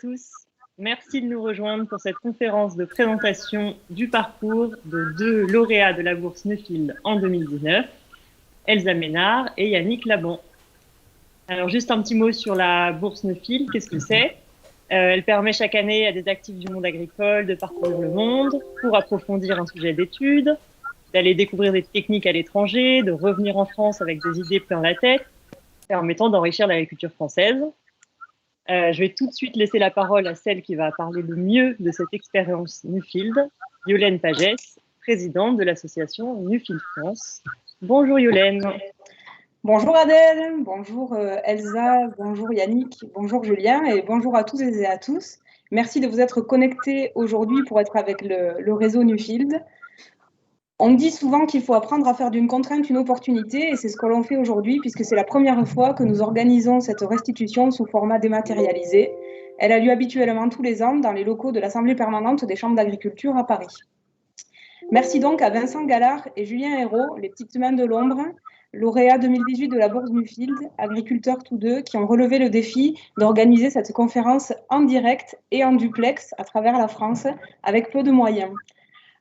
tous. Merci de nous rejoindre pour cette conférence de présentation du parcours de deux lauréats de la bourse Nuffield en 2019, Elsa Ménard et Yannick Laban. Alors juste un petit mot sur la bourse Nuffield, qu'est-ce que c'est? Elle permet chaque année à des actifs du monde agricole de parcourir le monde pour approfondir un sujet d'étude, d'aller découvrir des techniques à l'étranger, de revenir en France avec des idées plein la tête, permettant d'enrichir l'agriculture française. Je vais tout de suite laisser la parole à celle qui va parler le mieux de cette expérience Nuffield, Yolène Pagès, présidente de l'association Nuffield France. Bonjour Yolène. Bonjour Adèle, bonjour Elsa, bonjour Yannick, bonjour Julien et bonjour à tous et à tous. Merci de vous être connectés aujourd'hui pour être avec le réseau Nuffield. On dit souvent qu'il faut apprendre à faire d'une contrainte une opportunité et c'est ce que l'on fait aujourd'hui puisque c'est la première fois que nous organisons cette restitution sous format dématérialisé. Elle a lieu habituellement tous les ans dans les locaux de l'Assemblée permanente des chambres d'agriculture à Paris. Merci donc à Vincent Gallard et Julien Hérault, les petites mains de l'ombre, lauréats 2018 de la bourse Nuffield, agriculteurs tous deux, qui ont relevé le défi d'organiser cette conférence en direct et en duplex à travers la France avec peu de moyens.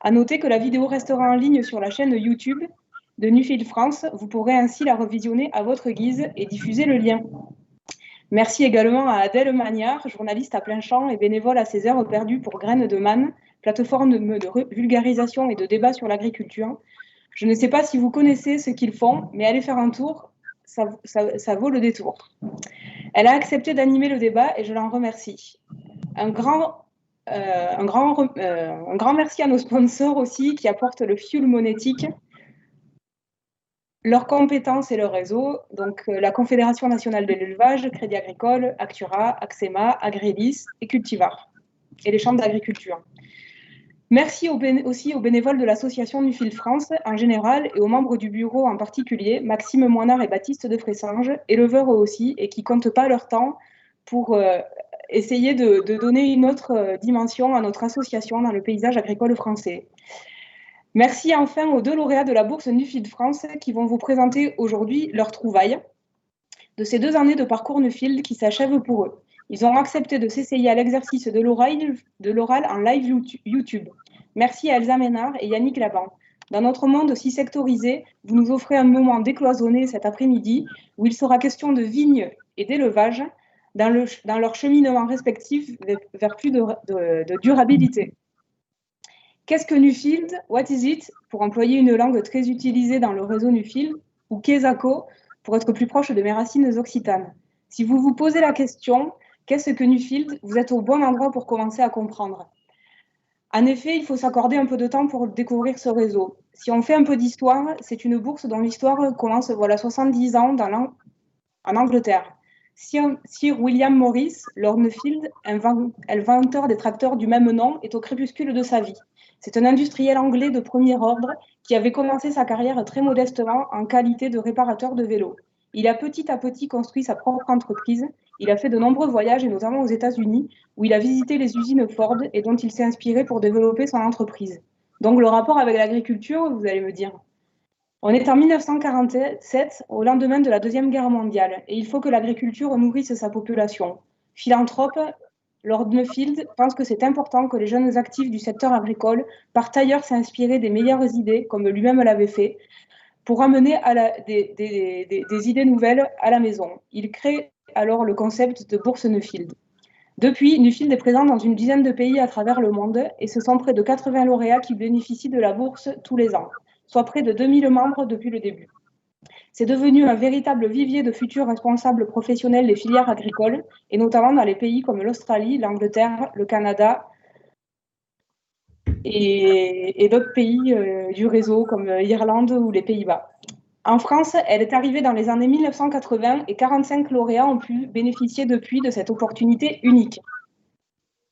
À noter que la vidéo restera en ligne sur la chaîne YouTube de Nuffield France. Vous pourrez ainsi la revisionner à votre guise et diffuser le lien. Merci également à Adèle Magnard, journaliste à plein champ et bénévole à ses heures perdues pour Graines de Man, plateforme de vulgarisation et de débat sur l'agriculture. Je ne sais pas si vous connaissez ce qu'ils font, mais allez faire un tour, ça vaut le détour. Elle a accepté d'animer le débat et je l'en remercie. Un grand merci à nos sponsors aussi qui apportent le fuel monétique, leurs compétences et leur réseau, donc la Confédération nationale de l'élevage, Crédit Agricole, Actura, Axema, Agrilis et Cultivar, et les chambres d'agriculture. Merci aussi aux bénévoles de l'association Nuffield France en général et aux membres du bureau en particulier, Maxime Moinard et Baptiste de Fressange, éleveurs eux aussi, et qui ne comptent pas leur temps pour essayer de donner une autre dimension à notre association dans le paysage agricole français. Merci enfin aux deux lauréats de la bourse Nuffield France qui vont vous présenter aujourd'hui leurs trouvailles de ces 2 années de parcours Nuffield qui s'achèvent pour eux. Ils ont accepté de s'essayer à l'exercice de l'oral en live YouTube. Merci à Elsa Ménard et Yannick Laban. Dans notre monde si sectorisé, vous nous offrez un moment décloisonné cet après-midi où il sera question de vignes et d'élevage dans leur cheminement respectif vers plus de durabilité. Qu'est-ce que Nuffield? What is it? Pour employer une langue très utilisée dans le réseau Nuffield, ou Quesaco, pour être plus proche de mes racines occitanes. Si vous vous posez la question, qu'est-ce que Nuffield? Vous êtes au bon endroit pour commencer à comprendre. En effet, il faut s'accorder un peu de temps pour découvrir ce réseau. Si on fait un peu d'histoire, c'est une bourse dont l'histoire commence voilà 70 ans en Angleterre. Sir William Morris, Lord Nuffield, inventeur des tracteurs du même nom, est au crépuscule de sa vie. C'est un industriel anglais de premier ordre qui avait commencé sa carrière très modestement en qualité de réparateur de vélos. Il a petit à petit construit sa propre entreprise. Il a fait de nombreux voyages, et notamment aux États-Unis, où il a visité les usines Ford et dont il s'est inspiré pour développer son entreprise. Donc le rapport avec l'agriculture, vous allez me dire. On est en 1947, au lendemain de la Deuxième Guerre mondiale, et il faut que l'agriculture nourrisse sa population. Philanthrope, Lord Nuffield pense que c'est important que les jeunes actifs du secteur agricole partent ailleurs s'inspirer des meilleures idées, comme lui-même l'avait fait, pour amener des idées nouvelles à la maison. Il crée alors le concept de bourse Nuffield. Depuis, Nuffield est présent dans une dizaine de pays à travers le monde et ce sont près de 80 lauréats qui bénéficient de la bourse tous les ans, soit près de 2000 membres depuis le début. C'est devenu un véritable vivier de futurs responsables professionnels des filières agricoles, et notamment dans les pays comme l'Australie, l'Angleterre, le Canada et d'autres pays du réseau comme l'Irlande ou les Pays-Bas. En France, elle est arrivée dans les années 1980 et 45 lauréats ont pu bénéficier depuis de cette opportunité unique.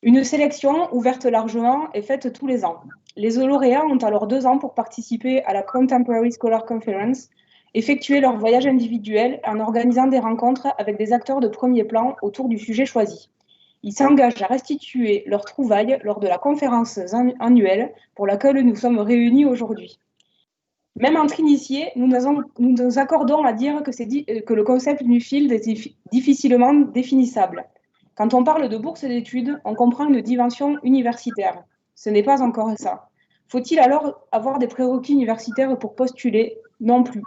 Une sélection ouverte largement est faite tous les ans. Les lauréats ont alors 2 ans pour participer à la Contemporary Scholar Conference, effectuer leur voyage individuel en organisant des rencontres avec des acteurs de premier plan autour du sujet choisi. Ils s'engagent à restituer leurs trouvailles lors de la conférence annuelle pour laquelle nous sommes réunis aujourd'hui. Même entre initiés, nous nous accordons à dire que le concept Nuffield est difficilement définissable. Quand on parle de bourse d'études, on comprend une dimension universitaire. Ce n'est pas encore ça. Faut-il alors avoir des prérequis universitaires pour postuler? Non plus.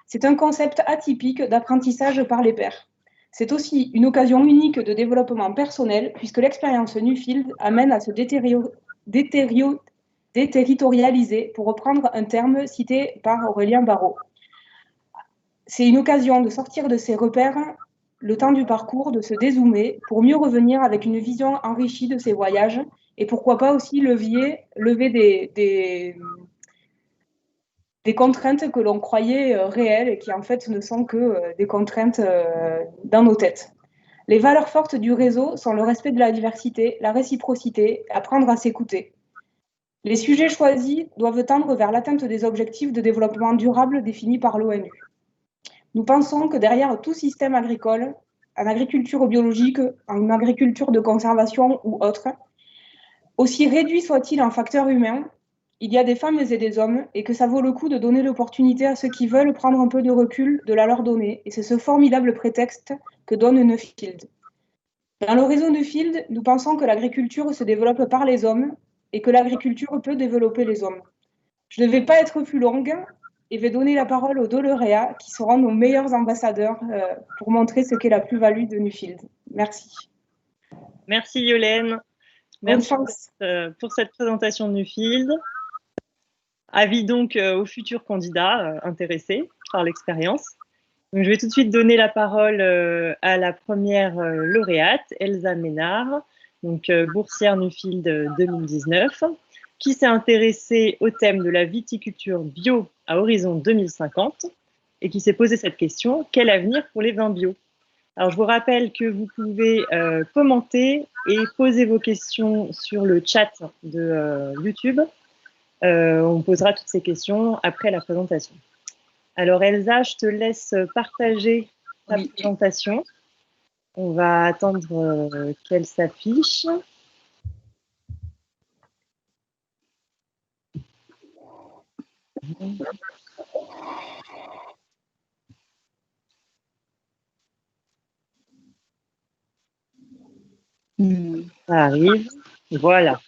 C'est un concept atypique d'apprentissage par les pairs. C'est aussi une occasion unique de développement personnel puisque l'expérience Nuffield amène à se déterritorialiser, pour reprendre un terme cité par Aurélien Barraud. C'est une occasion de sortir de ses repères le temps du parcours, de se dézoomer pour mieux revenir avec une vision enrichie de ses voyages et pourquoi pas aussi lever des contraintes que l'on croyait réelles et qui en fait ne sont que des contraintes dans nos têtes. Les valeurs fortes du réseau sont le respect de la diversité, la réciprocité, apprendre à s'écouter. Les sujets choisis doivent tendre vers l'atteinte des objectifs de développement durable définis par l'ONU. Nous pensons que derrière tout système agricole, en agriculture biologique, en agriculture de conservation ou autre, aussi réduit soit-il en facteur humain, il y a des femmes et des hommes et que ça vaut le coup de donner l'opportunité à ceux qui veulent prendre un peu de recul de la leur donner. Et c'est ce formidable prétexte que donne Nuffield. Dans le réseau Nuffield, nous pensons que l'agriculture se développe par les hommes et que l'agriculture peut développer les hommes. Je ne vais pas être plus longue et vais donner la parole aux deux lauréats qui seront nos meilleurs ambassadeurs pour montrer ce qu'est la plus-value de Nuffield. Merci. Merci Yolène. Merci pour cette présentation de Nuffield. Avis donc aux futurs candidats intéressés par l'expérience. Je vais tout de suite donner la parole à la première lauréate, Elsa Ménard, donc boursière Nuffield 2019, qui s'est intéressée au thème de la viticulture bio à horizon 2050 et qui s'est posé cette question: quel avenir pour les vins bio? Alors, je vous rappelle que vous pouvez commenter et poser vos questions sur le chat de YouTube. On posera toutes ces questions après la présentation. Alors, Elsa, je te laisse partager ta présentation. On va attendre qu'elle s'affiche. Ça arrive. Voilà.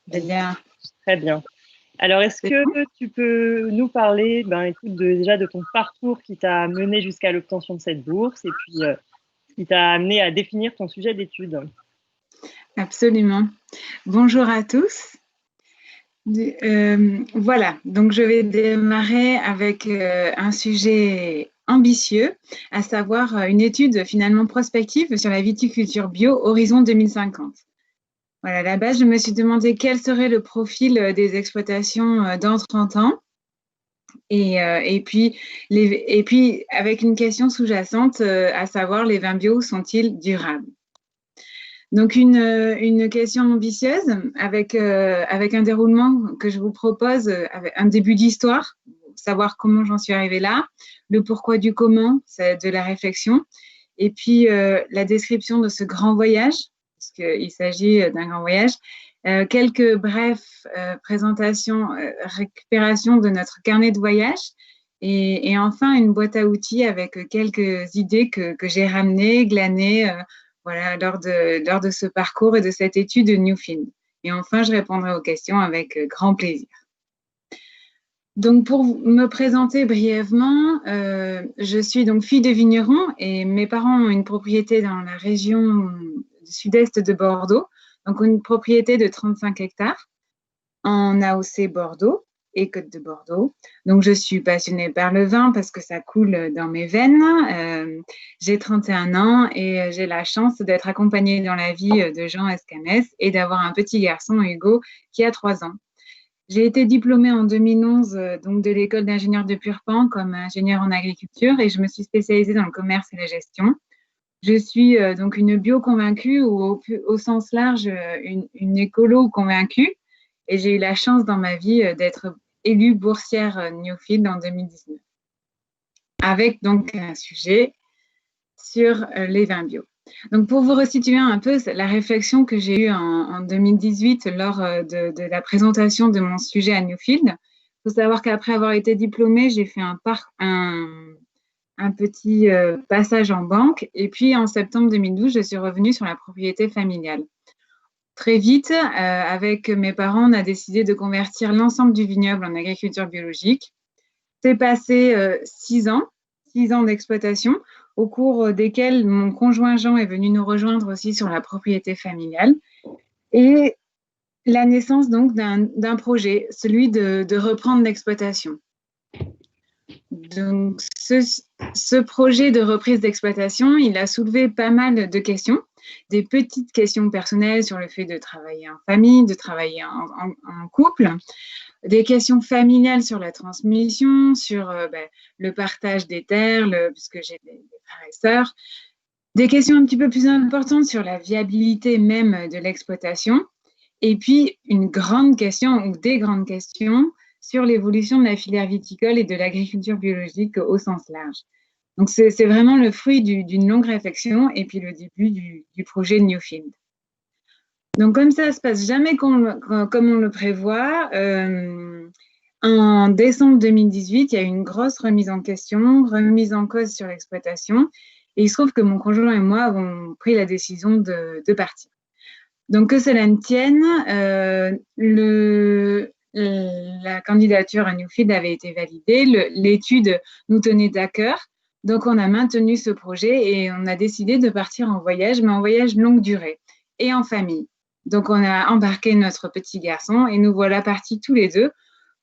Bien. Très bien. Alors, est-ce que tu peux nous parler déjà de ton parcours qui t'a mené jusqu'à l'obtention de cette bourse et puis qui t'a amené à définir ton sujet d'étude? Absolument. Bonjour à tous. Voilà, donc je vais démarrer avec un sujet ambitieux, à savoir une étude finalement prospective sur la viticulture bio Horizon 2050. Voilà, à la base, je me suis demandé quel serait le profil des exploitations dans 30 ans. Et puis, avec une question sous-jacente, à savoir, les vins bio sont-ils durables? Donc, une question ambitieuse avec un déroulement que je vous propose, avec un début d'histoire, savoir comment j'en suis arrivée là, le pourquoi du comment, c'est de la réflexion, et puis la description de ce grand voyage, puisqu'il s'agit d'un grand voyage, quelques brefs présentations, récupération de notre carnet de voyage, et enfin une boîte à outils avec quelques idées que j'ai ramenées, glanées, voilà, lors de ce parcours et de cette étude de Nuffield. Et enfin, je répondrai aux questions avec grand plaisir. Donc, pour me présenter brièvement, je suis donc fille de vigneron et mes parents ont une propriété dans la région sud-est de Bordeaux, donc une propriété de 35 hectares en AOC Bordeaux et Côte de Bordeaux. Donc, je suis passionnée par le vin parce que ça coule dans mes veines. J'ai 31 ans et j'ai la chance d'être accompagnée dans la vie de Jean Escamès et d'avoir un petit garçon, Hugo, qui a 3 ans. J'ai été diplômée en 2011 donc de l'école d'ingénieur de Purpan comme ingénieure en agriculture et je me suis spécialisée dans le commerce et la gestion. Je suis donc une bio convaincue ou au sens large une écolo convaincue et j'ai eu la chance dans ma vie d'être élue boursière Nuffield en 2019 avec donc un sujet sur les vins bio. Donc, pour vous resituer un peu la réflexion que j'ai eue en 2018 lors de la présentation de mon sujet à Nuffield, il faut savoir qu'après avoir été diplômée, j'ai fait un petit passage en banque. Et puis, en septembre 2012, je suis revenue sur la propriété familiale. Très vite, avec mes parents, on a décidé de convertir l'ensemble du vignoble en agriculture biologique. C'est passé 6 ans d'exploitation, au cours desquels mon conjoint Jean est venu nous rejoindre aussi sur la propriété familiale. Et la naissance donc d'un projet, celui de reprendre l'exploitation. Donc, ce projet de reprise d'exploitation, il a soulevé pas mal de questions, des petites questions personnelles sur le fait de travailler en famille, de travailler en couple, des questions familiales sur la transmission, sur le partage des terres, puisque j'ai des frères et sœurs, des questions un petit peu plus importantes sur la viabilité même de l'exploitation, et puis une grande question ou des grandes questions sur l'évolution de la filière viticole et de l'agriculture biologique au sens large. Donc, c'est vraiment le fruit d'une longue réflexion et puis le début du projet Newfield. Donc, comme ça ne se passe jamais comme on le prévoit, en décembre 2018, il y a eu une grosse remise en question, remise en cause sur l'exploitation. Et il se trouve que mon conjoint et moi avons pris la décision de partir. Donc, que cela ne tienne, la candidature à Newfield avait été validée, l'étude nous tenait à cœur, donc on a maintenu ce projet et on a décidé de partir en voyage, mais en voyage longue durée et en famille. Donc on a embarqué notre petit garçon et nous voilà partis tous les deux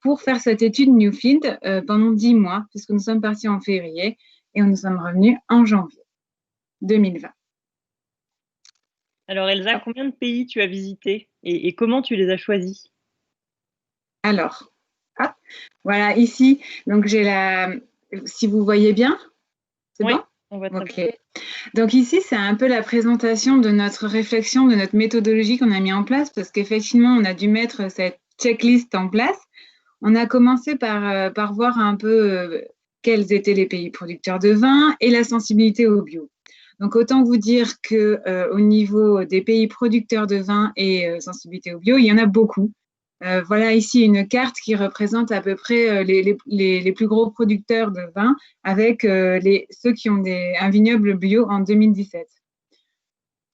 pour faire cette étude Newfield pendant 10 mois, puisque nous sommes partis en février et nous sommes revenus en janvier 2020. Alors Elsa, combien de pays tu as visité et comment tu les as choisis? Alors, voilà, ici, donc j'ai si vous voyez bien, c'est bon? On voit très bien. Donc ici, c'est un peu la présentation de notre réflexion, de notre méthodologie qu'on a mis en place, parce qu'effectivement, on a dû mettre cette checklist en place. On a commencé par voir un peu quels étaient les pays producteurs de vin et la sensibilité au bio. Donc, autant vous dire qu'au niveau des pays producteurs de vin et sensibilité au bio, il y en a beaucoup. Voilà ici une carte qui représente à peu près les plus gros producteurs de vin avec ceux qui ont un vignoble bio en 2017.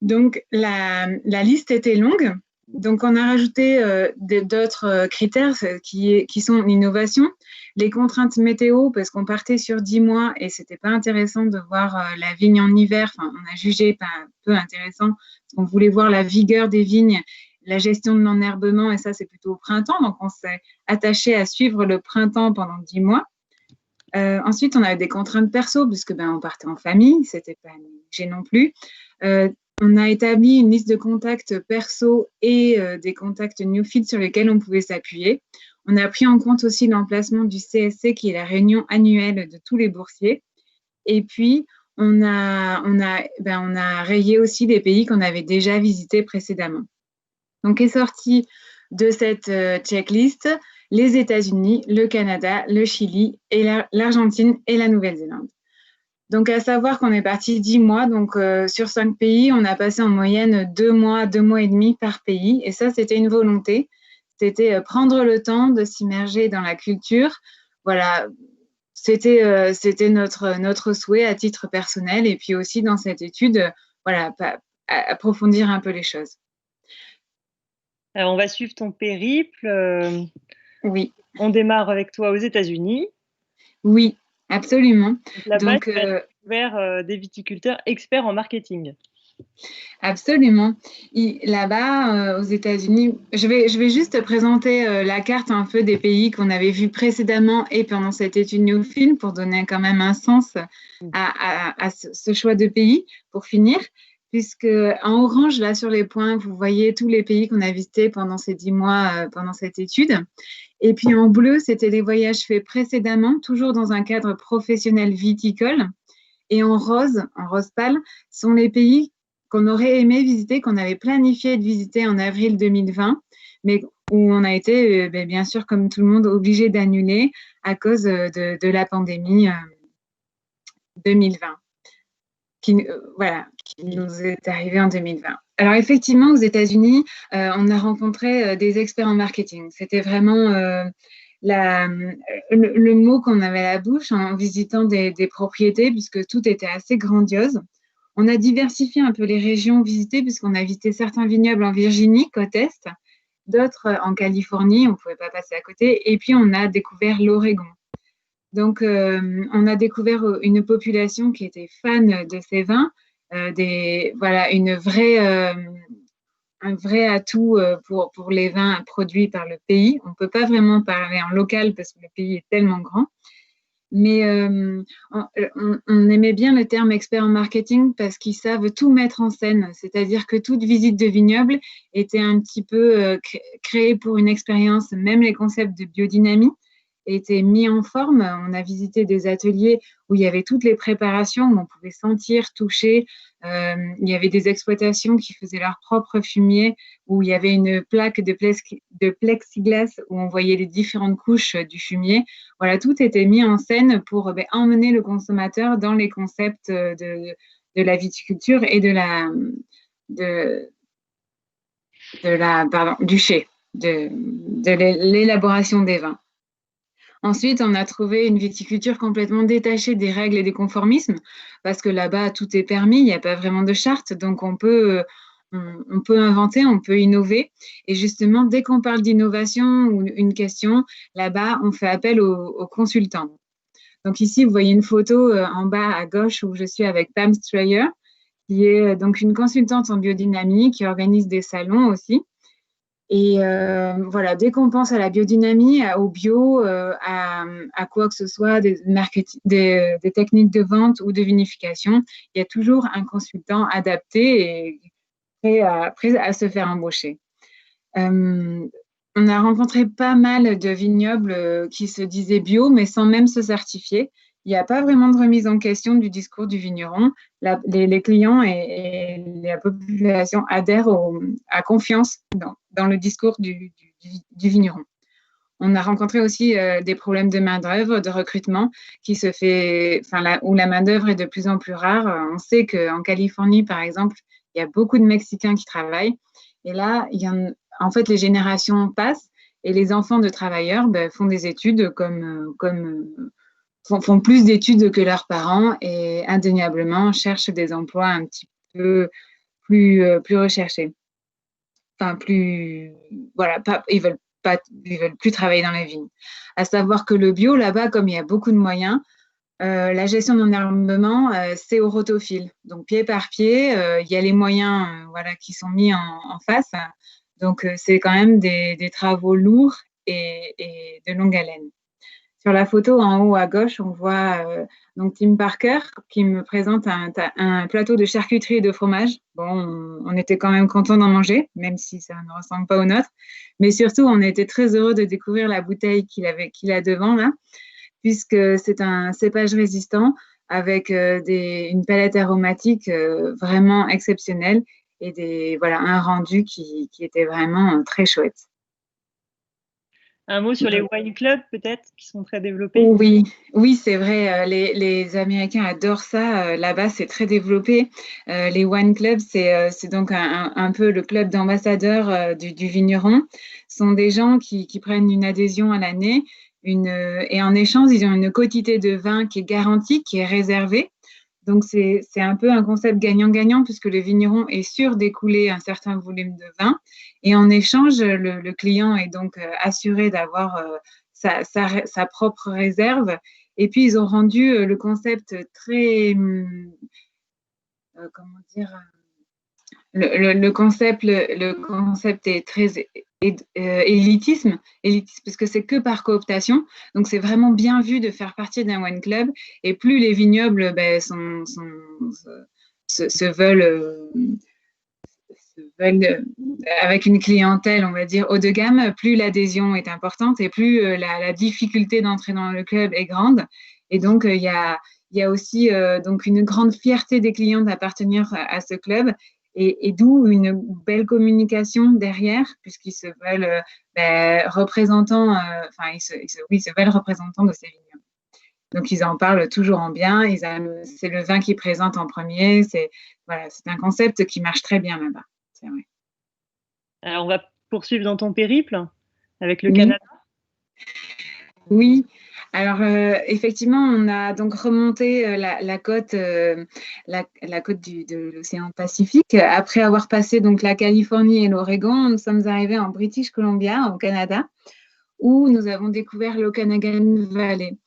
Donc, la liste était longue. Donc, on a rajouté d'autres critères qui sont l'innovation, les contraintes météo, parce qu'on partait sur 10 mois et ce n'était pas intéressant de voir la vigne en hiver. Enfin, on a jugé pas peu intéressant parce qu'on voulait voir la vigueur des vignes, la gestion de l'enherbement, et ça, c'est plutôt au printemps. Donc, on s'est attaché à suivre le printemps pendant 10 mois. Ensuite, on avait des contraintes perso, puisque on partait en famille, c'était pas négligé non plus. On a établi une liste de contacts perso et des contacts Newfield sur lesquels on pouvait s'appuyer. On a pris en compte aussi l'emplacement du CSC, qui est la réunion annuelle de tous les boursiers. Et puis, on a rayé aussi des pays qu'on avait déjà visités précédemment. Donc, est sorti de cette checklist les États-Unis, le Canada, le Chili, et l'Argentine et la Nouvelle-Zélande. Donc, à savoir qu'on est parti 10 mois. Donc, sur 5 pays, on a passé en moyenne 2 mois, 2 mois et demi par pays. Et ça, c'était une volonté. C'était prendre le temps de s'immerger dans la culture. Voilà, c'était notre souhait à titre personnel. Et puis aussi, dans cette étude, voilà, approfondir un peu les choses. Alors, on va suivre ton périple. Oui. On démarre avec toi aux États-Unis. Oui, absolument. Là-bas, tu as découvert des viticulteurs experts en marketing. Absolument. Là-bas, aux États-Unis, je vais juste présenter la carte un peu des pays qu'on avait vus précédemment et pendant cette étude Newfield pour donner quand même un sens à ce choix de pays pour finir. Puisque en orange, là, sur les points, vous voyez tous les pays qu'on a visités pendant ces 10 mois, pendant cette étude. Et puis en bleu, c'était les voyages faits précédemment, toujours dans un cadre professionnel viticole. Et en rose pâle, sont les pays qu'on aurait aimé visiter, qu'on avait planifié de visiter en avril 2020, mais où on a été, bien sûr, comme tout le monde, obligé d'annuler à cause de la pandémie 2020. Qui nous est arrivé en 2020. Alors effectivement, aux États-Unis, on a rencontré des experts en marketing. C'était vraiment le mot qu'on avait à la bouche en visitant des propriétés, puisque tout était assez grandiose. On a diversifié un peu les régions visitées, puisqu'on a visité certains vignobles en Virginie, côte Est, d'autres en Californie, on ne pouvait pas passer à côté, et puis on a découvert l'Oregon. Donc, on a découvert une population qui était fan de ces vins, voilà, un vrai atout pour les vins produits par le pays. On ne peut pas vraiment parler en local parce que le pays est tellement grand. Mais on aimait bien le terme expert en marketing parce qu'ils savent tout mettre en scène. C'est-à-dire que toute visite de vignoble était un petit peu créée pour une expérience. Même les concepts de biodynamie étaient mis en forme. On a visité des ateliers où il y avait toutes les préparations, où on pouvait sentir, toucher. Il y avait des exploitations qui faisaient leur propre fumier, où il y avait une plaque de plexiglas où on voyait les différentes couches du fumier. Voilà, tout était mis en scène pour emmener le consommateur dans les concepts de la viticulture et du chai, de l'élaboration des vins. Ensuite, on a trouvé une viticulture complètement détachée des règles et des conformismes, parce que là-bas, tout est permis, il n'y a pas vraiment de charte, donc on peut inventer, on peut innover. Et justement, dès qu'on parle d'innovation ou une question, là-bas, on fait appel aux consultants. Donc ici, vous voyez une photo en bas à gauche où je suis avec Pam Strayer, qui est donc une consultante en biodynamie, qui organise des salons aussi. Et voilà, dès qu'on pense à la biodynamie, au bio, à quoi que ce soit, des techniques de vente ou de vinification, il y a toujours un consultant adapté et prêt à se faire embaucher. On a rencontré pas mal de vignobles qui se disaient bio, mais sans même se certifier. Il n'y a pas vraiment de remise en question du discours du vigneron. Les clients et la population adhèrent à confiance dans le discours du vigneron. On a rencontré aussi des problèmes de main-d'œuvre, de recrutement, où la main-d'œuvre est de plus en plus rare. On sait qu'en Californie, par exemple, il y a beaucoup de Mexicains qui travaillent. Et là, en fait, les générations passent et les enfants de travailleurs font des études font plus d'études que leurs parents et indéniablement cherchent des emplois un petit peu plus recherchés. Enfin, ils veulent plus travailler dans les vignes. À savoir que le bio, là-bas, comme il y a beaucoup de moyens, la gestion d'enherbement, c'est au rotophile. Donc, pied par pied, il y a les moyens qui sont mis en face. Donc, c'est quand même des travaux lourds et de longue haleine. Sur la photo en haut à gauche, on voit donc Tim Parker qui me présente un plateau de charcuterie et de fromage. Bon, on était quand même content d'en manger, même si ça ne ressemble pas au nôtre. Mais surtout, on était très heureux de découvrir la bouteille qu'il a devant là, puisque c'est un cépage résistant avec une palette aromatique vraiment exceptionnelle et un rendu qui était vraiment très chouette. Un mot sur les wine clubs, peut-être, qui sont très développés. Oui, c'est vrai. Les Américains adorent ça. Là-bas, c'est très développé. Les wine clubs, c'est donc un peu le club d'ambassadeurs du vigneron. Ce sont des gens qui prennent une adhésion à l'année. Et en échange, ils ont une quantité de vin qui est garantie, qui est réservée. Donc, c'est un peu un concept gagnant-gagnant puisque le vigneron est sûr d'écouler un certain volume de vin. Et en échange, le client est donc assuré d'avoir sa propre réserve. Et puis, ils ont rendu le concept très… comment dire… Le concept est très élitiste parce que c'est que par cooptation. Donc, c'est vraiment bien vu de faire partie d'un wine club. Et plus les vignobles se veulent avec une clientèle, on va dire, haut de gamme, plus l'adhésion est importante et plus la difficulté d'entrer dans le club est grande. Et donc, il y a aussi donc une grande fierté des clients d'appartenir à ce club. Et d'où une belle communication derrière, puisqu'ils se veulent représentants, ils se veulent représentants de ces vignobles. Donc, ils en parlent toujours en bien. C'est le vin qu'ils présentent en premier. C'est un concept qui marche très bien là-bas. C'est vrai. Alors, on va poursuivre dans ton périple avec le Canada. Oui, alors effectivement, on a donc remonté la côte, la côte de l'océan Pacifique. Après avoir passé donc la Californie et l'Oregon, nous sommes arrivés en British Columbia, au Canada, où nous avons découvert l'Okanagan Valley,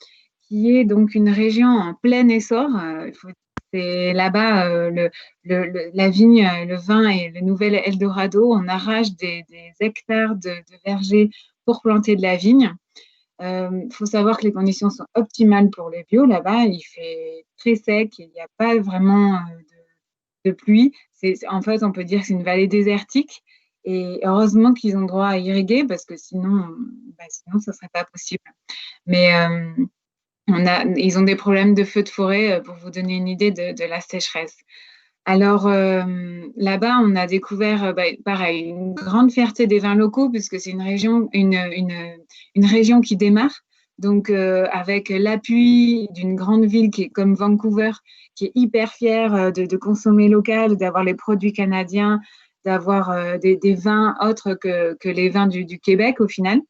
qui est donc une région en plein essor. C'est là-bas la vigne, le vin et le nouvel Eldorado. On arrache des hectares de vergers pour planter de la vigne. Faut savoir que les conditions sont optimales pour le bio là-bas. Il fait très sec, il n'y a pas vraiment de pluie. En fait, on peut dire que c'est une vallée désertique. Et heureusement qu'ils ont droit à irriguer parce que sinon, sinon ça ne serait pas possible. Mais ils ont des problèmes de feux de forêt pour vous donner une idée de la sécheresse. Alors là-bas, on a découvert, pareil, une grande fierté des vins locaux puisque c'est une région qui démarre. Donc avec l'appui d'une grande ville qui est comme Vancouver, qui est hyper fière de consommer local, d'avoir les produits canadiens, d'avoir des vins autres que les vins du Québec au final.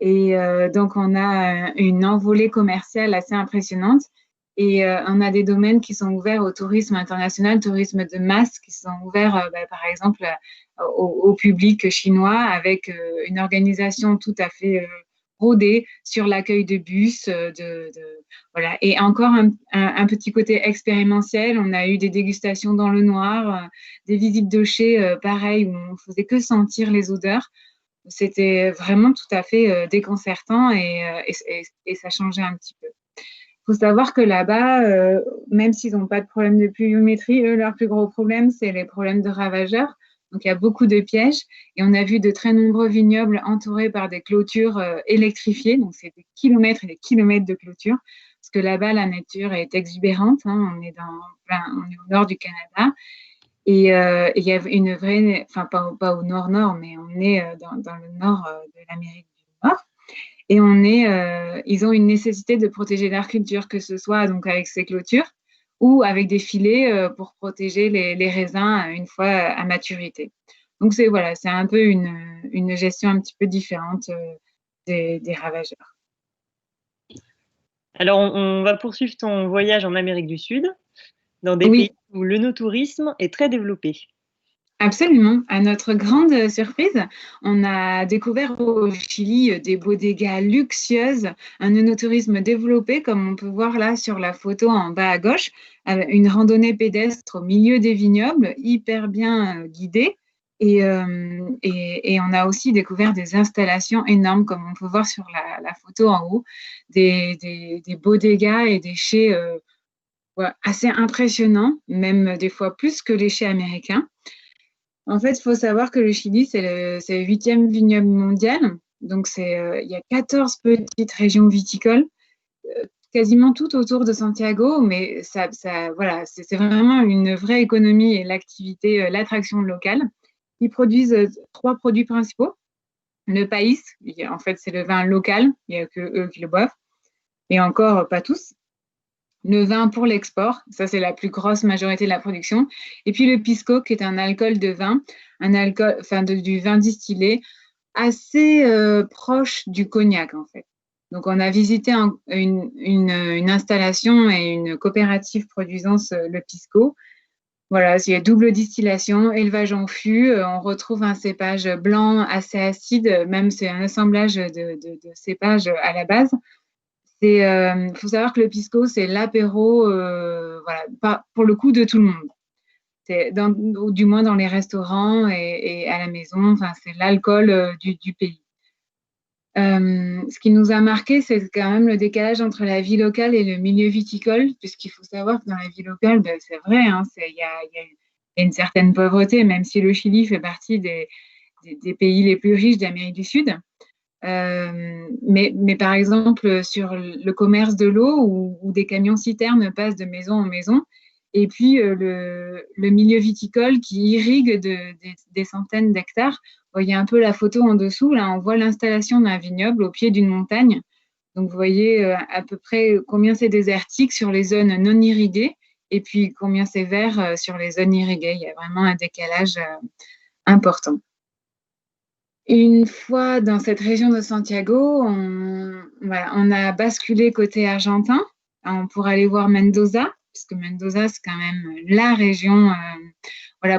Et donc on a une envolée commerciale assez impressionnante. Et on a des domaines qui sont ouverts au tourisme international, tourisme de masse, qui sont ouverts, par exemple, au public chinois, avec une organisation tout à fait rodée sur l'accueil de bus. Voilà. Et encore un petit côté expérimentiel. On a eu des dégustations dans le noir, des visites de chez, pareil, où on ne faisait que sentir les odeurs. C'était vraiment tout à fait déconcertant et ça changeait un petit peu. Il faut savoir que là-bas, même s'ils n'ont pas de problème de pluviométrie, eux, leur plus gros problème, c'est les problèmes de ravageurs. Donc, il y a beaucoup de pièges et on a vu de très nombreux vignobles entourés par des clôtures électrifiées. Donc, c'est des kilomètres et des kilomètres de clôtures parce que là-bas, la nature est exubérante. Hein. On est au nord du Canada. Et il y a une vraie, enfin pas au nord-nord, mais on est dans le nord de l'Amérique du Nord. Et ils ont une nécessité de protéger leur culture, que ce soit donc avec ces clôtures ou avec des filets pour protéger les raisins une fois à maturité. Donc c'est un peu une gestion un petit peu différente des ravageurs. Alors, on va poursuivre ton voyage en Amérique du Sud, dans des pays où l'œnotourisme est très développé. Absolument. À notre grande surprise, on a découvert au Chili des bodegas luxueuses, un œnotourisme développé, comme on peut voir là sur la photo en bas à gauche, une randonnée pédestre au milieu des vignobles, hyper bien guidée. Et on a aussi découvert des installations énormes, comme on peut voir sur la photo en haut, des bodegas et des chais assez impressionnants, même des fois plus que les chais américains. En fait, il faut savoir que le Chili, c'est le 8e vignoble mondial. Donc, il y a 14 petites régions viticoles, quasiment toutes autour de Santiago, mais c'est vraiment une vraie économie et l'activité, l'attraction locale. Ils produisent 3 produits principaux. Le país, en fait, c'est le vin local, il n'y a que eux qui le boivent, et encore pas tous. Le vin pour l'export, ça c'est la plus grosse majorité de la production. Et puis le pisco, qui est un alcool de vin, du vin distillé, assez proche du cognac en fait. Donc on a visité une installation et une coopérative produisant le pisco. Voilà, il y a double distillation, élevage en fût. On retrouve un cépage blanc assez acide, même c'est un assemblage de cépages à la base. Il faut savoir que le pisco, c'est l'apéro, pour le coup de tout le monde. Ou du moins dans les restaurants et à la maison, c'est l'alcool du pays. Ce qui nous a marqué, c'est quand même le décalage entre la vie locale et le milieu viticole, puisqu'il faut savoir que dans la vie locale, c'est vrai, il y a une certaine pauvreté, même si le Chili fait partie des pays les plus riches d'Amérique du Sud. Mais par exemple, sur le commerce de l'eau, où des camions-citernes passent de maison en maison, et puis le milieu viticole qui irrigue des centaines d'hectares. Vous voyez un peu la photo en dessous, là, on voit l'installation d'un vignoble au pied d'une montagne. Donc, vous voyez à peu près combien c'est désertique sur les zones non irriguées, et puis combien c'est vert sur les zones irriguées. Il y a vraiment un décalage important. Une fois dans cette région de Santiago, on a basculé côté argentin pour aller voir Mendoza, puisque Mendoza, c'est quand même la région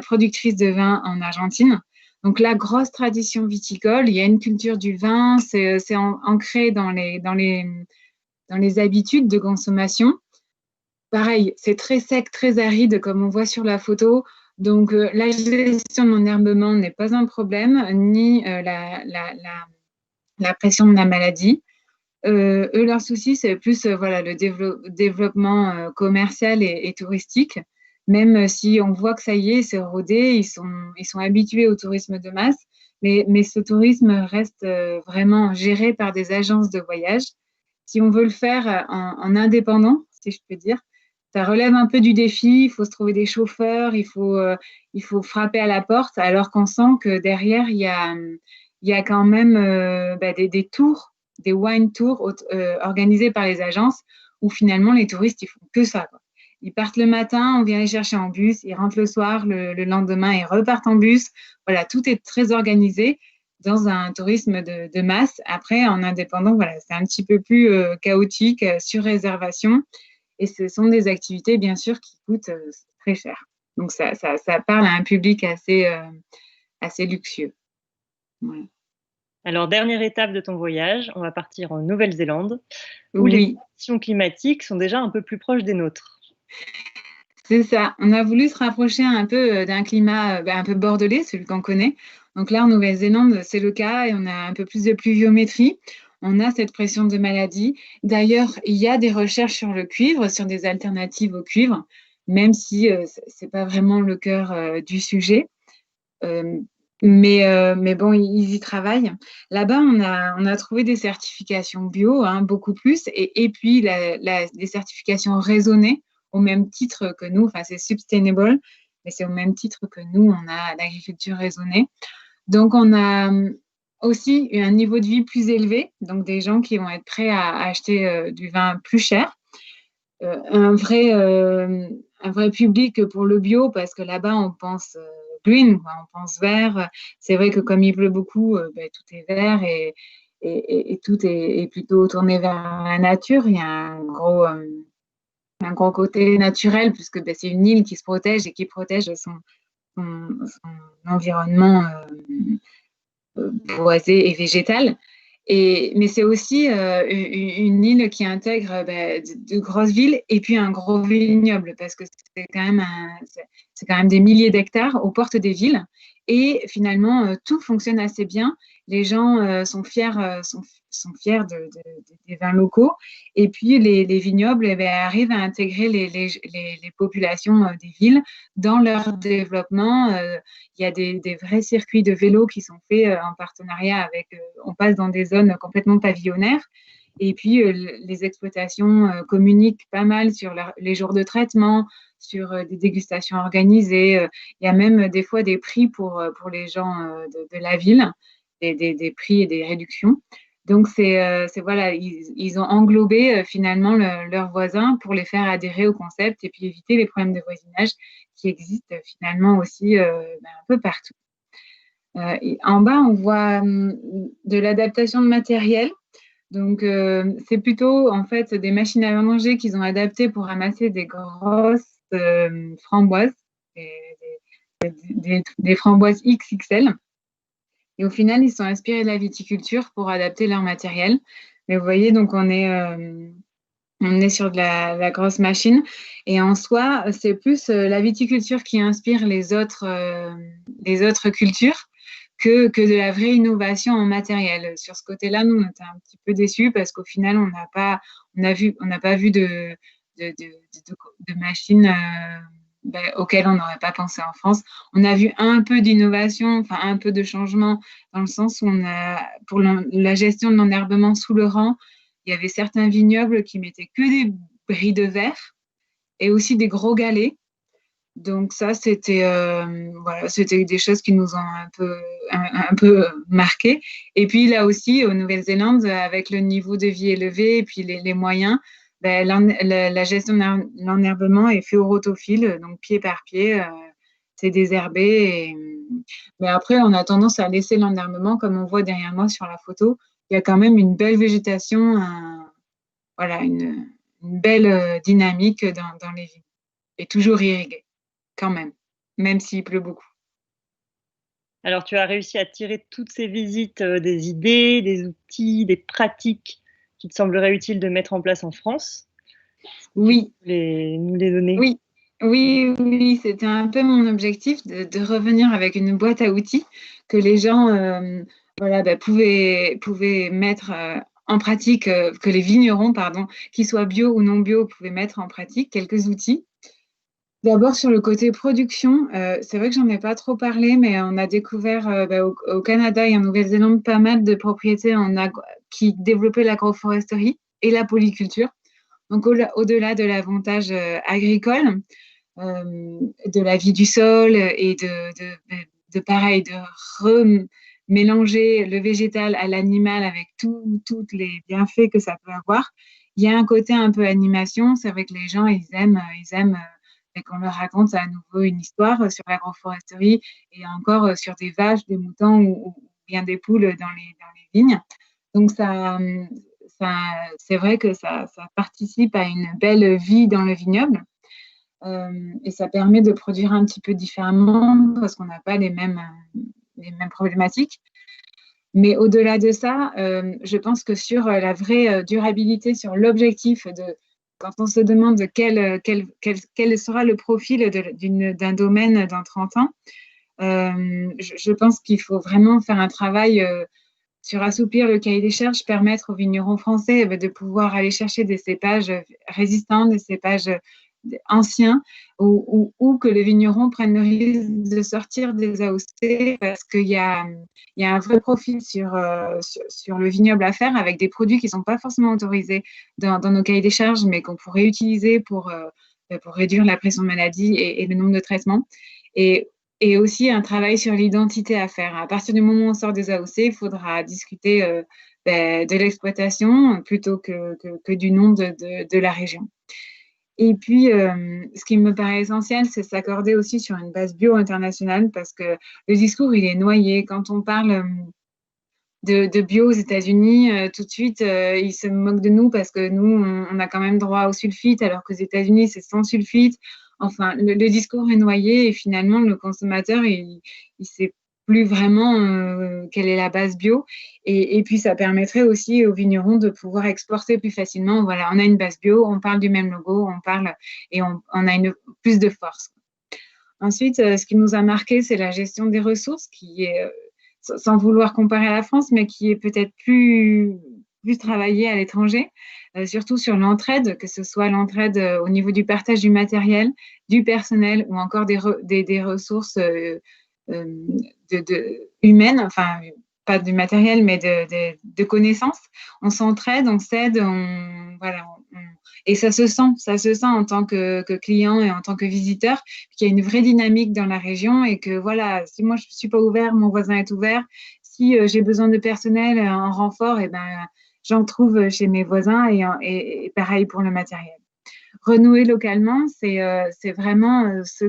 productrice de vin en Argentine. Donc là, grosse tradition viticole, il y a une culture du vin, c'est ancré dans les habitudes de consommation. Pareil, c'est très sec, très aride, comme on voit sur la photo. Donc, la gestion de l'enherbement n'est pas un problème, ni la pression de la maladie. Eux, leur souci, c'est plus le développement commercial et touristique. Même si on voit que ça y est, c'est rodé, ils sont habitués au tourisme de masse, mais ce tourisme reste vraiment géré par des agences de voyage. Si on veut le faire en indépendant, si je peux dire, ça relève un peu du défi, il faut se trouver des chauffeurs, il faut frapper à la porte, alors qu'on sent que derrière, il y a quand même des tours, des wine tours organisés par les agences, où finalement, les touristes, ils font que ça, quoi. Ils partent le matin, on vient les chercher en bus, ils rentrent le soir, le lendemain, ils repartent en bus. Voilà, tout est très organisé dans un tourisme de masse. Après, en indépendant, c'est un petit peu plus chaotique, sur réservation. Et ce sont des activités, bien sûr, qui coûtent très cher. Donc, ça parle à un public assez luxueux. Voilà. Alors, dernière étape de ton voyage, on va partir en Nouvelle-Zélande, où les conditions climatiques sont déjà un peu plus proches des nôtres. C'est ça. On a voulu se rapprocher un peu d'un climat un peu bordelais, celui qu'on connaît. Donc là, en Nouvelle-Zélande, c'est le cas et on a un peu plus de pluviométrie. On a cette pression de maladie. D'ailleurs, il y a des recherches sur le cuivre, sur des alternatives au cuivre, même si ce n'est pas vraiment le cœur du sujet. Mais bon, ils y travaillent. Là-bas, on a trouvé des certifications bio, beaucoup plus, et puis des certifications raisonnées au même titre que nous. Enfin, c'est sustainable, mais c'est au même titre que nous, on a l'agriculture raisonnée. Donc, on a aussi un niveau de vie plus élevé, donc des gens qui vont être prêts à acheter du vin plus cher. Un vrai public pour le bio, parce que là-bas, on pense green, on pense vert. C'est vrai que comme il pleut beaucoup, tout est vert et tout est plutôt tourné vers la nature. Il y a un gros côté naturel, puisque c'est une île qui se protège et qui protège son environnement boisé et végétal. Mais c'est aussi une île qui intègre de grosses villes et puis un gros vignoble, parce que c'est quand même des milliers d'hectares aux portes des villes. Et finalement, tout fonctionne assez bien. Les gens sont fiers des vins locaux. Et puis, les vignobles arrivent à intégrer les populations des villes dans leur développement. Il y a des vrais circuits de vélo qui sont faits en partenariat avec… on passe dans des zones complètement pavillonnaires. Et puis, les exploitations communiquent pas mal sur les jours de traitement, sur des dégustations organisées. Il y a même des fois des prix pour les gens de la ville, des prix et des réductions. Donc, ils ont englobé finalement leurs voisins pour les faire adhérer au concept et puis éviter les problèmes de voisinage qui existent finalement aussi un peu partout. En bas, on voit de l'adaptation de matériel. Donc, c'est plutôt en fait des machines à venger qu'ils ont adaptées pour ramasser des grosses framboises, des framboises XXL. Et au final, ils sont inspirés de la viticulture pour adapter leur matériel. Mais vous voyez, donc on est sur de la grosse machine. Et en soi, c'est plus la viticulture qui inspire les autres cultures que de la vraie innovation en matériel. Sur ce côté-là, nous, on était un petit peu déçus parce qu'au final, on n'a pas vu de machines auxquelles on n'aurait pas pensé en France. On a vu un peu d'innovation, enfin un peu de changement, dans le sens où pour la gestion de l'enherbement sous le rang, il y avait certains vignobles qui mettaient que des bris de verre et aussi des gros galets. Donc ça, c'était des choses qui nous ont un peu marqué. Et puis là aussi, au Nouvelle-Zélande, avec le niveau de vie élevé et puis les moyens, la gestion de l'enherbement est fait au rotofil, donc pied par pied, c'est désherbé Mais après, on a tendance à laisser l'enherbement, comme on voit derrière moi sur la photo. Il y a quand même une belle végétation, voilà, une belle dynamique dans les vignes. Et toujours irrigué, quand même s'il pleut beaucoup. Alors, tu as réussi à tirer de toutes ces visites des idées, des outils, des pratiques qui te sembleraient utiles de mettre en place en France. Oui. Nous les donner. Oui, c'était un peu mon objectif de revenir avec une boîte à outils que les gens pouvaient mettre en pratique, que les vignerons, qu'ils soient bio ou non bio, pouvaient mettre en pratique quelques outils. D'abord, sur le côté production, c'est vrai que j'en ai pas trop parlé, mais on a découvert au Canada et en Nouvelle-Zélande pas mal de propriétés qui développaient l'agroforesterie et la polyculture. Donc, au-delà de l'avantage agricole, de la vie du sol et de remélanger le végétal à l'animal avec tous les bienfaits que ça peut avoir, il y a un côté un peu animation. C'est vrai que les gens, ils aiment et qu'on leur raconte à nouveau une histoire sur l'agroforesterie et encore sur des vaches, des moutons ou bien des poules dans les vignes. Donc, c'est vrai que ça participe à une belle vie dans le vignoble et ça permet de produire un petit peu différemment parce qu'on n'a pas les mêmes problématiques. Mais au-delà de ça, je pense que sur la vraie durabilité, sur l'objectif quand on se demande quel sera le profil d'un domaine dans 30 ans, je pense qu'il faut vraiment faire un travail sur assouplir le cahier des charges, permettre aux vignerons français de pouvoir aller chercher des cépages résistants, des cépages anciens, ou que les vignerons prennent le risque de sortir des AOC parce qu'il y a un vrai profil sur le vignoble à faire avec des produits qui ne sont pas forcément autorisés dans nos cahiers des charges, mais qu'on pourrait utiliser pour réduire la pression de maladie et le nombre de traitements. Et aussi un travail sur l'identité à faire. À partir du moment où on sort des AOC, il faudra discuter de l'exploitation plutôt que du nom de la région. Et puis, ce qui me paraît essentiel, c'est s'accorder aussi sur une base bio internationale parce que le discours, il est noyé. Quand on parle de bio aux États-Unis, tout de suite, ils se moquent de nous parce que nous, on a quand même droit au sulfite alors qu'aux États-Unis, c'est sans sulfite. Enfin, le discours est noyé et finalement, le consommateur, il sait plus vraiment quelle est la base bio. Et puis, ça permettrait aussi aux vignerons de pouvoir exporter plus facilement. Voilà, on a une base bio, on parle du même logo, on parle et on a plus de force. Ensuite, ce qui nous a marqué, c'est la gestion des ressources qui est, sans vouloir comparer à la France, mais qui est peut-être plus travaillée à l'étranger. Surtout sur l'entraide, que ce soit l'entraide au niveau du partage du matériel, du personnel ou encore des ressources humaines, enfin, pas du matériel, mais de connaissances. On s'entraide, on s'aide, et ça se sent en tant que client et en tant que visiteur, qu'il y a une vraie dynamique dans la région et que voilà, si moi je ne suis pas ouvert, mon voisin est ouvert. Si j'ai besoin de personnel en renfort, j'en trouve chez mes voisins et pareil pour le matériel. Renouer localement, c'est vraiment ce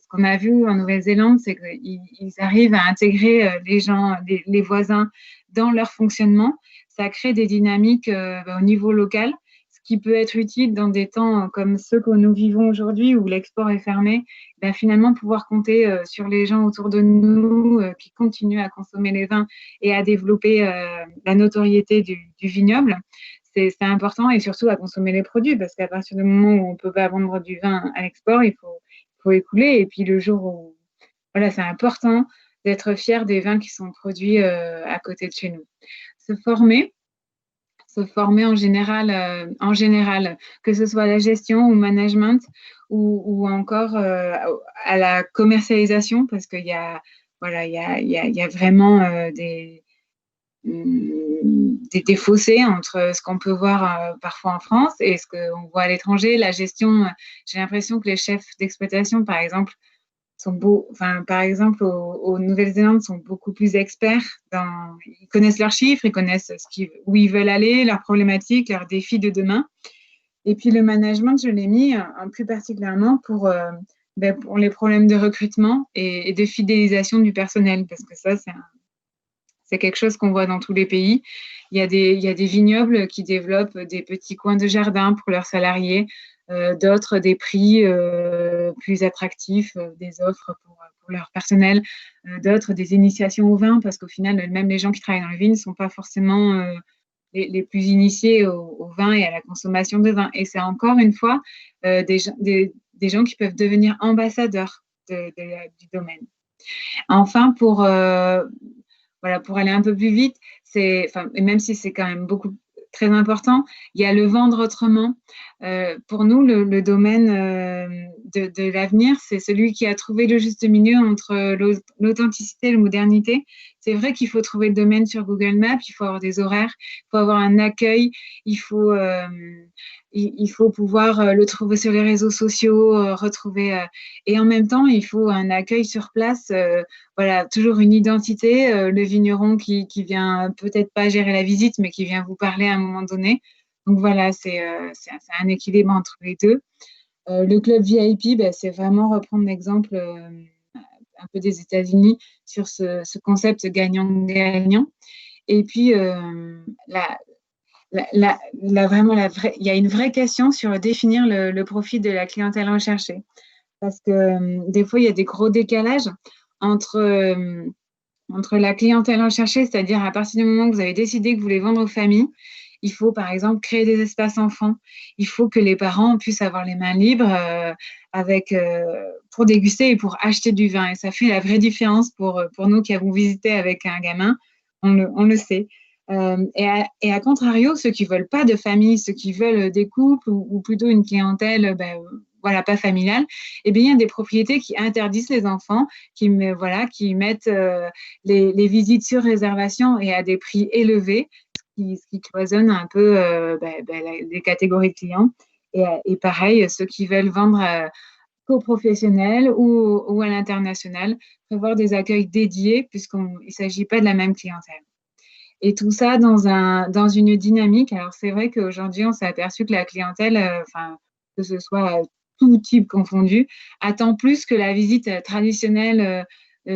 qu'on a vu en Nouvelle-Zélande, c'est qu'ils arrivent à intégrer les gens, les voisins dans leur fonctionnement. Ça crée des dynamiques au niveau local, ce qui peut être utile dans des temps comme ceux que nous vivons aujourd'hui où l'export est fermé. Finalement, pouvoir compter sur les gens autour de nous qui continuent à consommer les vins et à développer la notoriété du vignoble. C'est important et surtout à consommer les produits parce qu'à partir du moment où on ne peut pas vendre du vin à l'export, il faut écouler. Et puis le jour où, voilà, c'est important d'être fier des vins qui sont produits à côté de chez nous. Se former en général, que ce soit la gestion ou le management ou encore à la commercialisation parce qu'il y a vraiment des fossés entre ce qu'on peut voir parfois en France et ce qu'on voit à l'étranger. La gestion, j'ai l'impression que les chefs d'exploitation, par exemple, aux Nouvelle-Zélande, sont beaucoup plus experts. Ils connaissent leurs chiffres, ils connaissent où ils veulent aller, leurs problématiques, leurs défis de demain. Et puis le management, je l'ai mis plus particulièrement pour pour les problèmes de recrutement et de fidélisation du personnel, parce que ça, c'est quelque chose qu'on voit dans tous les pays. Il y a des vignobles qui développent des petits coins de jardin pour leurs salariés, d'autres des prix plus attractifs, des offres pour leur personnel, d'autres des initiations au vin, parce qu'au final, même les gens qui travaillent dans les vignes ne sont pas forcément les plus initiés au vin et à la consommation de vin. Et c'est encore une fois des gens qui peuvent devenir ambassadeurs du domaine. Enfin, pour aller un peu plus vite, et même si c'est quand même très important, il y a le vendre autrement. Pour nous, le domaine de l'avenir, c'est celui qui a trouvé le juste milieu entre l'authenticité et la modernité. C'est vrai qu'il faut trouver le domaine sur Google Maps, il faut avoir des horaires, il faut avoir un accueil, il faut pouvoir le trouver sur les réseaux sociaux, retrouver. Et en même temps, il faut un accueil sur place. Toujours une identité. Le vigneron qui vient peut-être pas gérer la visite, mais qui vient vous parler à un moment donné. Donc voilà, c'est un équilibre entre les deux. Le club VIP, c'est vraiment reprendre l'exemple un peu des États-Unis sur ce concept gagnant-gagnant. Et puis, il y a une vraie question sur définir le profil de la clientèle recherchée. Parce que des fois, il y a des gros décalages entre la clientèle recherchée, c'est-à-dire à partir du moment où vous avez décidé que vous voulez vendre aux familles, il faut par exemple créer des espaces enfants. Il faut que les parents puissent avoir les mains libres pour déguster et pour acheter du vin. Et ça fait la vraie différence pour nous qui avons visité avec un gamin, on le sait. Et à contrario, ceux qui ne veulent pas de famille, ceux qui veulent des couples ou plutôt une clientèle pas familiale, eh bien, il y a des propriétés qui interdisent les enfants, qui mettent les visites sur réservation et à des prix élevés, ce qui cloisonne un peu les catégories de clients. Et pareil, ceux qui veulent vendre qu'aux professionnels ou à l'international, prévoir des accueils dédiés puisqu'il ne s'agit pas de la même clientèle. Et tout ça dans une dynamique. Alors, c'est vrai qu'aujourd'hui, on s'est aperçu que la clientèle, que ce soit tout type confondu, attend plus que la visite traditionnelle,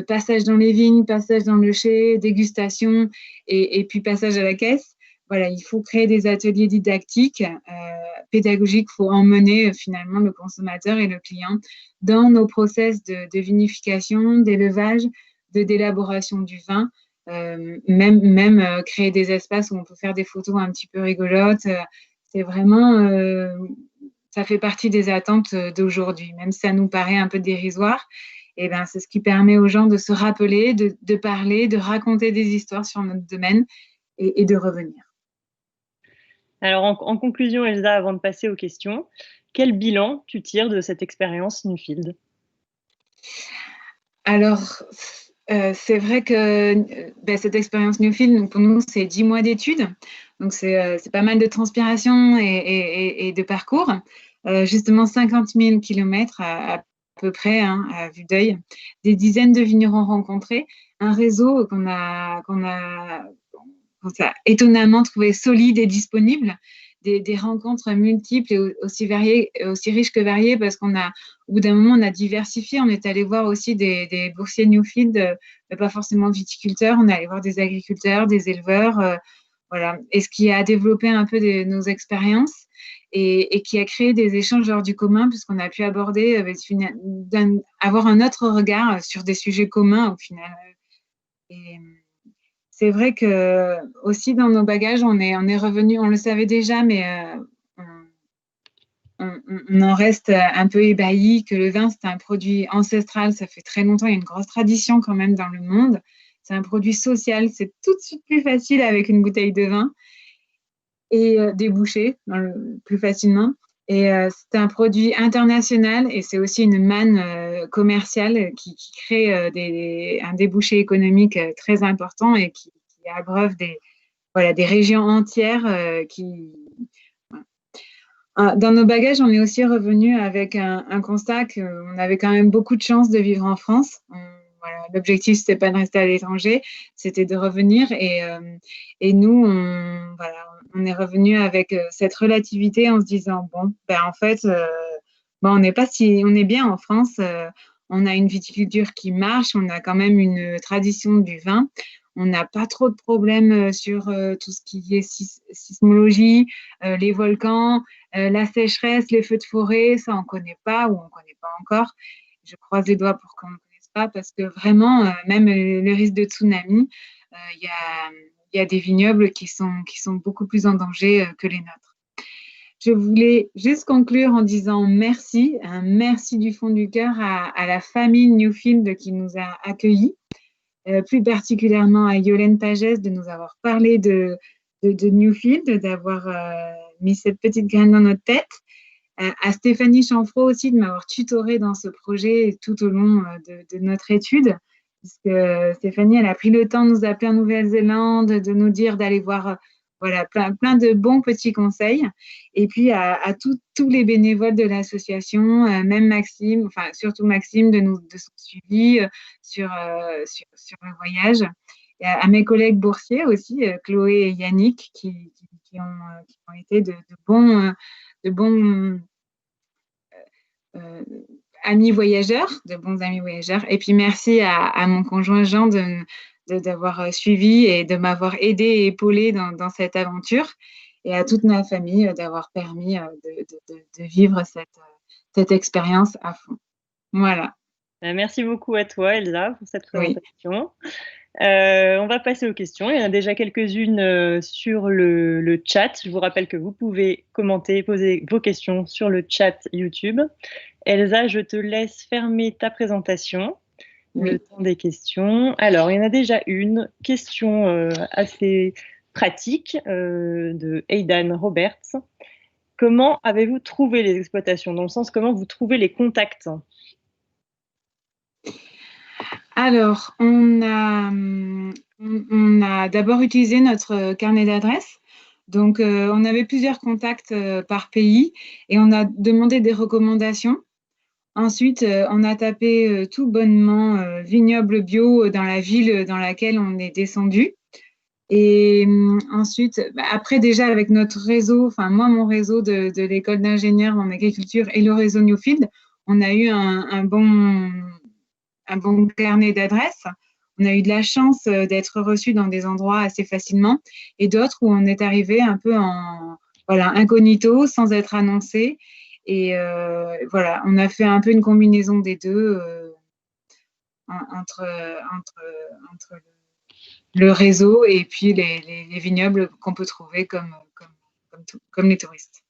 passage dans les vignes, passage dans le chai, dégustation et puis passage à la caisse. Voilà, il faut créer des ateliers didactiques, pédagogiques. Il faut emmener finalement le consommateur et le client dans nos process de vinification, d'élevage, d'élaboration du vin. Même créer des espaces où on peut faire des photos un petit peu rigolotes. C'est vraiment, ça fait partie des attentes d'aujourd'hui. Même si ça nous paraît un peu dérisoire, c'est ce qui permet aux gens de se rappeler, de parler, de raconter des histoires sur notre domaine et de revenir. Alors, en conclusion, Elsa, avant de passer aux questions, quel bilan tu tires de cette expérience Newfield? Alors, c'est vrai que cette expérience Newfield, pour nous, c'est 10 mois d'études. Donc, c'est pas mal de transpiration et de parcours. Justement, 50 000 kilomètres à peu près, à vue d'œil. Des dizaines de vignerons rencontrés. Un réseau qu'on a étonnamment trouvé solide et disponible. Des rencontres multiples et aussi variées, aussi riches que variées, parce au bout d'un moment, on a diversifié. On est allé voir aussi des boursiers Newfield, pas forcément viticulteurs. On est allé voir des agriculteurs, des éleveurs, voilà. Et ce qui a développé un peu nos expériences et qui a créé des échanges hors du commun, puisqu'on a pu aborder, avoir un autre regard sur des sujets communs au final. Et c'est vrai que aussi dans nos bagages, on est revenu, on le savait déjà, mais on en reste un peu ébahi que le vin, c'est un produit ancestral, ça fait très longtemps, il y a une grosse tradition quand même dans le monde. C'est un produit social, c'est tout de suite plus facile avec une bouteille de vin et déboucher plus facilement. Et c'est un produit international et c'est aussi une manne commerciale qui crée un débouché économique très important et qui abreuve des régions entières Dans nos bagages, on est aussi revenu avec un constat qu'on avait quand même beaucoup de chance de vivre en France. L'objectif, c'était pas de rester à l'étranger, c'était de revenir. Et nous, on est revenu avec cette relativité en se disant, en fait, Bon, on est bien en France. On a une viticulture qui marche. On a quand même une tradition du vin. On n'a pas trop de problèmes sur tout ce qui est sismologie, les volcans, la sécheresse, les feux de forêt. Ça, on ne connaît pas ou on ne connaît pas encore. Je croise les doigts pour qu'on ne connaisse pas parce que vraiment, même le risque de tsunami, il y a des vignobles qui sont beaucoup plus en danger que les nôtres. Je voulais juste conclure en disant merci, un merci du fond du cœur à la famille Newfield qui nous a accueillis, plus particulièrement à Yolène Pagès de nous avoir parlé de Newfield, d'avoir mis cette petite graine dans notre tête, à Stéphanie Chanfreau aussi de m'avoir tutoré dans ce projet tout au long de notre étude, puisque Stéphanie, elle a pris le temps de nous appeler en Nouvelle-Zélande, de nous dire d'aller voir voilà, plein de bons petits conseils. Et puis à tous les bénévoles de l'association, même Maxime, enfin surtout Maxime de son suivi sur le voyage. Et à mes collègues boursiers aussi, Chloé et Yannick, qui ont été de bons amis voyageurs, de bons amis voyageurs. Et puis merci à mon conjoint Jean d'avoir suivi et de m'avoir aidé et épaulé dans cette aventure, et à toute ma famille d'avoir permis de vivre cette expérience à fond. Voilà. Merci beaucoup à toi, Elsa, pour cette présentation. Oui. On va passer aux questions. Il y en a déjà quelques-unes sur le chat. Je vous rappelle que vous pouvez commenter, poser vos questions sur le chat YouTube. Elsa, je te laisse fermer ta présentation. Le temps des questions. Alors, il y en a déjà une question assez pratique de Aidan Roberts. Comment avez-vous trouvé les exploitations? Dans le sens, comment vous trouvez les contacts? Alors, on a d'abord utilisé notre carnet d'adresses. Donc, on avait plusieurs contacts par pays et on a demandé des recommandations. Ensuite, on a tapé tout bonnement vignoble bio dans la ville dans laquelle on est descendu. Et ensuite, après déjà avec notre réseau, enfin moi, mon réseau de l'école d'ingénieurs en agriculture et le réseau Newfield, on a eu un bon carnet d'adresses. On a eu de la chance d'être reçus dans des endroits assez facilement et d'autres où on est arrivé un peu incognito, sans être annoncé. Et voilà, on a fait un peu une combinaison des deux entre le réseau et puis les vignobles qu'on peut trouver comme les touristes.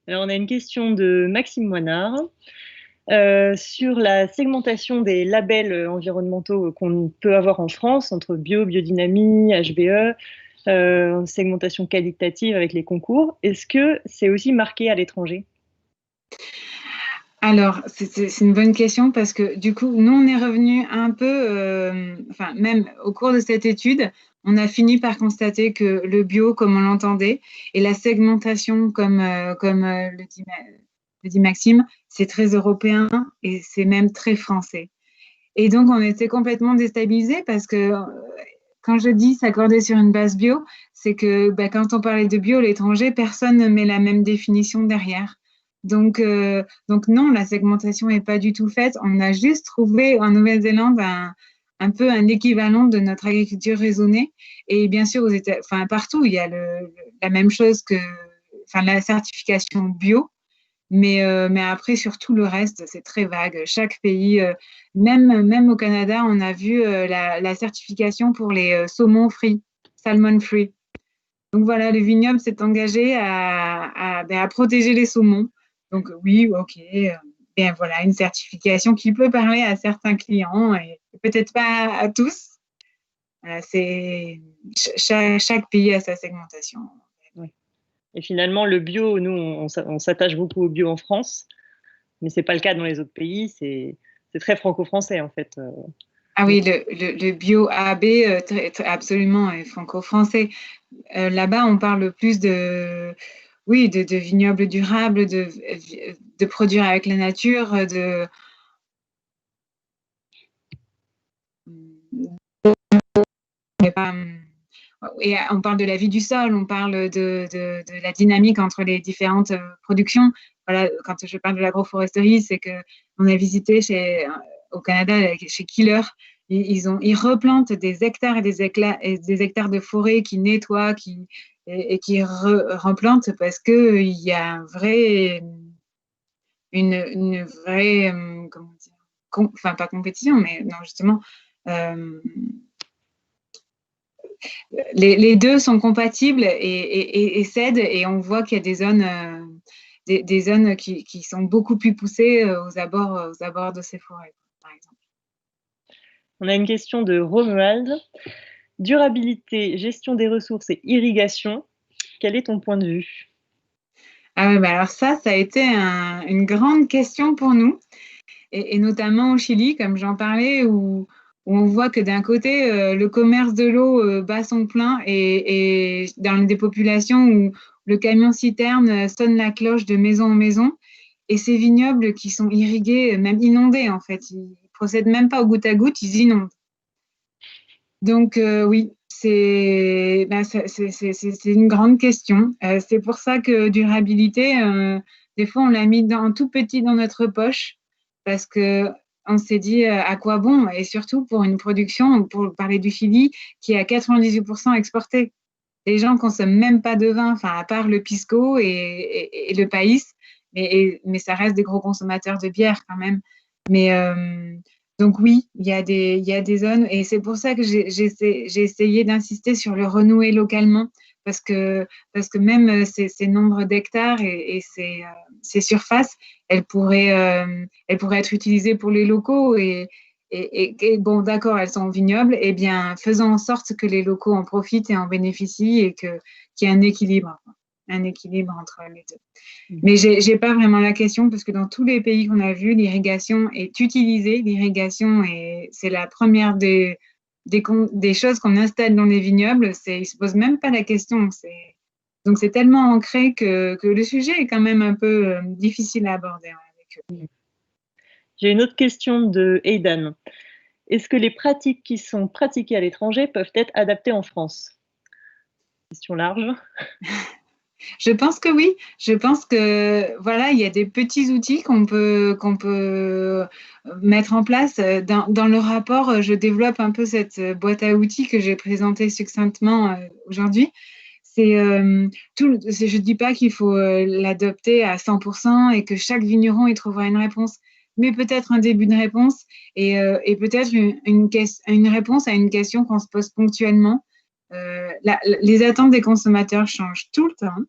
Alors, on a une question de Maxime Moinard sur la segmentation des labels environnementaux qu'on peut avoir en France entre bio, biodynamie, HVE, segmentation qualitative avec les concours. Est-ce que c'est aussi marqué à l'étranger ? Alors, c'est une bonne question parce que du coup, nous, on est revenu un peu, même au cours de cette étude, on a fini par constater que le bio, comme on l'entendait, et la segmentation, comme le dit Maxime, c'est très européen et c'est même très français. Et donc, on était complètement déstabilisés parce que quand je dis s'accorder sur une base bio, c'est que quand on parlait de bio à l'étranger, personne ne met la même définition derrière. Donc non, la segmentation n'est pas du tout faite. On a juste trouvé en Nouvelle-Zélande un peu un équivalent de notre agriculture raisonnée. Et bien sûr, partout, il y a la même chose que la certification bio. Mais après, sur tout le reste, c'est très vague. Chaque pays, même au Canada, on a vu la certification pour les saumons free, salmon free. Donc voilà, le vignoble s'est engagé à protéger les saumons. Donc oui, ok, bien voilà, une certification qui peut parler à certains clients et peut-être pas à tous. Chaque pays a sa segmentation. Oui. Et finalement, le bio, nous, on s'attache beaucoup au bio en France, mais ce n'est pas le cas dans les autres pays. C'est très franco-français, en fait. Ah oui, le bio AB, absolument, est franco-français. Là-bas, on parle plus de vignobles durables, de produire avec la nature, et on parle de la vie du sol, on parle de la dynamique entre les différentes productions. Voilà, quand je parle de l'agroforesterie, c'est qu'on a visité au Canada, chez Killer, ils replantent des hectares et des hectares de forêt qui nettoient, et qui replantent parce qu'il y a une vraie, comment dire, enfin pas compétition, mais non, justement, les deux sont compatibles et s'aident, et on voit qu'il y a des zones qui sont beaucoup plus poussées aux abords de ces forêts, par exemple. On a une question de Romuald. Durabilité, gestion des ressources et irrigation, quel est ton point de vue? Ah oui, bah alors ça a été une grande question pour nous, et notamment au Chili, comme j'en parlais, où on voit que d'un côté, le commerce de l'eau bat son plein, et dans des populations où le camion-citerne sonne la cloche de maison en maison, et ces vignobles qui sont irrigués, même inondés en fait, ils ne procèdent même pas au goutte à goutte, ils inondent. Donc oui, c'est une grande question. C'est pour ça que durabilité, des fois, on l'a mis tout petit dans notre poche, parce qu'on s'est dit à quoi bon, et surtout pour une production, pour parler du Chili, qui est à 98% exporté. Les gens ne consomment même pas de vin, enfin, à part le pisco et le país, mais ça reste des gros consommateurs de bière quand même. Mais donc oui, il y a des zones, et c'est pour ça que j'ai essayé d'insister sur le renouer localement, parce que même ces nombres d'hectares et ces surfaces, elles pourraient être utilisées pour les locaux, et bon, d'accord, elles sont vignobles, et bien faisons en sorte que les locaux en profitent et en bénéficient, et qu'il y ait un équilibre entre les deux. Mais j'ai pas vraiment la question, parce que dans tous les pays qu'on a vus, l'irrigation est utilisée. L'irrigation, c'est la première des choses qu'on installe dans les vignobles. Ils se posent même pas la question. Donc c'est tellement ancré que le sujet est quand même un peu difficile à aborder avec eux. J'ai une autre question de Aidan. Est-ce que les pratiques qui sont pratiquées à l'étranger peuvent être adaptées en France? Question large. Je pense que oui. Je pense que voilà, il y a des petits outils qu'on peut mettre en place. Dans le rapport, je développe un peu cette boîte à outils que j'ai présentée succinctement aujourd'hui. Je dis pas qu'il faut l'adopter à 100% et que chaque vigneron y trouvera une réponse, mais peut-être un début de réponse, et peut-être une réponse à une question qu'on se pose ponctuellement. Les attentes des consommateurs changent tout le temps.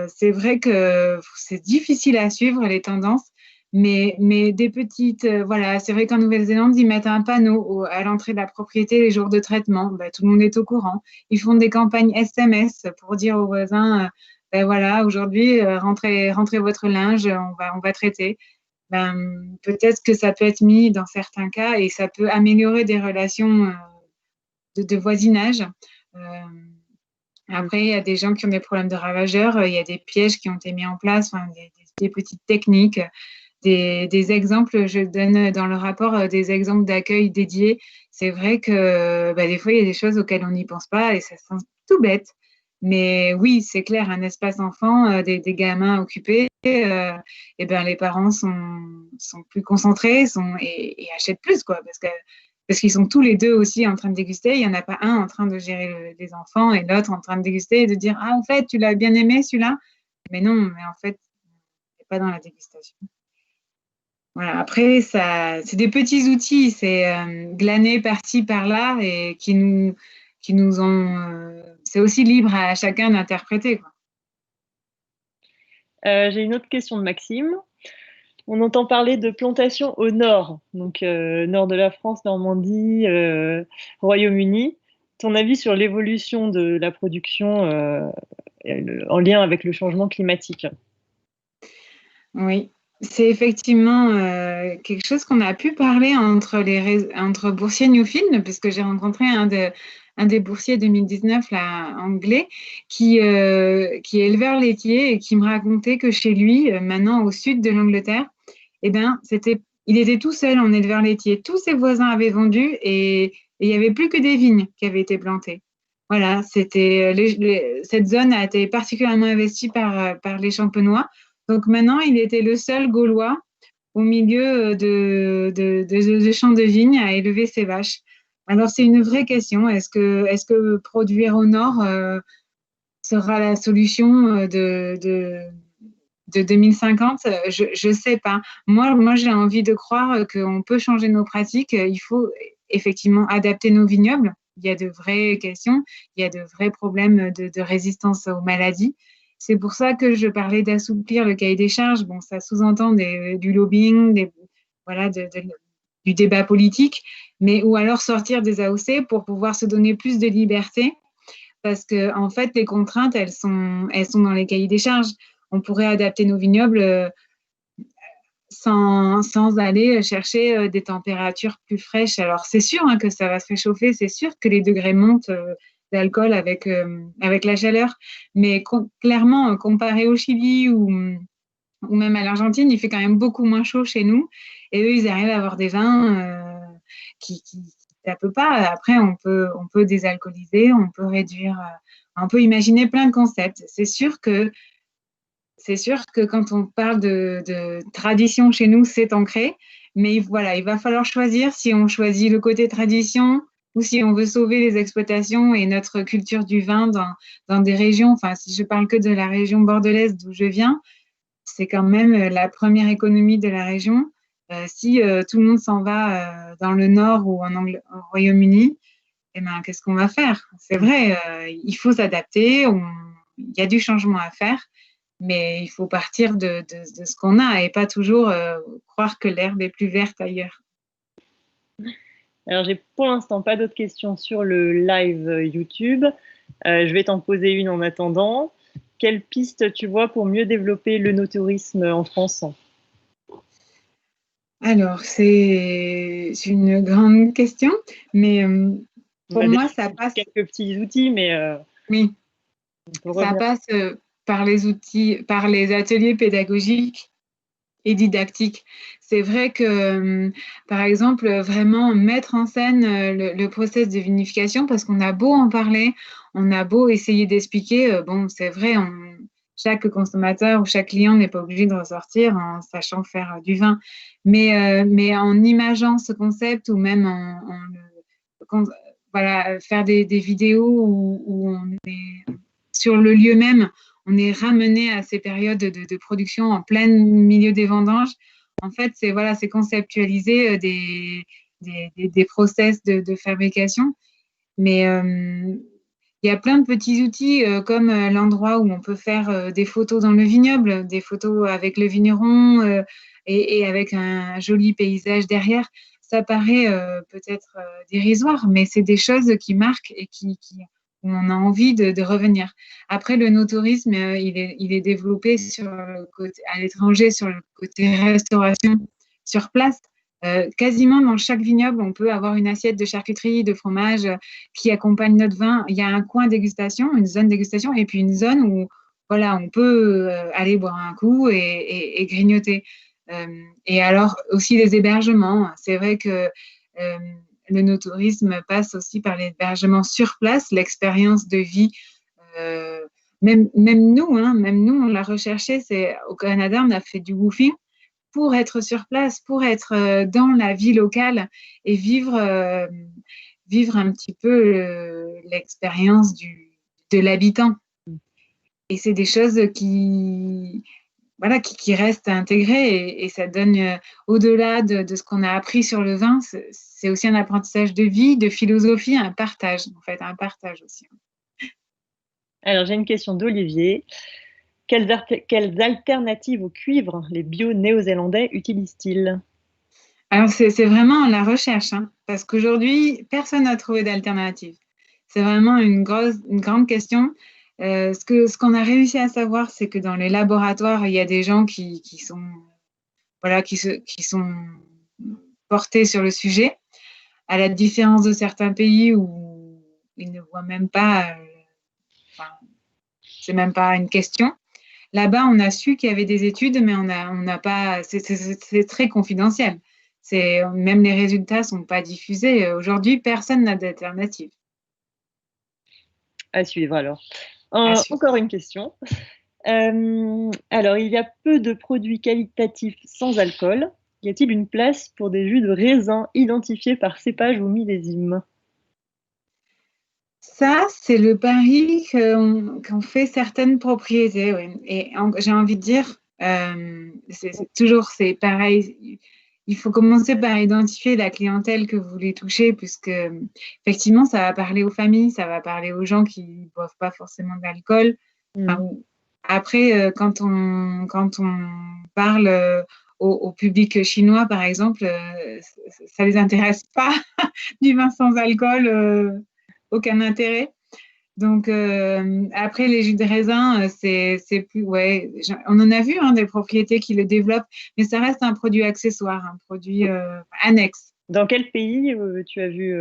C'est vrai que c'est difficile à suivre les tendances, mais des petites, voilà, c'est vrai qu'en Nouvelle-Zélande, ils mettent un panneau à l'entrée de la propriété les jours de traitement. Ben, tout le monde est au courant. Ils font des campagnes SMS pour dire aux voisins, ben voilà, aujourd'hui, rentrez votre linge, on va traiter. Ben, peut-être que ça peut être mis dans certains cas, et ça peut améliorer des relations de voisinage. Après, il y a des gens qui ont des problèmes de ravageurs, il y a des pièges qui ont été mis en place, enfin, des petites techniques, des exemples. Je donne dans le rapport des exemples d'accueil dédiés. C'est vrai que des fois, il y a des choses auxquelles on n'y pense pas, et ça semble tout bête. Mais oui, c'est clair, un espace enfant, des gamins occupés, et ben, les parents sont plus concentrés et achètent plus, quoi, parce qu'ils sont tous les deux aussi en train de déguster. Il n'y en a pas un en train de gérer les enfants et l'autre en train de déguster et de dire « Ah, en fait, tu l'as bien aimé celui-là ?» Mais non, mais en fait, c'est pas dans la dégustation. Voilà. Après, c'est des petits outils, c'est glaner par-ci, par-là, et qui nous ont… c'est aussi libre à chacun d'interpréter, quoi. J'ai une autre question de Maxime. On entend parler de plantation au nord, donc nord de la France, Normandie, Royaume-Uni. Ton avis sur l'évolution de la production en lien avec le changement climatique? Oui, c'est effectivement quelque chose qu'on a pu parler entre boursiers Newfield, puisque j'ai rencontré un des boursiers 2019 là, anglais, qui est éleveur laitier, et qui me racontait que chez lui, maintenant au sud de l'Angleterre, il était tout seul en éleveur laitier. Tous ses voisins avaient vendu, et il n'y avait plus que des vignes qui avaient été plantées. Voilà, cette zone a été particulièrement investie par les Champenois. Donc maintenant, il était le seul Gaulois au milieu de champs de vignes à élever ses vaches. Alors, c'est une vraie question. Est-ce que produire au nord sera la solution de 2050? Je ne sais pas. Moi, j'ai envie de croire qu'on peut changer nos pratiques. Il faut effectivement adapter nos vignobles. Il y a de vraies questions, il y a de vrais problèmes de résistance aux maladies. C'est pour ça que je parlais d'assouplir le cahier des charges. Bon, ça sous-entend du lobbying, voilà, du débat politique, ou alors sortir des AOC pour pouvoir se donner plus de liberté, parce que en fait, les contraintes, elles sont dans les cahiers des charges. On pourrait adapter nos vignobles sans aller chercher des températures plus fraîches. Alors, c'est sûr que ça va se réchauffer, c'est sûr que les degrés montent d'alcool avec la chaleur, mais clairement, comparé au Chili ou même à l'Argentine, il fait quand même beaucoup moins chaud chez nous, et eux, ils arrivent à avoir des vins qui tapent pas. Après, on peut désalcooliser, on peut réduire, on peut imaginer plein de concepts. C'est sûr que quand on parle de tradition chez nous, c'est ancré. Mais voilà, il va falloir choisir si on choisit le côté tradition ou si on veut sauver les exploitations et notre culture du vin dans des régions. Enfin, si je parle que de la région bordelaise d'où je viens, c'est quand même la première économie de la région. Si tout le monde s'en va dans le nord ou au Royaume-Uni, eh ben, qu'est-ce qu'on va faire? C'est vrai, il faut s'adapter, il y a du changement à faire. Mais il faut partir de ce qu'on a et pas toujours croire que l'herbe est plus verte ailleurs. Alors, j'ai pour l'instant pas d'autres questions sur le live YouTube. Je vais t'en poser une en attendant. Quelle piste tu vois pour mieux développer l'œnotourisme en France? Alors, c'est une grande question, mais pour moi, ça passe… Quelques petits outils, mais… oui, ça passe par les outils, par les ateliers pédagogiques et didactiques. C'est vrai que, par exemple, vraiment mettre en scène le process de vinification, parce qu'on a beau en parler, on a beau essayer d'expliquer, bon, c'est vrai, chaque consommateur ou chaque client n'est pas obligé de ressortir en sachant faire du vin, mais en imageant ce concept ou même voilà, faire des vidéos où on est sur le lieu même, on est ramené à ces périodes de production en plein milieu des vendanges. En fait, c'est conceptualiser des process de fabrication. Mais il y a plein de petits outils comme l'endroit où on peut faire des photos dans le vignoble, des photos avec le vigneron et avec un joli paysage derrière. Ça paraît peut-être dérisoire, mais c'est des choses qui marquent et où on a envie de revenir. Après, le no-tourisme, il est développé à l'étranger sur le côté restauration sur place. Quasiment dans chaque vignoble, on peut avoir une assiette de charcuterie, de fromage qui accompagne notre vin. Il y a un coin dégustation, une zone dégustation, et puis une zone où voilà, on peut aller boire un coup et grignoter. Et alors aussi les hébergements. C'est vrai que le no-tourisme passe aussi par l'hébergement sur place, l'expérience de vie. Même nous, on l'a recherché. Au Canada, on a fait du woofing pour être sur place, pour être dans la vie locale et vivre un petit peu l'expérience de l'habitant. Et c'est des choses qui restent intégrées et ça donne, au-delà de ce qu'on a appris sur le vin, c'est aussi un apprentissage de vie, de philosophie, un partage aussi. Alors, j'ai une question d'Olivier. Quelles alternatives au cuivre les bio-néo-zélandais utilisent-ils? Alors, c'est vraiment la recherche, parce qu'aujourd'hui, personne n'a trouvé d'alternative. C'est vraiment une grande question. Ce qu'on a réussi à savoir, c'est que dans les laboratoires, il y a des gens qui sont portés sur le sujet, à la différence de certains pays où ils ne voient même pas, c'est même pas une question. Là-bas, on a su qu'il y avait des études, mais on n'a pas, c'est très confidentiel. Même les résultats ne sont pas diffusés. Aujourd'hui, personne n'a d'alternative. À suivre alors. À suivre. Encore une question. Alors, il y a peu de produits qualitatifs sans alcool. Y a-t-il une place pour des jus de raisin identifiés par cépage ou millésime? Ça, c'est le pari qu'ont fait certaines propriétés. Oui. Et j'ai envie de dire, c'est pareil. Il faut commencer par identifier la clientèle que vous voulez toucher, puisque effectivement, ça va parler aux familles, ça va parler aux gens qui ne boivent pas forcément d'alcool. Enfin, après, quand on parle au public chinois, par exemple, ça ne les intéresse pas du vin sans alcool, aucun intérêt. Donc, après, les jus de raisin, c'est plus. Ouais, on en a vu des propriétés qui le développent, mais ça reste un produit accessoire, un produit annexe. Dans quel pays tu as vu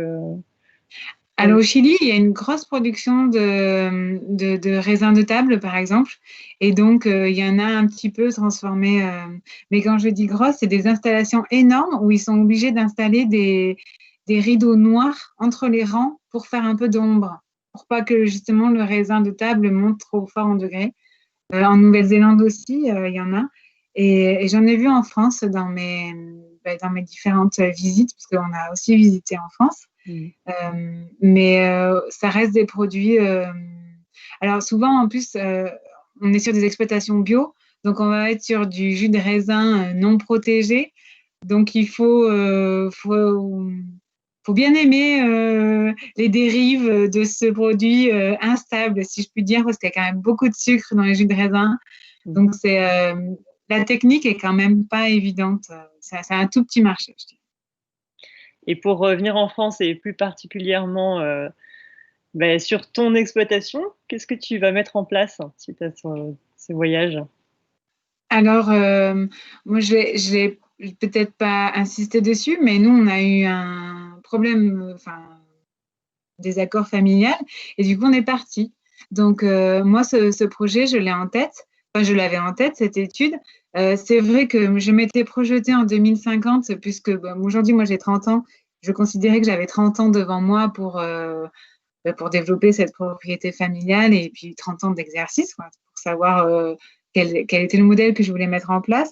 Alors, au Chili, il y a une grosse production de raisins de table, par exemple. Et donc, il y en a un petit peu transformé. Mais quand je dis grosse, c'est des installations énormes où ils sont obligés d'installer des rideaux noirs entre les rangs pour faire un peu d'ombre, pour pas que justement le raisin de table monte trop fort en degrés. En Nouvelle-Zélande aussi, il y en a. Et j'en ai vu en France dans mes différentes visites, parce qu'on a aussi visité en France. Mais ça reste des produits. Alors souvent, en plus, on est sur des exploitations bio, donc on va être sur du jus de raisin non protégé. Donc il faut bien aimer les dérives de ce produit instable, si je puis dire, parce qu'il y a quand même beaucoup de sucre dans les jus de raisin. Donc la technique est quand même pas évidente. C'est un tout petit marché, je dirais. Et pour revenir en France et plus particulièrement sur ton exploitation, qu'est-ce que tu vas mettre en place suite à ce voyage? Alors, moi, je l'ai peut-être pas insisté dessus, mais nous, on a eu un problème, désaccord familial, et du coup, on est parti. Donc, moi, ce projet, je l'ai en tête. Enfin, je l'avais en tête, cette étude. C'est vrai que je m'étais projetée en 2050, puisque aujourd'hui, moi, j'ai 30 ans. Je considérais que j'avais 30 ans devant moi pour développer cette propriété familiale et puis 30 ans d'exercice, pour savoir quel était le modèle que je voulais mettre en place.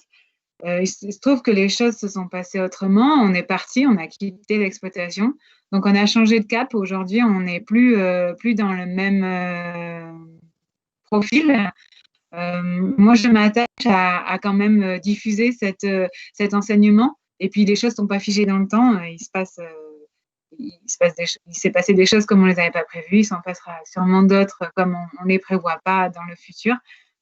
Il se trouve que les choses se sont passées autrement. On est parti, on a quitté l'exploitation. Donc, on a changé de cap. Aujourd'hui, on n'est plus dans le même profil. Moi, je m'attache à quand même diffuser cet enseignement. Et puis, les choses ne sont pas figées dans le temps. Il s'est passé des choses comme on ne les avait pas prévues. Il s'en passera sûrement d'autres comme on ne les prévoit pas dans le futur.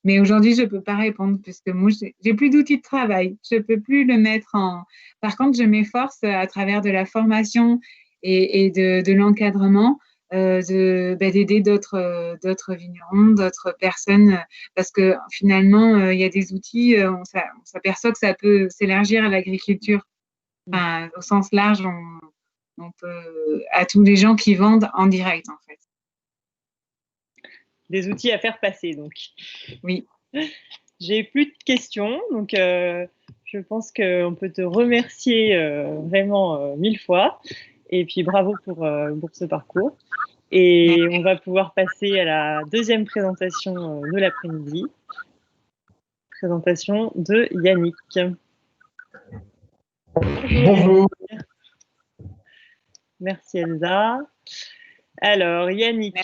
Mais aujourd'hui, je ne peux pas répondre puisque moi, je n'ai plus d'outils de travail. Je ne peux plus le mettre en… Par contre, je m'efforce à travers de la formation et de l'encadrement d'aider d'autres vignerons, d'autres personnes, parce que finalement, il y a des outils, on s'aperçoit que ça peut s'élargir à l'agriculture. Enfin, au sens large, on peut, à tous les gens qui vendent en direct, en fait. Des outils à faire passer, donc. Oui. J'ai plus de questions, donc je pense qu'on peut te remercier vraiment 1000 fois. Et puis bravo pour ce parcours. Et on va pouvoir passer à la deuxième présentation de l'après-midi. Présentation de Yannick. Bonjour. Merci Elsa. Alors Yannick,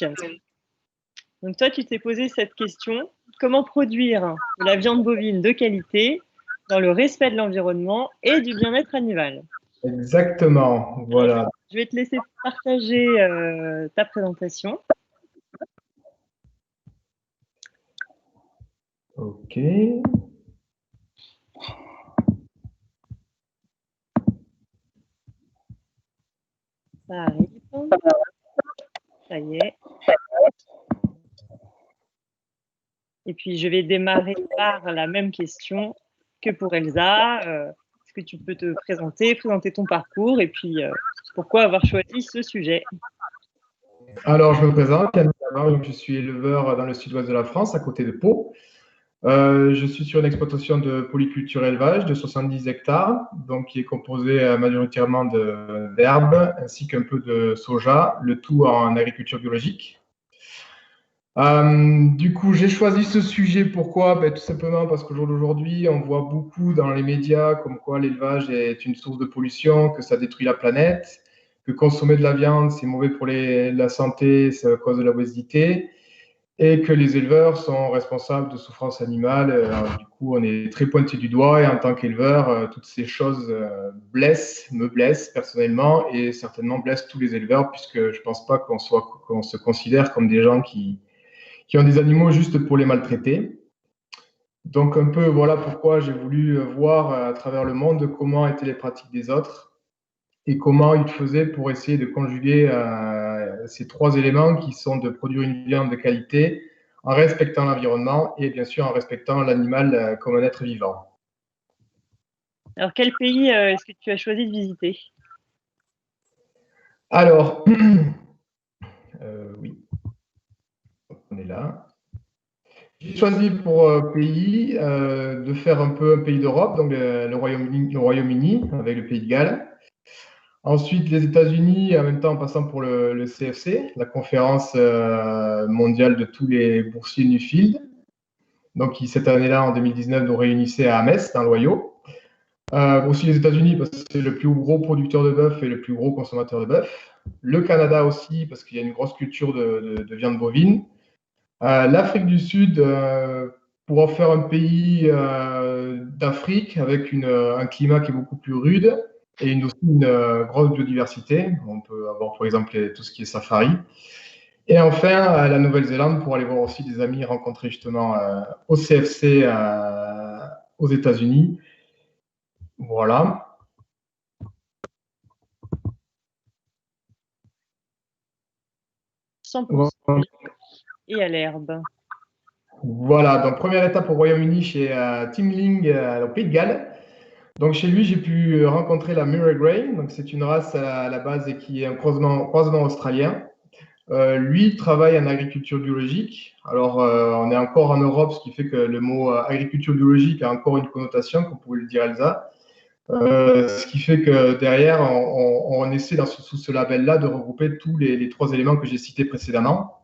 donc toi tu t'es posé cette question, comment produire de la viande bovine de qualité dans le respect de l'environnement et du bien-être animal? Exactement, voilà. Je vais te laisser partager ta présentation. Ok. Ça arrive. Ça y est. Et puis, je vais démarrer par la même question que pour Elsa. Est-ce que tu peux te présenter ton parcours et puis pourquoi avoir choisi ce sujet? Alors, je me présente, Yannick Lamar, donc je suis éleveur dans le sud-ouest de la France, à côté de Pau. Je suis sur une exploitation de polyculture élevage de 70 hectares, donc qui est composée majoritairement d'herbes ainsi qu'un peu de soja, le tout en agriculture biologique. Du coup, j'ai choisi ce sujet. Pourquoi? Ben, tout simplement parce qu'au jour d'aujourd'hui, on voit beaucoup dans les médias comme quoi l'élevage est une source de pollution, que ça détruit la planète, que consommer de la viande, c'est mauvais pour la santé, ça cause de l'obésité, et que les éleveurs sont responsables de souffrances animales. Alors, du coup, on est très pointé du doigt, et en tant qu'éleveur, toutes ces choses me blessent personnellement, et certainement blessent tous les éleveurs, puisque je ne pense pas qu'on se considère comme des gens qui ont des animaux juste pour les maltraiter. Donc un peu, voilà pourquoi j'ai voulu voir à travers le monde comment étaient les pratiques des autres et comment ils faisaient pour essayer de conjuguer ces trois éléments qui sont de produire une viande de qualité en respectant l'environnement et bien sûr en respectant l'animal comme un être vivant. Alors, quel pays est-ce que tu as choisi de visiter? Alors, oui, on est là. J'ai choisi pour pays de faire un peu un pays d'Europe, donc le Royaume-Uni avec le pays de Galles. Ensuite, les États-Unis, en même temps en passant pour le CFC, la conférence mondiale de tous les boursiers Nuffield, donc qui cette année-là, en 2019, nous réunissait à Metz, dans l'Ohio. Aussi les États-Unis, parce que c'est le plus gros producteur de bœuf et le plus gros consommateur de bœuf. Le Canada aussi, parce qu'il y a une grosse culture de viande bovine. L'Afrique du Sud, pour en faire un pays d'Afrique avec un climat qui est beaucoup plus rude et aussi une grosse biodiversité. On peut avoir par exemple tout ce qui est safari. Et enfin, la Nouvelle-Zélande pour aller voir aussi des amis rencontrés justement au CFC aux États-Unis. Voilà. Et à l'herbe. Voilà, donc première étape au Royaume-Uni chez Tim Ling au Pays de Galles. Donc chez lui, j'ai pu rencontrer la Murray Grey. Donc c'est une race à la base et qui est un croisement australien. Lui, il travaille en agriculture biologique. Alors on est encore en Europe, ce qui fait que le mot agriculture biologique a encore une connotation, comme pouvait le dire Elsa. Ce qui fait que derrière, on essaie sous ce label-là de regrouper tous les trois éléments que j'ai cités précédemment.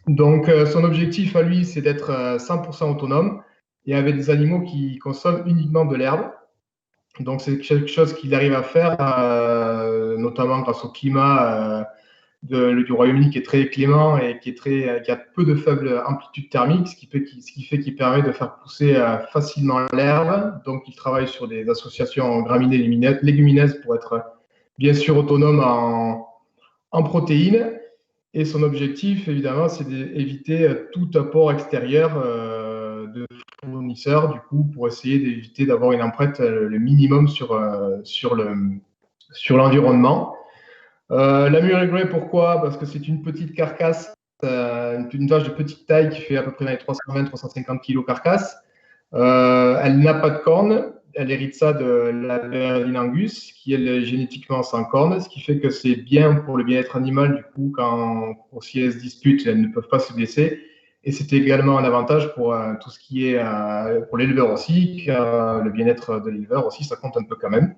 Donc, son objectif à lui, c'est d'être 100% autonome et avec des animaux qui consomment uniquement de l'herbe. Donc, c'est quelque chose qu'il arrive à faire, notamment grâce au climat du Royaume-Uni qui est très clément et qui a peu de faibles amplitudes thermiques, ce qui fait qu'il permet de faire pousser facilement l'herbe. Donc, il travaille sur des associations graminées légumineuses pour être bien sûr autonome en protéines. Et son objectif, évidemment, c'est d'éviter tout apport extérieur de fournisseurs, du coup, pour essayer d'éviter d'avoir une empreinte le minimum sur l'environnement. La Murray Grey, pourquoi? Parce que c'est une petite carcasse, une vache de petite taille qui fait à peu près 320-350 kg carcasse. Elle n'a pas de cornes. Elle hérite ça de la berline Angus, qui est génétiquement sans cornes, ce qui fait que c'est bien pour le bien-être animal, du coup, si elles se disputent, elles ne peuvent pas se blesser. Et c'est également un avantage pour tout ce qui est pour l'éleveur aussi, car le bien-être de l'éleveur aussi, ça compte un peu quand même.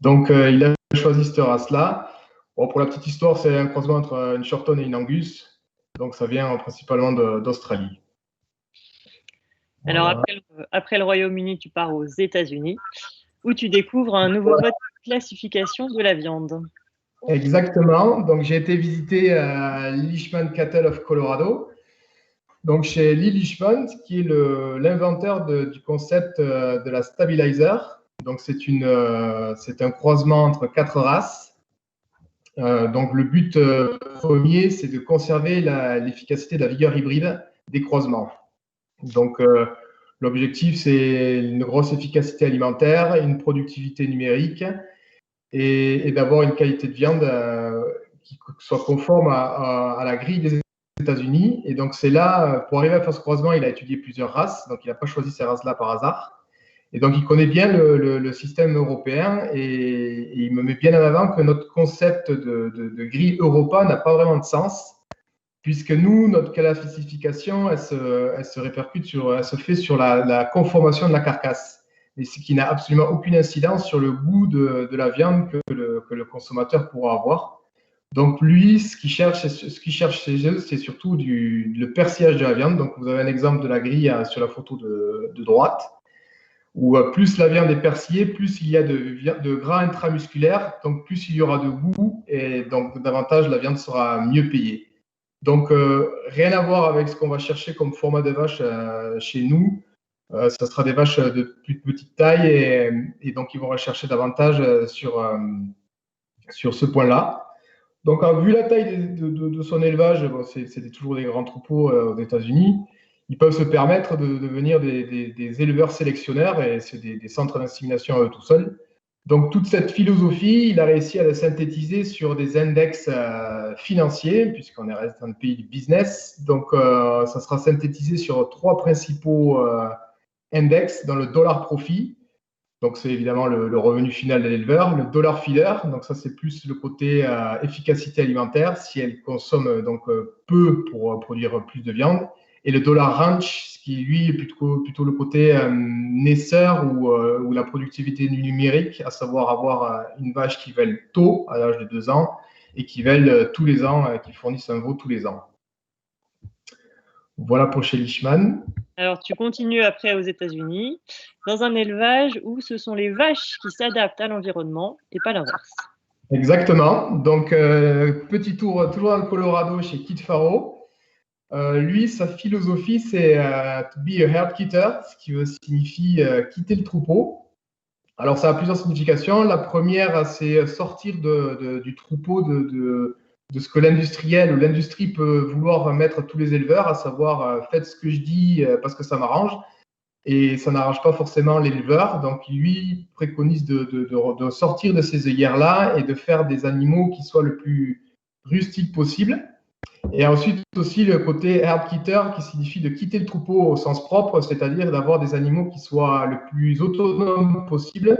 Donc, il a choisi cette race-là. Bon, pour la petite histoire, c'est un croisement entre une Shorton et une Angus. Donc, ça vient principalement d'Australie. Alors, après le Royaume-Uni, tu pars aux États-Unis, où tu découvres un nouveau mode de classification de la viande. Exactement. Donc, j'ai été visiter Leishman Cattle of Colorado. Donc, chez Lee Leishman, qui est l'inventeur du concept de la stabilizer. Donc, c'est un croisement entre 4 races. Donc, le but premier, c'est de conserver l'efficacité de la vigueur hybride des croisements. Donc, l'objectif, c'est une grosse efficacité alimentaire, une productivité numérique et d'avoir une qualité de viande qui soit conforme à la grille des États-Unis. Et donc, c'est là, pour arriver à faire ce croisement, il a étudié plusieurs races. Donc, il n'a pas choisi ces races-là par hasard. Et donc, il connaît bien le système européen et il me met bien en avant que notre concept de grille Europa n'a pas vraiment de sens, puisque nous, notre classification, elle se fait sur la conformation de la carcasse, et ce qui n'a absolument aucune incidence sur le goût de la viande que le consommateur pourra avoir. Donc lui, ce qu'il cherche chez eux, c'est surtout le persillage de la viande. Donc vous avez un exemple de la grille sur la photo de droite, où plus la viande est persillée, plus il y a de gras intramusculaire, donc plus il y aura de goût, et donc davantage la viande sera mieux payée. Donc rien à voir avec ce qu'on va chercher comme format de vache chez nous. Ça sera des vaches de plus petite taille, et donc ils vont rechercher davantage sur ce point-là. Donc, vu la taille de son élevage, bon, c'est toujours des grands troupeaux aux États-Unis, ils peuvent se permettre de devenir des éleveurs sélectionneurs, et c'est des centres d'insémination à eux tout seuls. Donc, toute cette philosophie, il a réussi à la synthétiser sur des index financiers, puisqu'on est resté dans le pays du business. Donc, ça sera synthétisé sur 3 principaux index dans le dollar profit. Donc, c'est évidemment le revenu final de l'éleveur, le dollar feeder, donc ça, c'est plus le côté efficacité alimentaire, si elle consomme peu pour produire plus de viande, et le dollar ranch, ce qui, lui, est plutôt le côté naisseur ou la productivité du numérique, à savoir avoir une vache qui vèle tôt, à l'âge de 2 ans, et qui vèle tous les ans, qui fournissent un veau tous les ans. Voilà pour chez Leishman. Alors, tu continues après aux États-Unis, dans un élevage où ce sont les vaches qui s'adaptent à l'environnement et pas l'inverse. Exactement. Donc, petit tour toujours dans le Colorado chez Kit Farrow. Lui, sa philosophie, c'est to be a herd kitter, ce qui signifie quitter le troupeau. Alors, ça a plusieurs significations. La première, c'est sortir du troupeau de ce que l'industriel ou l'industrie peut vouloir mettre à tous les éleveurs, à savoir faites ce que je dis parce que ça m'arrange, et ça n'arrange pas forcément l'éleveur. Donc lui préconise de sortir de ces œillères-là et de faire des animaux qui soient le plus rustiques possible. Et ensuite aussi le côté herd kitter, qui signifie de quitter le troupeau au sens propre, c'est-à-dire d'avoir des animaux qui soient le plus autonomes possible,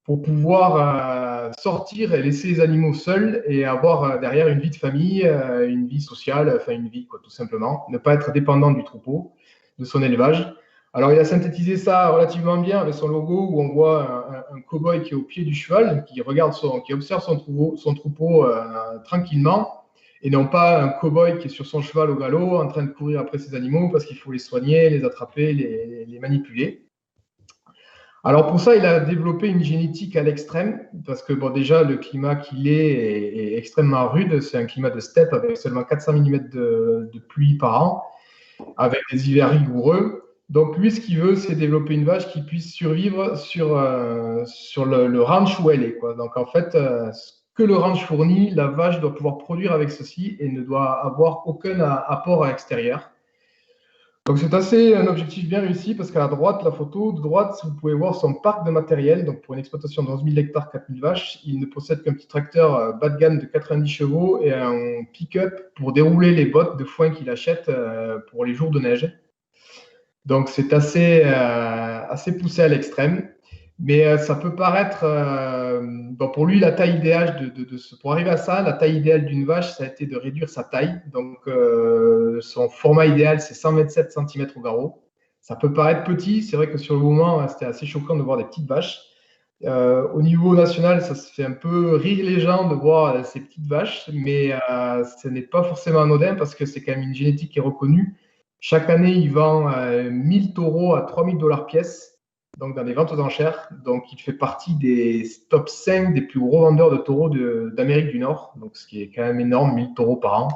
pour pouvoir sortir et laisser les animaux seuls et avoir derrière une vie de famille, une vie sociale, enfin une vie quoi, tout simplement. Ne pas être dépendant du troupeau, de son élevage. Alors il a synthétisé ça relativement bien avec son logo, où on voit un cow-boy qui est au pied du cheval, qui observe son troupeau tranquillement, et non pas un cow-boy qui est sur son cheval au galop en train de courir après ses animaux parce qu'il faut les soigner, les attraper, les manipuler. Alors pour ça, il a développé une génétique à l'extrême, parce que bon, déjà, le climat qu'il est extrêmement rude. C'est un climat de steppe avec seulement 400 mm de pluie par an, avec des hivers rigoureux. Donc lui, ce qu'il veut, c'est développer une vache qui puisse survivre sur le ranch où elle est, quoi. Donc en fait, ce que le ranch fournit, la vache doit pouvoir produire avec ceci et ne doit avoir aucun apport à l'extérieur. Donc c'est un objectif bien réussi, parce qu'à droite, la photo de droite, vous pouvez voir son parc de matériel. Donc pour une exploitation de 11 000 hectares, 4 000 vaches, il ne possède qu'un petit tracteur bas de gamme de 90 chevaux et un pick-up pour dérouler les bottes de foin qu'il achète pour les jours de neige. Donc c'est assez poussé à l'extrême. Mais ça peut paraître, bon, pour lui, la taille idéale pour arriver à ça, la taille idéale d'une vache, ça a été de réduire sa taille. Donc, son format idéal, c'est 127 cm au garrot. Ça peut paraître petit, c'est vrai que sur le moment, c'était assez choquant de voir des petites vaches. Au niveau national, ça se fait un peu rire les gens de voir ces petites vaches, mais ce n'est pas forcément anodin, parce que c'est quand même une génétique qui est reconnue. Chaque année, il vend 1000 taureaux à 3 000 $ pièce. Donc dans les ventes aux enchères. Donc il fait partie des top 5 des plus gros vendeurs de taureaux d'Amérique du Nord, donc ce qui est quand même énorme, 1000 taureaux par an.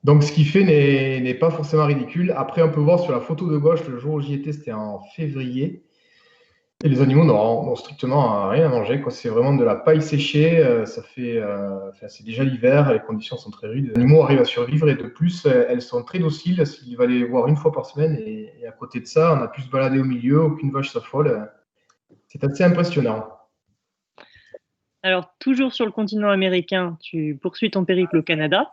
Donc ce qu'il fait n'est pas forcément ridicule. Après, on peut voir sur la photo de gauche, le jour où j'y étais, c'était en février, et les animaux n'ont strictement rien à manger, quoi. C'est vraiment de la paille séchée. C'est déjà l'hiver, les conditions sont très rudes. Les animaux arrivent à survivre, et de plus, elles sont très dociles. Il va les voir une fois par semaine, et à côté de ça, on a pu se balader au milieu, aucune vache s'affole. C'est assez impressionnant. Alors, toujours sur le continent américain, tu poursuis ton périple au Canada,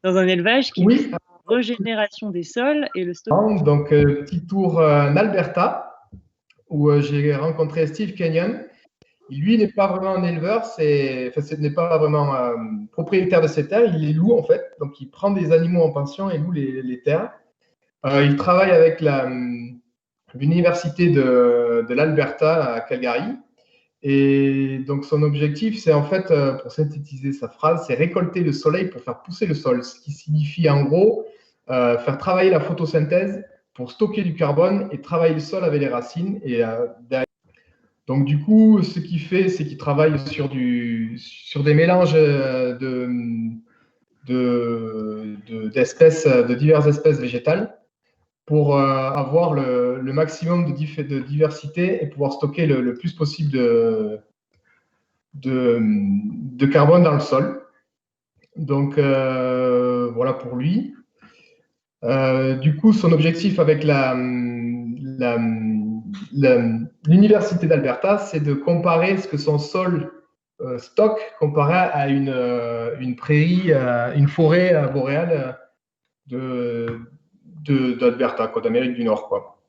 dans un élevage qui vise la régénération des sols et le stockage. Donc, petit tour en Alberta, où j'ai rencontré Steve Kenyon. Lui n'est pas vraiment un éleveur, n'est pas vraiment propriétaire de ses terres, il les loue en fait. Donc il prend des animaux en pension et loue les terres. Il travaille avec l'université de l'Alberta à Calgary. Et donc, son objectif, c'est en fait, pour synthétiser sa phrase, c'est récolter le soleil pour faire pousser le sol, ce qui signifie en gros faire travailler la photosynthèse pour stocker du carbone et travailler le sol avec les racines. Et donc, du coup, ce qu'il fait, c'est qu'il travaille sur des mélanges d'espèces, de diverses espèces végétales pour avoir le maximum de diversité et pouvoir stocker le plus possible de carbone dans le sol. Donc, voilà pour lui. Du coup, son objectif avec l'Université d'Alberta, c'est de comparer ce que son sol stocke comparé à une prairie, une forêt boréale d'Alberta, d'Amérique du Nord, quoi.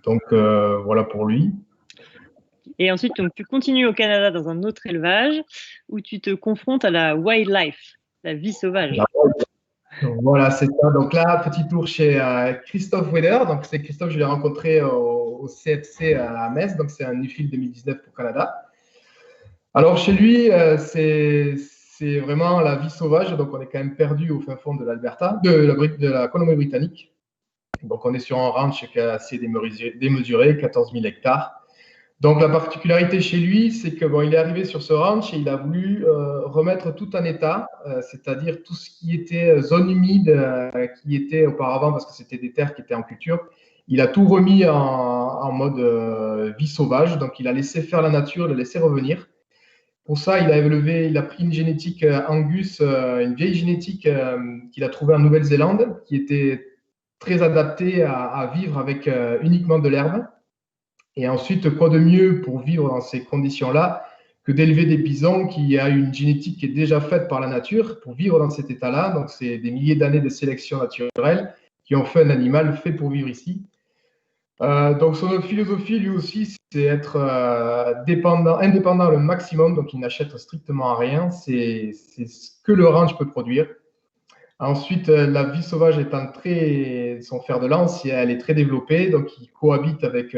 Donc, voilà pour lui. Et ensuite, donc, tu continues au Canada dans un autre élevage où tu te confrontes à la wildlife, la vie sauvage. Donc, voilà, c'est ça. Donc là, petit tour chez Christophe Weder. Donc, c'est Christophe, je l'ai rencontré au CFC à Metz. Donc, c'est un Nuffield 2019 pour Canada. Alors, chez lui, c'est vraiment la vie sauvage. Donc, on est quand même perdu au fin fond de l'Alberta, de la Colombie-Britannique. Donc, on est sur un ranch qui est assez démesuré, 14 000 hectares. Donc, la particularité chez lui, c'est que il est arrivé sur ce ranch et il a voulu remettre tout en état, c'est-à-dire tout ce qui était zone humide, qui était auparavant, parce que c'était des terres qui étaient en culture, il a tout remis en mode vie sauvage. Donc, il a laissé faire la nature, le laisser revenir. Pour ça, il a pris une génétique Angus, une vieille génétique qu'il a trouvée en Nouvelle-Zélande, qui était très adaptée à vivre avec uniquement de l'herbe. Et ensuite, quoi de mieux pour vivre dans ces conditions-là que d'élever des bisons qui a une génétique qui est déjà faite par la nature pour vivre dans cet état-là. Donc, c'est des milliers d'années de sélection naturelle qui ont fait un animal fait pour vivre ici. Donc, son philosophie, lui aussi, c'est être indépendant le maximum. Donc, il n'achète strictement rien. C'est ce que le ranch peut produire. Ensuite, la vie sauvage étant son fer de lance, elle est très développée, donc il cohabite avec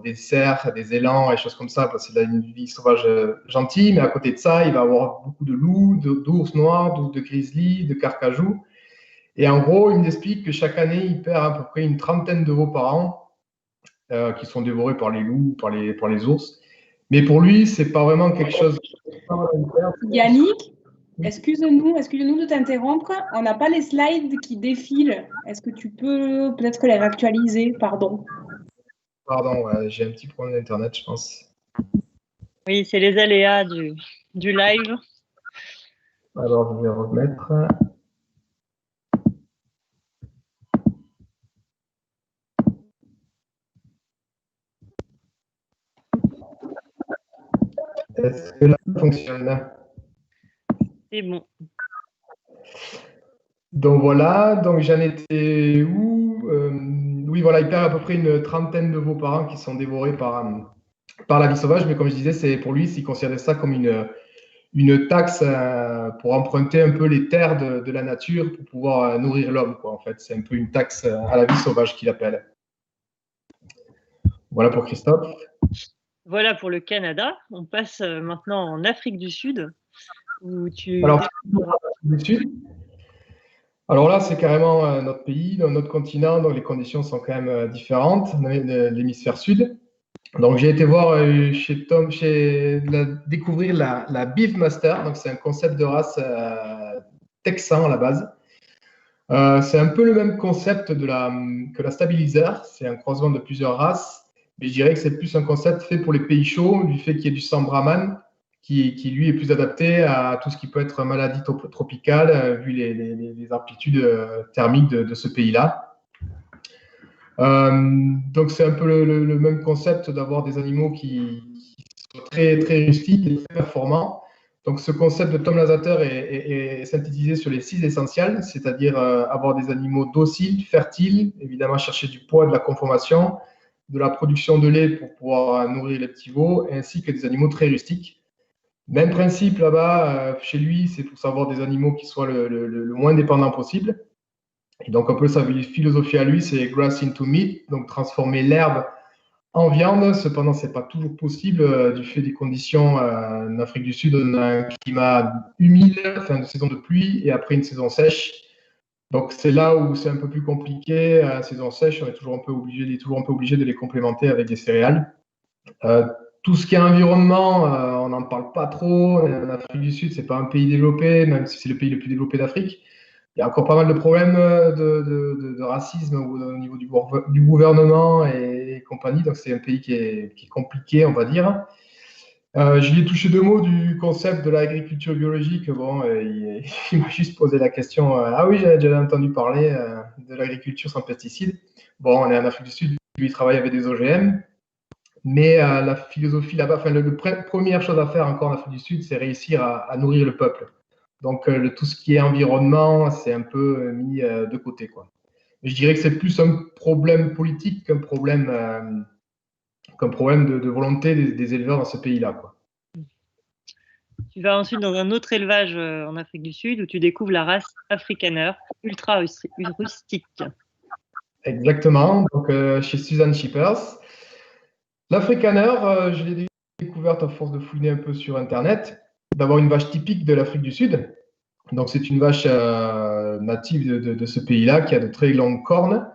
des cerfs, des élans et choses comme ça, parce qu'il a une vie sauvage gentille, mais à côté de ça, il va avoir beaucoup de loups, d'ours noirs, de grizzlies, de carcajous. Et en gros, il m'explique que chaque année, il perd à peu près une trentaine de veaux par an, qui sont dévorés par les loups, par les ours. Mais pour lui, c'est pas vraiment quelque chose. Yannick, excuse-nous de t'interrompre. On n'a pas les slides qui défilent. Est-ce que tu peux peut-être les réactualiser? Pardon. Pardon, j'ai un petit problème d'Internet, je pense. Oui, c'est les aléas du live. Alors, je vais remettre. Est-ce que là, ça fonctionne? C'est bon. Donc voilà, donc j'en étais où? Oui, voilà, il perd à peu près une trentaine de veaux par an qui sont dévorés par la vie sauvage, mais comme je disais, c'est pour lui, il considérait ça comme une taxe pour emprunter un peu les terres de la nature pour pouvoir nourrir l'homme, quoi. En fait, c'est un peu une taxe à la vie sauvage qu'il appelle. Voilà pour Christophe. Voilà pour le Canada. On passe maintenant en Afrique du Sud, où tu. Alors, du Sud. Alors là, c'est carrément notre pays, notre continent, donc les conditions sont quand même différentes de l'hémisphère sud. Donc, j'ai été voir chez Tom, découvrir la Beefmaster. Donc, c'est un concept de race texan à la base. C'est un peu le même concept que la Stabilizer. C'est un croisement de plusieurs races. Mais je dirais que c'est plus un concept fait pour les pays chauds, du fait qu'il y ait du sang brahman, qui lui est plus adapté à tout ce qui peut être maladie tropicale, vu les amplitudes thermiques de ce pays-là. Donc c'est un peu le même concept d'avoir des animaux qui sont très, très rustiques et très performants. Donc ce concept de Tom Lazater est synthétisé sur les 6 essentiels, c'est-à-dire avoir des animaux dociles, fertiles, évidemment chercher du poids, de la conformation, de la production de lait pour pouvoir nourrir les petits veaux, ainsi que des animaux très rustiques. Même principe là-bas, chez lui, c'est pour savoir des animaux qui soient le moins dépendants possible. Et donc, un peu sa philosophie à lui, c'est grass into meat, donc transformer l'herbe en viande. Cependant, ce n'est pas toujours possible du fait des conditions en Afrique du Sud. On a un climat humide, fin de saison de pluie et après une saison sèche. Donc, c'est là où c'est un peu plus compliqué. À la saison sèche, on est toujours un peu obligé de les complémenter avec des céréales. Tout ce qui est environnement, on n'en parle pas trop. En Afrique du Sud, ce n'est pas un pays développé, même si c'est le pays le plus développé d'Afrique. Il y a encore pas mal de problèmes de racisme au niveau du gouvernement et compagnie. Donc, c'est un pays qui est compliqué, on va dire. J'y ai touché 2 mots du concept de l'agriculture biologique. Bon, il m'a juste posé la question. Ah oui, j'avais déjà entendu parler de l'agriculture sans pesticides. Bon, on est en Afrique du Sud, lui, il travaille avec des OGM. Mais la philosophie là-bas, enfin, première chose à faire encore en Afrique du Sud, c'est réussir à nourrir le peuple. Donc, tout ce qui est environnement, c'est un peu mis de côté, quoi. Je dirais que c'est plus un problème politique qu'un problème de volonté des éleveurs dans ce pays-là, quoi. Tu vas ensuite dans un autre élevage en Afrique du Sud où tu découvres la race Afrikaner, ultra rustique. Exactement, donc chez Suzanne Schippers. L'Afrikaner, je l'ai découverte à force de fouiner un peu sur Internet, d'avoir une vache typique de l'Afrique du Sud. Donc, c'est une vache native de ce pays-là qui a de très longues cornes.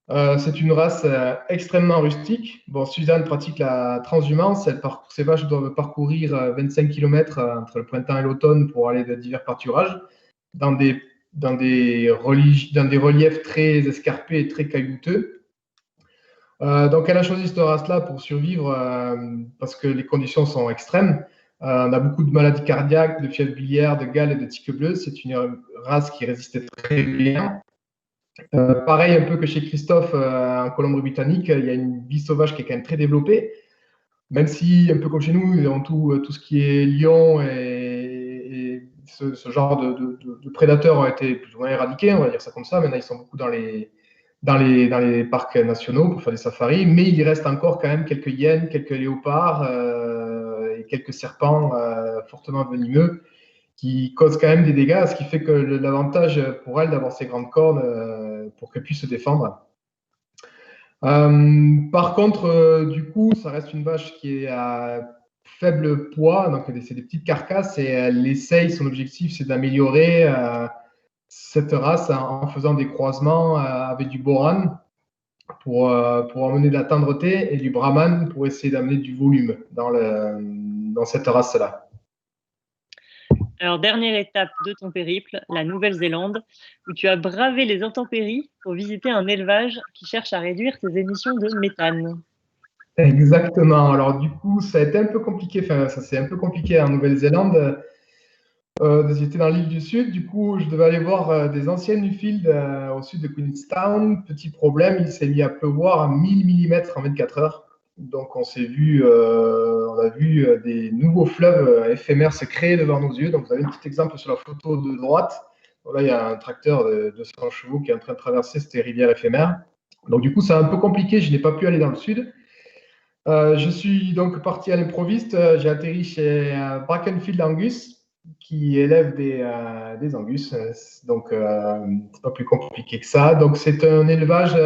C'est une race extrêmement rustique. Bon, Suzanne pratique la transhumance. Ces vaches doivent parcourir 25 km entre le printemps et l'automne pour aller de divers pâturages dans des reliefs très escarpés et très caillouteux. Donc, elle a choisi cette race-là pour survivre parce que les conditions sont extrêmes. On a beaucoup de maladies cardiaques, de fièvre biliaire, de gale et de tiques bleues. C'est une race qui résistait très bien. Pareil, un peu que chez Christophe en Colombie-Britannique, il y a une vie sauvage qui est quand même très développée. Même si, un peu comme chez nous, tout ce qui est lion et ce genre de prédateurs ont été plus ou moins éradiqués, on va dire ça comme ça. Maintenant, ils sont beaucoup dans les parcs nationaux pour faire des safaris, mais il y reste encore quand même quelques hyènes, quelques léopards et quelques serpents fortement venimeux qui causent quand même des dégâts, ce qui fait que l'avantage pour elle d'avoir ces grandes cornes pour qu'elle puisse se défendre. Par contre, du coup, ça reste une vache qui est à faible poids, donc c'est des petites carcasses et elle essaye, son objectif c'est d'améliorer cette race en faisant des croisements avec du Boran pour amener de la tendreté et du Brahman pour essayer d'amener du volume dans cette race-là. Alors, dernière étape de ton périple, la Nouvelle-Zélande, où tu as bravé les intempéries pour visiter un élevage qui cherche à réduire ses émissions de méthane. Exactement. Alors, du coup, ça a été un peu compliqué. Enfin, ça c'est un peu compliqué en Nouvelle-Zélande. J'étais dans l'île du Sud, du coup, je devais aller voir des anciennes Newfield au sud de Queenstown. Petit problème, il s'est mis à pleuvoir à 1000 mm en 24 heures. Donc, on a vu des nouveaux fleuves éphémères se créer devant nos yeux. Donc, vous avez un petit exemple sur la photo de droite. Là, il y a un tracteur de 200 chevaux qui est en train de traverser cette rivière éphémère. Donc, du coup, c'est un peu compliqué. Je n'ai pas pu aller dans le sud. Je suis donc parti à l'improviste. J'ai atterri chez Brackenfield Angus, qui élève des Angus. Donc, c'est pas plus compliqué que ça. Donc, c'est un élevage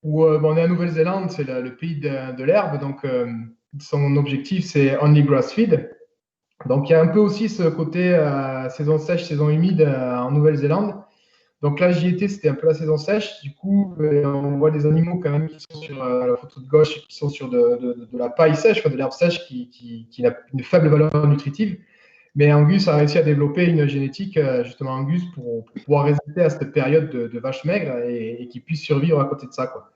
où on est en Nouvelle-Zélande, c'est le pays de l'herbe. Donc, son objectif, c'est only grass feed. Donc, il y a un peu aussi ce côté saison sèche, saison humide en Nouvelle-Zélande. Donc là, j'y étais, c'était un peu la saison sèche. Du coup, on voit des animaux quand même qui sont sur la photo de gauche, qui sont sur de la paille sèche, de l'herbe sèche qui a une faible valeur nutritive. Mais Angus a réussi à développer une génétique, justement Angus, pour pouvoir résister à cette période de vaches maigres et qui puisse survivre à côté de ça, quoi.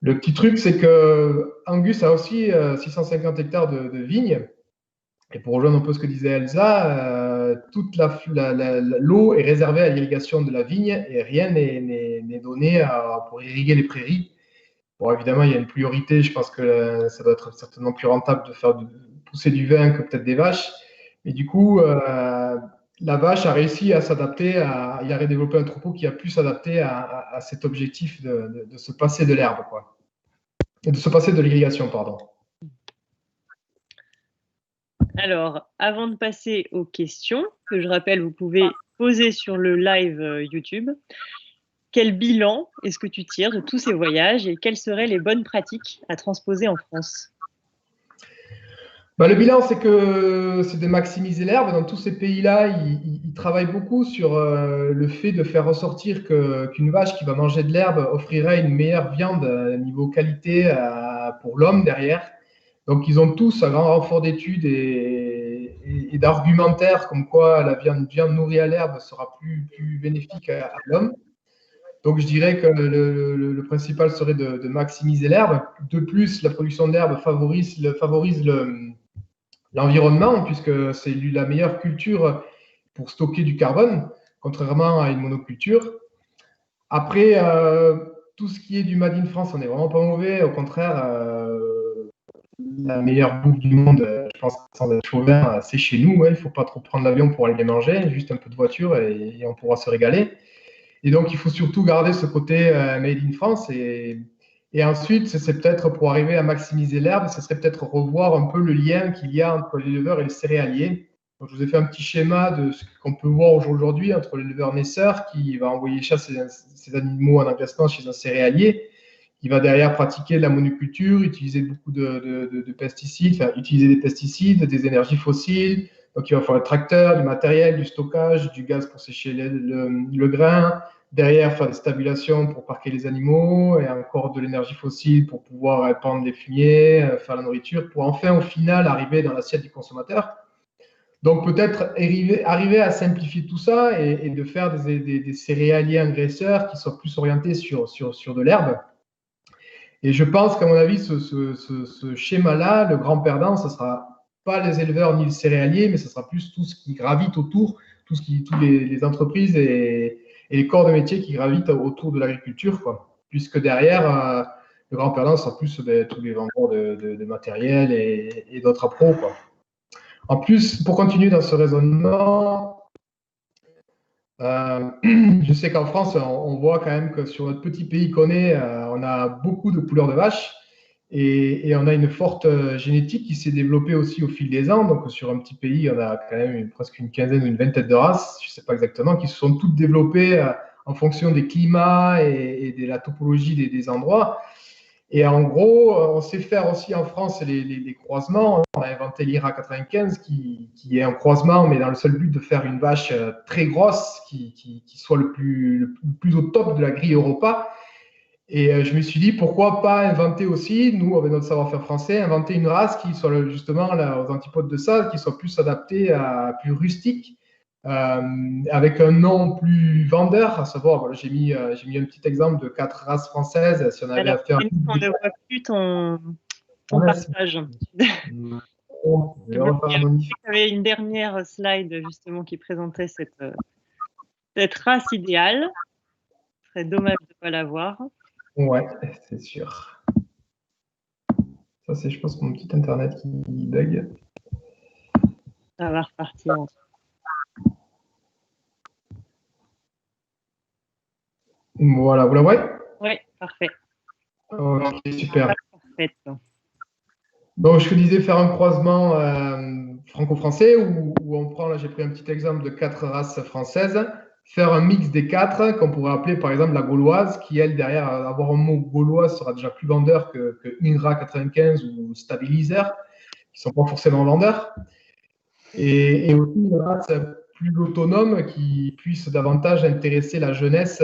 Le petit truc, c'est que Angus a aussi 650 hectares de vignes. Et pour rejoindre un peu ce que disait Elsa, toute l'eau est réservée à l'irrigation de la vigne et rien n'est donné pour irriguer les prairies. Bon, évidemment, il y a une priorité. Je pense que ça doit être certainement plus rentable de pousser du vin que peut-être des vaches. Mais du coup, la vache a réussi à s'adapter, il a développé un troupeau qui a pu s'adapter à cet objectif de se passer de l'herbe, quoi. Et de se passer de l'irrigation, pardon. Alors, avant de passer aux questions, que je rappelle, vous pouvez poser sur le live YouTube, Quel bilan est-ce que tu tires de tous ces voyages et quelles seraient les bonnes pratiques à transposer en France? Le bilan, c'est de maximiser l'herbe. Dans tous ces pays-là, ils travaillent beaucoup sur le fait de faire ressortir qu'une vache qui va manger de l'herbe offrirait une meilleure viande niveau qualité pour l'homme derrière. Donc, ils ont tous un grand renfort d'études et d'argumentaires comme quoi la viande nourrie à l'herbe sera plus bénéfique à l'homme. Donc, je dirais que le principal serait de maximiser l'herbe. De plus, la production d'herbe favorise l'environnement, puisque c'est la meilleure culture pour stocker du carbone, contrairement à une monoculture. Après, tout ce qui est du Made in France, on n'est vraiment pas mauvais. Au contraire, la meilleure bouffe du monde, je pense, sans être chauvin, c'est chez nous. Il ne faut pas trop prendre l'avion pour aller les manger, juste un peu de voiture et on pourra se régaler. Et donc, il faut surtout garder ce côté Made in France. Et ensuite, c'est peut-être pour arriver à maximiser l'herbe, ce serait peut-être revoir un peu le lien qu'il y a entre l'éleveur et le céréalier. Donc, je vous ai fait un petit schéma de ce qu'on peut voir aujourd'hui entre l'éleveur naisseur qui va envoyer chasser ses animaux en engraissement chez un céréalier, qui va derrière pratiquer la monoculture, utiliser beaucoup de pesticides, enfin, utiliser des pesticides, des énergies fossiles. Donc, il va falloir le tracteur, du matériel, du stockage, du gaz pour sécher le grain. Derrière, faire des stabulations pour parquer les animaux et encore de l'énergie fossile pour pouvoir répandre les fumiers, faire la nourriture, pour enfin, au final, arriver dans l'assiette du consommateur. Donc, peut-être arriver à simplifier tout ça et de faire des céréaliers engraisseurs qui soient plus orientés sur de l'herbe. Et je pense qu'à mon avis, ce schéma-là, le grand perdant, ce ne sera pas les éleveurs ni les céréaliers, mais ce sera plus tout ce qui gravite autour, toutes les entreprises et les corps de métier qui gravitent autour de l'agriculture, quoi. Puisque derrière, le grand perdant sera plus tous les vendeurs de matériel et d'autres appros, quoi. En plus, pour continuer dans ce raisonnement, je sais qu'en France, on voit quand même que sur notre petit pays qu'on est, on a beaucoup de couleurs de vaches et on a une forte génétique qui s'est développée aussi au fil des ans. Donc, sur un petit pays, on a quand même presque une quinzaine ou une vingtaine de races, je ne sais pas exactement, qui se sont toutes développées en fonction des climats et de la topologie des endroits. Et en gros, on sait faire aussi en France les croisements. On a inventé l'IRA 95 qui est un croisement, mais dans le seul but de faire une vache très grosse qui soit le plus au top de la grille Europa. Et je me suis dit, pourquoi pas inventer aussi, nous, avec notre savoir-faire français, inventer une race qui soit justement là, aux antipodes de ça, qui soit plus adaptée plus rustique, avec un nom plus vendeur, à savoir, voilà, j'ai mis un petit exemple de 4 races françaises. Si on avait à faire. On ne voit plus ton partage. Tu avais une dernière slide justement qui présentait cette race idéale. Ce serait dommage de ne pas l'avoir. Ouais, c'est sûr. Ça, c'est, je pense, mon petit internet qui bug. Ça va repartir. Voilà, vous la voyez? Oui, parfait. Ok, super. Parfait. Donc, je te disais faire un croisement franco-français où on prend, là, j'ai pris un petit exemple de 4 races françaises, faire un mix des 4 qu'on pourrait appeler par exemple la gauloise, qui elle, derrière, avoir un mot gaulois sera déjà plus vendeur que INRA 95 ou Stabilizer, qui ne sont pas forcément vendeurs. Et aussi une race plus autonome qui puisse davantage intéresser la jeunesse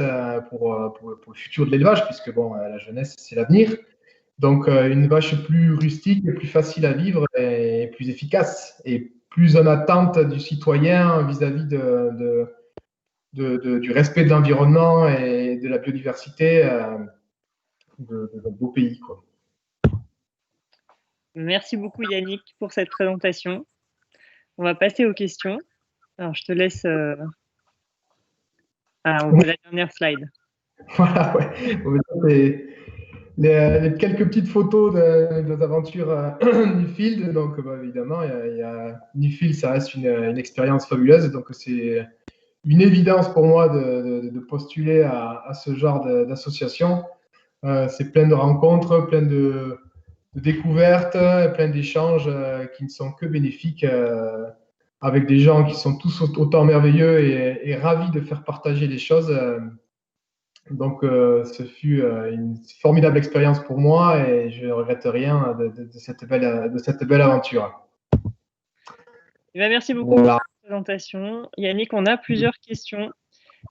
pour le futur de l'élevage, puisque bon, la jeunesse, c'est l'avenir. Donc, une vache plus rustique, plus facile à vivre et plus efficace, et plus en attente du citoyen vis-à-vis du respect de l'environnement et de la biodiversité de notre beau pays, quoi. Merci beaucoup Yannick pour cette présentation. On va passer aux questions. Alors, je te laisse. On voit la dernière slide. Voilà, ouais. Les quelques petites photos de aventures Newfield. Donc, évidemment, Newfield, ça reste une expérience fabuleuse. Donc, c'est une évidence pour moi de postuler à ce genre d'association. C'est plein de rencontres, plein de découvertes, plein d'échanges qui ne sont que bénéfiques avec des gens qui sont tous autant merveilleux et ravis de faire partager les choses Donc, ce fut une formidable expérience pour moi et je ne regrette rien de cette belle aventure. Eh bien, merci beaucoup pour cette présentation. Yannick, on a plusieurs questions.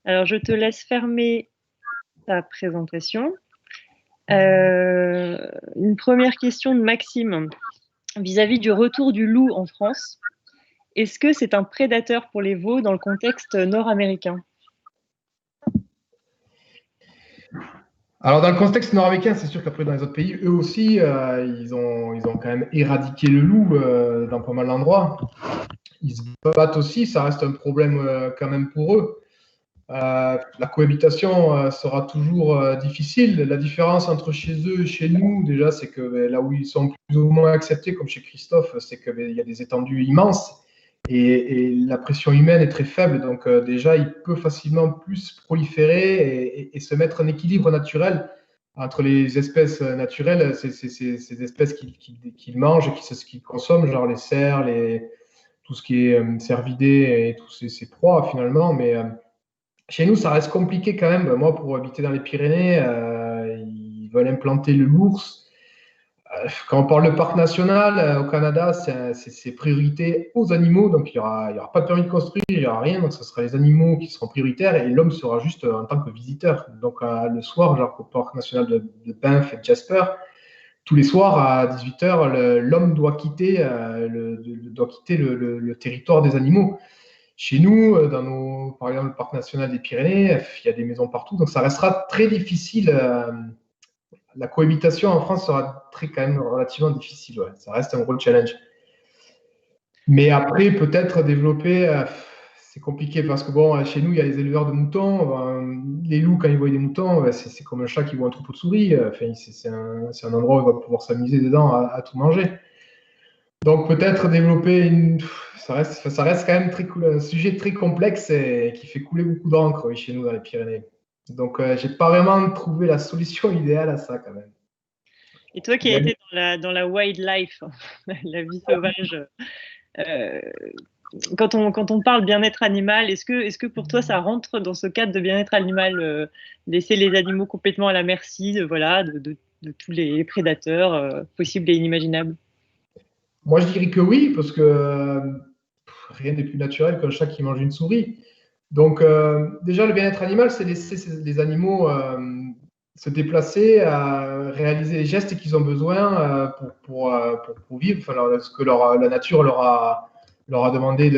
Alors, je te laisse fermer ta présentation. Une première question de Maxime vis-à-vis du retour du loup en France. Est-ce que c'est un prédateur pour les veaux dans le contexte nord-américain? Alors, dans le contexte nord-américain, c'est sûr qu'après, dans les autres pays, eux aussi, ils ont quand même éradiqué le loup dans pas mal d'endroits. Ils se battent aussi, ça reste un problème quand même pour eux. La cohabitation sera toujours difficile. La différence entre chez eux et chez nous, déjà, c'est que là où ils sont plus ou moins acceptés, comme chez Christophe, c'est qu'il y a des étendues immenses et la pression humaine est très faible. Donc déjà, il peut facilement plus proliférer et se mettre en équilibre naturel entre les espèces naturelles, ces espèces qu'ils mangent et qu'ils consomment, genre les cerfs, tout ce qui est cervidés et tous ces proies finalement. Mais chez nous, ça reste compliqué quand même. Moi, pour habiter dans les Pyrénées, ils veulent implanter l'ours. Quand on parle de parc national au Canada, c'est priorité aux animaux. Donc, il y aura pas de permis de construire, il n'y aura rien. Donc, ce sera les animaux qui seront prioritaires et l'homme sera juste en tant que visiteur. Donc, le soir, genre au parc national de Banff et de Jasper, tous les soirs à 18h, l'homme doit quitter, le territoire des animaux. Chez nous, par exemple, le parc national des Pyrénées, il y a des maisons partout, donc ça restera très difficile. La cohabitation en France sera quand même relativement difficile. Ouais. Ça reste un gros challenge. Mais après, peut-être développer, c'est compliqué parce que bon, chez nous, il y a les éleveurs de moutons. Les loups, quand ils voient des moutons, c'est comme un chat qui voit un troupeau de souris. Enfin, c'est un endroit où il va pouvoir s'amuser dedans à tout manger. Donc peut-être développer ça reste quand même un sujet très complexe et qui fait couler beaucoup d'encre chez nous dans les Pyrénées. Donc j'ai pas vraiment trouvé la solution idéale à ça quand même. Et toi qui as été dans la wildlife, la vie sauvage, quand on parle bien-être animal, est-ce que pour toi ça rentre dans ce cadre de bien-être animal, laisser les animaux complètement à la merci de tous les prédateurs possibles et inimaginables? Moi, je dirais que oui, parce que rien n'est plus naturel qu'un chat qui mange une souris. Donc, déjà, le bien-être animal, c'est laisser les animaux se déplacer, réaliser les gestes qu'ils ont besoin pour vivre, enfin, ce que la nature leur a demandé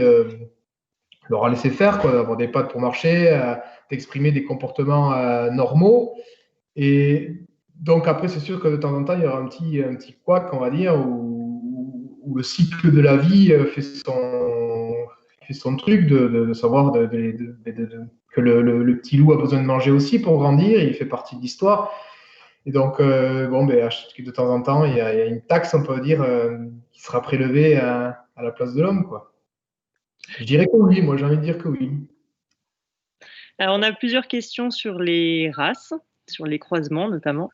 leur a laissé faire, quoi, d'avoir des pattes pour marcher, d'exprimer des comportements normaux. Et donc, après, c'est sûr que de temps en temps, il y aura un petit couac, on va dire, où le cycle de la vie fait son truc de savoir que le petit loup a besoin de manger aussi pour grandir, il fait partie de l'histoire. Et donc, de temps en temps, il y a une taxe, on peut dire, qui sera prélevée à la place de l'homme, quoi. Je dirais que oui, moi j'ai envie de dire que oui. Alors, on a plusieurs questions sur les races, sur les croisements notamment.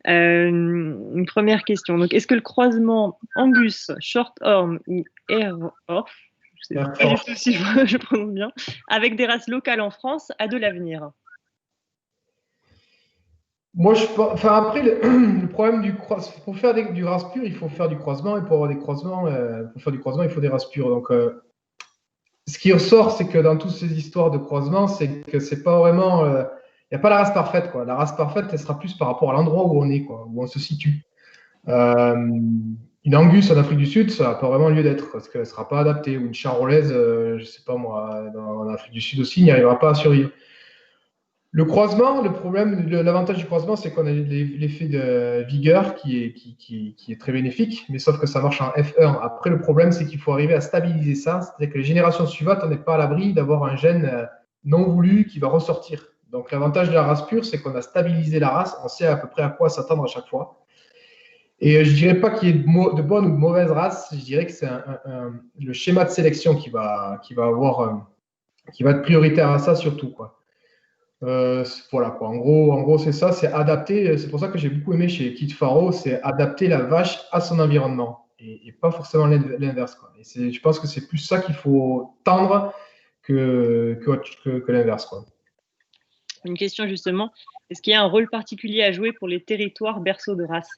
Une première question. Donc, est-ce que le croisement Angus, Shorthorn ou Hereford, je ne sais pas du tout si je prononce bien, avec des races locales en France, a de l'avenir? Moi, après, le problème pour faire du race pure, il faut faire du croisement, et pour avoir des croisements, pour faire du croisement, il faut des races pures. Donc, ce qui ressort, c'est que dans toutes ces histoires de croisement, c'est que c'est pas vraiment, il n'y a pas la race parfaite, quoi. La race parfaite, elle sera plus par rapport à l'endroit où on est, quoi, où on se situe. Une Angus en Afrique du Sud, ça n'a pas vraiment lieu d'être parce qu'elle ne sera pas adaptée. Ou une charolaise, je ne sais pas moi, en Afrique du Sud aussi, n'y arrivera pas à survivre. Le croisement, l'avantage du croisement, c'est qu'on a l'effet de vigueur qui est très bénéfique, mais sauf que ça marche en F1. Après, le problème, c'est qu'il faut arriver à stabiliser ça. C'est-à-dire que les générations suivantes, on n'est pas à l'abri d'avoir un gène non voulu qui va ressortir. Donc, l'avantage de la race pure, c'est qu'on a stabilisé la race. On sait à peu près à quoi s'attendre à chaque fois. Et je ne dirais pas qu'il y ait de bonnes ou de mauvaises races. Je dirais que c'est le schéma de sélection qui va être prioritaire à ça surtout, quoi. Voilà quoi. En gros, c'est ça, c'est adapter. C'est pour ça que j'ai beaucoup aimé chez Kit Pharo, c'est adapter la vache à son environnement et pas forcément l'inverse, quoi. Et je pense que c'est plus ça qu'il faut tendre que l'inverse, quoi. Une question justement, est-ce qu'il y a un rôle particulier à jouer pour les territoires berceaux de race?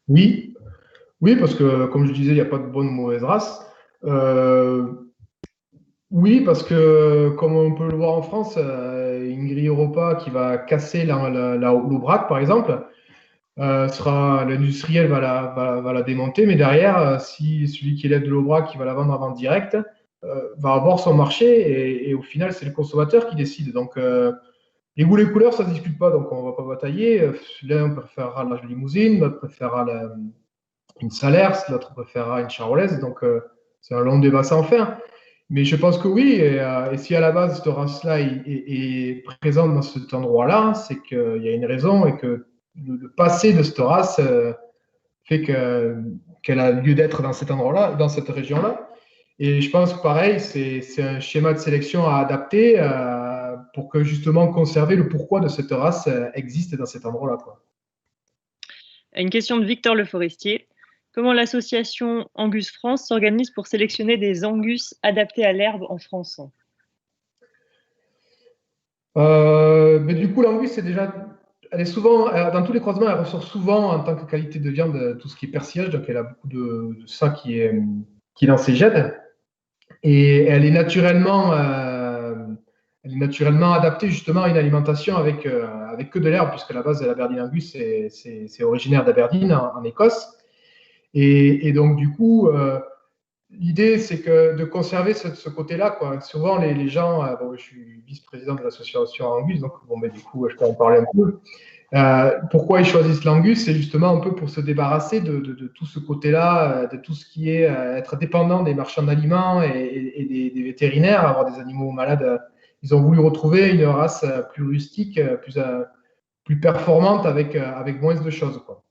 Oui, oui, parce que comme je disais, il n'y a pas de bonne ou mauvaise race. Oui, parce que comme on peut le voir en France, une grille Europa qui va casser l'Aubrac, par exemple, l'industriel va la démonter, mais derrière, si celui qui élève de l'Aubrac qui va la vendre en vente directe, va avoir son marché et au final, c'est le consommateur qui décide. Donc, les goûts, les couleurs, ça ne se discute pas, donc on ne va pas batailler. L'un préférera la limousine, l'autre préférera une Salers, l'autre préférera une charolaise, donc c'est un long débat sans fin. Mais je pense que oui, et si à la base cette race-là est présente dans cet endroit-là, c'est qu'il y a une raison et que le passé de cette race fait qu'elle a lieu d'être dans cet endroit-là, dans cette région-là. Et je pense que pareil, c'est un schéma de sélection à adapter pour que justement conserver le pourquoi de cette race existe dans cet endroit-là, quoi. Une question de Victor Le Forestier. Comment l'association Angus France s'organise pour sélectionner des Angus adaptés à l'herbe en France? Mais du coup, l'Angus, elle est souvent, dans tous les croisements, elle ressort souvent en tant que qualité de viande, tout ce qui est persillage, donc elle a beaucoup de ça qui est dans ses gènes. Et elle est naturellement adaptée justement à une alimentation avec que de l'herbe, puisque la base de l'Aberdeen Angus, c'est originaire d'Aberdeen en Écosse. Et donc, du coup, l'idée, c'est de conserver ce côté-là, quoi. Souvent, les gens, je suis vice-président de l'association Angus, donc du coup, je peux en parler un peu. Pourquoi ils choisissent l'Angus? C'est justement un peu pour se débarrasser de tout ce côté-là, de tout ce qui est être dépendant des marchands d'aliments et des vétérinaires, avoir des animaux malades. Ils ont voulu retrouver une race plus rustique, plus performante avec moins de choses, quoi.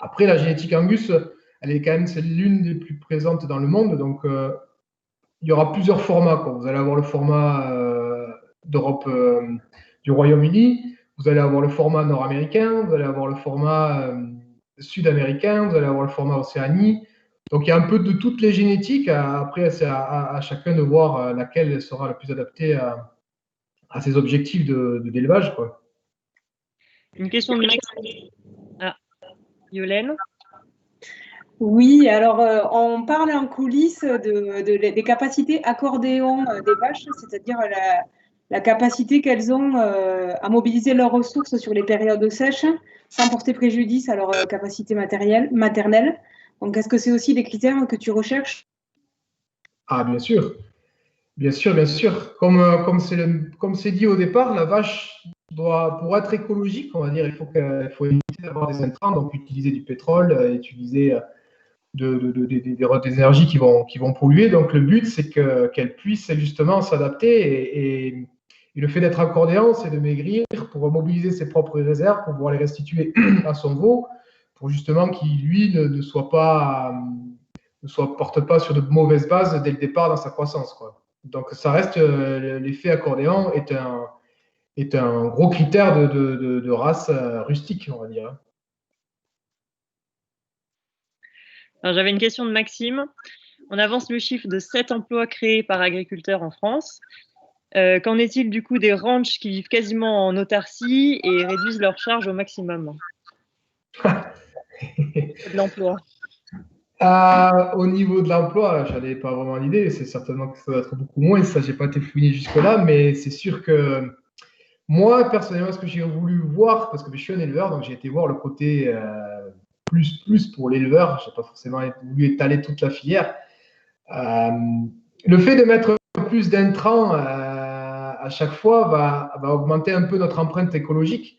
Après, la génétique Angus, c'est l'une des plus présentes dans le monde, donc il y aura plusieurs formats, quoi. Vous allez avoir le format d'Europe, du Royaume-Uni, vous allez avoir le format nord-américain, vous allez avoir le format sud-américain, vous allez avoir le format Océanie. Donc il y a un peu de toutes les génétiques. Après, c'est à chacun de voir laquelle sera la plus adaptée à ses objectifs d'élevage, quoi. Une question de Max. Yolène? Oui, alors on parle en coulisses des capacités accordéon des vaches, c'est-à-dire la capacité qu'elles ont à mobiliser leurs ressources sur les périodes sèches sans porter préjudice à leur capacité maternelle. Donc, est-ce que c'est aussi des critères que tu recherches? Ah, bien sûr. Bien sûr, bien sûr. Comme c'est dit au départ, la vache pour être écologique, on va dire, il faut éviter d'avoir des intrants, donc utiliser du pétrole, utiliser des énergies qui vont polluer. Donc le but, c'est qu'elle puisse justement s'adapter et le fait d'être accordéon, c'est de maigrir pour mobiliser ses propres réserves, pour pouvoir les restituer à son veau, pour justement qu'il, lui, porte pas sur de mauvaises bases dès le départ dans sa croissance, quoi. Donc ça reste, l'effet accordéon est un gros critère de race rustique, on va dire. Alors, j'avais une question de Maxime. On avance le chiffre de 7 emplois créés par agriculteurs en France. Qu'en est-il du coup des ranchs qui vivent quasiment en autarcie et réduisent leurs charges au maximum? De l'emploi. Au niveau de l'emploi, je n'avais pas vraiment l'idée. C'est certainement que ça va être beaucoup moins. Ça, j'ai pas été fouiné jusque-là, mais c'est sûr que moi, personnellement, ce que j'ai voulu voir, parce que je suis un éleveur, donc j'ai été voir le côté plus pour l'éleveur. Je n'ai pas forcément voulu étaler toute la filière. Le fait de mettre plus d'intrants à chaque fois va augmenter un peu notre empreinte écologique.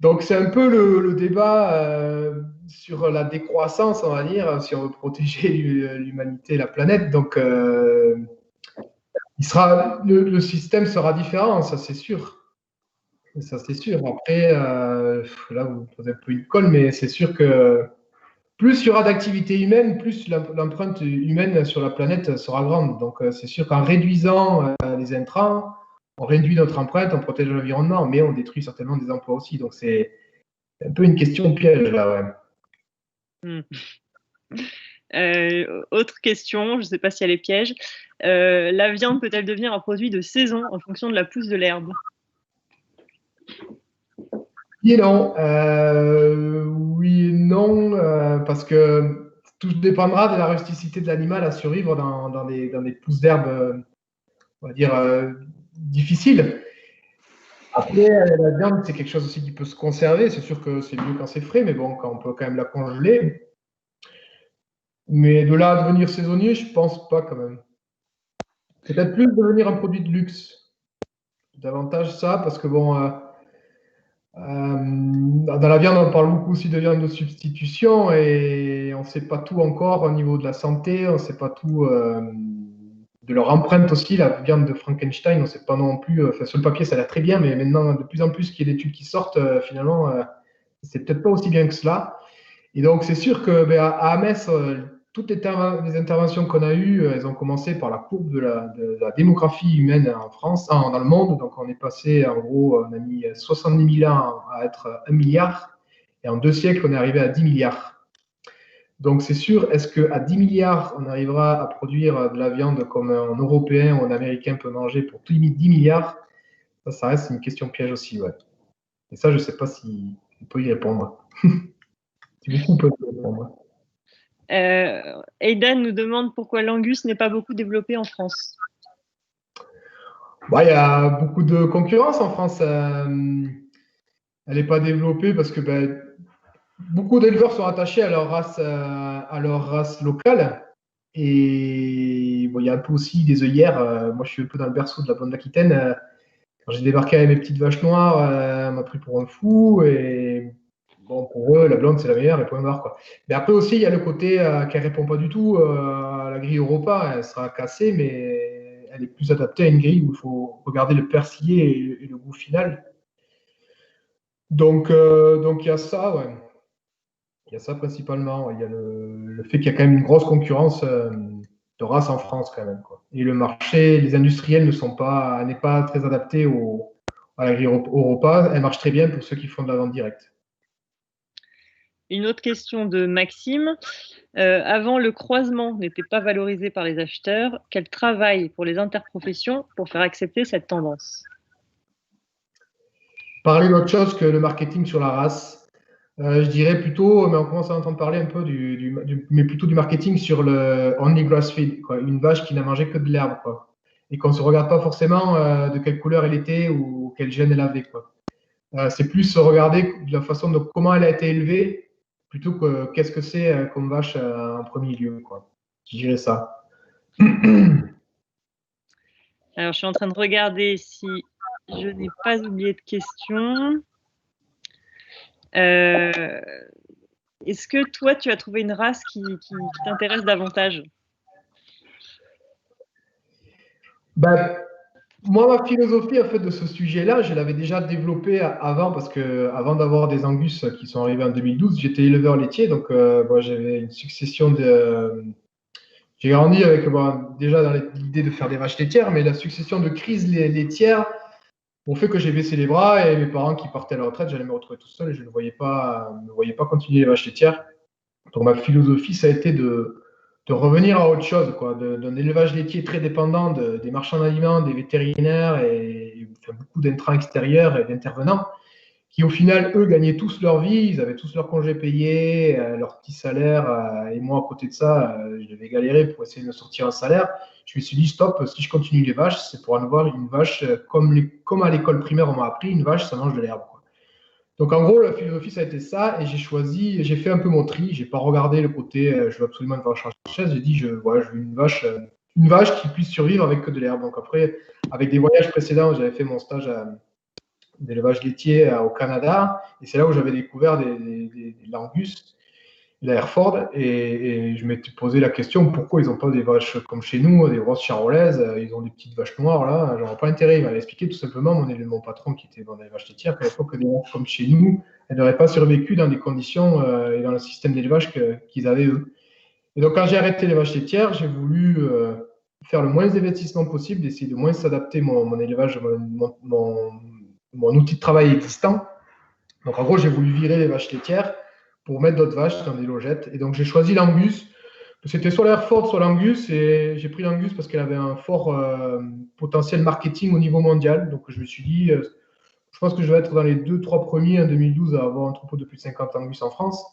Donc c'est un peu le débat sur la décroissance, on va dire, si on veut protéger l'humanité, la planète. Donc le système sera différent, ça c'est sûr. Ça c'est sûr. Après, là vous posez un peu une colle, mais c'est sûr que plus il y aura d'activité humaine, plus l'empreinte humaine sur la planète sera grande. Donc c'est sûr qu'en réduisant les intrants, on réduit notre empreinte, on protège l'environnement, mais on détruit certainement des emplois aussi. Donc c'est un peu une question de piège là, ouais. Autre question, je ne sais pas si elle est piège. La viande peut-elle devenir un produit de saison en fonction de la pousse de l'herbe? Oui et non. Oui et non, parce que tout dépendra de la rusticité de l'animal à survivre dans des pousses d'herbe, on va dire, difficiles. Après, la viande, c'est quelque chose aussi qui peut se conserver. C'est sûr que c'est mieux quand c'est frais, mais bon, quand on peut quand même la congeler. Mais de là à devenir saisonnier, je pense pas quand même. Peut-être plus devenir un produit de luxe. Davantage ça, parce que bon, dans la viande, on parle beaucoup aussi de viande de substitution et on ne sait pas tout encore au niveau de la santé, on ne sait pas tout de leur empreinte aussi. La viande de Frankenstein, on ne sait pas non plus. Enfin, sur le papier, ça a l'air très bien, mais maintenant, de plus en plus qu'il y a d'études qui sortent, finalement, c'est peut-être pas aussi bien que cela. Et donc, c'est sûr que à Amès, toutes les interventions qu'on a eues, elles ont commencé par la courbe de la démographie humaine en France, dans le monde. Donc, on est passé, en gros, on a mis 70 000 ans à être 1 milliard. Et en 2 siècles, on est arrivé à 10 milliards. Donc, c'est sûr, est-ce qu'à 10 milliards, on arrivera à produire de la viande comme un Européen ou un Américain peut manger pour tout limite 10 milliards? Ça reste une question piège aussi, ouais. Et ça, je ne sais pas si on peut y répondre. Si beaucoup peuvent y répondre. Aidan nous demande pourquoi l'Angus n'est pas beaucoup développé en France. Bah, il y a beaucoup de concurrence en France. Elle n'est pas développée parce que beaucoup d'éleveurs sont attachés à leur race locale. Et bon, il y a un peu aussi des œillères. Moi, je suis un peu dans le berceau de la Blonde d'Aquitaine. Quand j'ai débarqué avec mes petites vaches noires, on m'a pris pour un fou. Et bon, pour eux, la blonde, c'est la meilleure, et point barre, quoi. Mais après aussi, il y a le côté qui ne répond pas du tout à la grille Europa. Elle sera cassée, mais elle est plus adaptée à une grille où il faut regarder le persillé et le goût final. Donc, il y a ça, ouais. Il y a ça principalement. Il y a le fait qu'il y a quand même une grosse concurrence de races en France, quand même, quoi. Et le marché, les industriels n'est pas très adapté à la grille Europa. Elle marche très bien pour ceux qui font de la vente directe. Une autre question de Maxime. Avant, le croisement n'était pas valorisé par les acheteurs. Quel travail pour les interprofessions pour faire accepter cette tendance? Parler d'autre chose que le marketing sur la race. Je dirais plutôt, mais on commence à entendre parler un peu mais plutôt du marketing sur le only grass feed, quoi. Une vache qui n'a mangé que de l'herbe, quoi. Et qu'on ne se regarde pas forcément de quelle couleur elle était ou quel gène elle avait, quoi. C'est plus se regarder de la façon de comment elle a été élevée plutôt que qu'est-ce que c'est comme vache en premier lieu, quoi. Je dirais ça. Alors, je suis en train de regarder si je n'ai pas oublié de questions. Est-ce que toi, tu as trouvé une race qui t'intéresse davantage? Moi, ma philosophie en fait, de ce sujet-là, je l'avais déjà développée avant, parce que avant d'avoir des Angus qui sont arrivés en 2012, j'étais éleveur laitier, donc j'avais une succession de. J'ai grandi avec déjà dans l'idée de faire des vaches laitières, mais la succession de crises laitières ont fait que j'ai baissé les bras et mes parents qui partaient à la retraite, j'allais me retrouver tout seul et je ne voyais pas continuer les vaches laitières. Donc ma philosophie, ça a été de revenir à autre chose, quoi, d'un élevage laitier très dépendant des marchands d'aliments, des vétérinaires et beaucoup d'intrants extérieurs et d'intervenants qui au final, eux, gagnaient tous leur vie, ils avaient tous leurs congés payés, leur petit salaire, et moi, à côté de ça, je devais galérer pour essayer de me sortir un salaire. Je me suis dit, stop, si je continue les vaches, c'est pour avoir une vache, comme à l'école primaire, on m'a appris, une vache, ça mange de l'herbe, quoi. Donc, en gros, la philosophie, ça a été ça, et j'ai fait un peu mon tri, j'ai pas regardé le côté, je veux absolument une vache en chaise, j'ai dit, je veux une vache qui puisse survivre avec que de l'herbe. Donc après, avec des voyages précédents, j'avais fait mon stage d'élevage laitier au Canada. Et c'est là où j'avais découvert des Langus, la Hereford. Et je m'étais posé la question pourquoi ils n'ont pas des vaches comme chez nous, des grosses charolaises. Ils ont des petites vaches noires là. J'aurais pas intérêt. Il m'avait expliqué tout simplement, mon patron qui était dans les vaches laitières, qu'à l'époque, des vaches comme chez nous, elles n'auraient pas survécu dans des conditions et dans le système d'élevage qu'ils avaient eux. Et donc, quand j'ai arrêté les vaches laitières, j'ai voulu faire le moins d'investissement possible, d'essayer de moins s'adapter mon élevage, mon outil de travail existant. Donc, en gros, j'ai voulu virer les vaches laitières pour mettre d'autres vaches dans des logettes. Et donc, j'ai choisi l'Angus C'était soit l'Hereford, soit l'Angus, et j'ai pris l'Angus parce qu'elle avait un fort potentiel marketing au niveau mondial. Donc je me suis dit, je pense que je vais être dans les 2-3 premiers en 2012 à avoir un troupeau de plus de 50 Angus en France.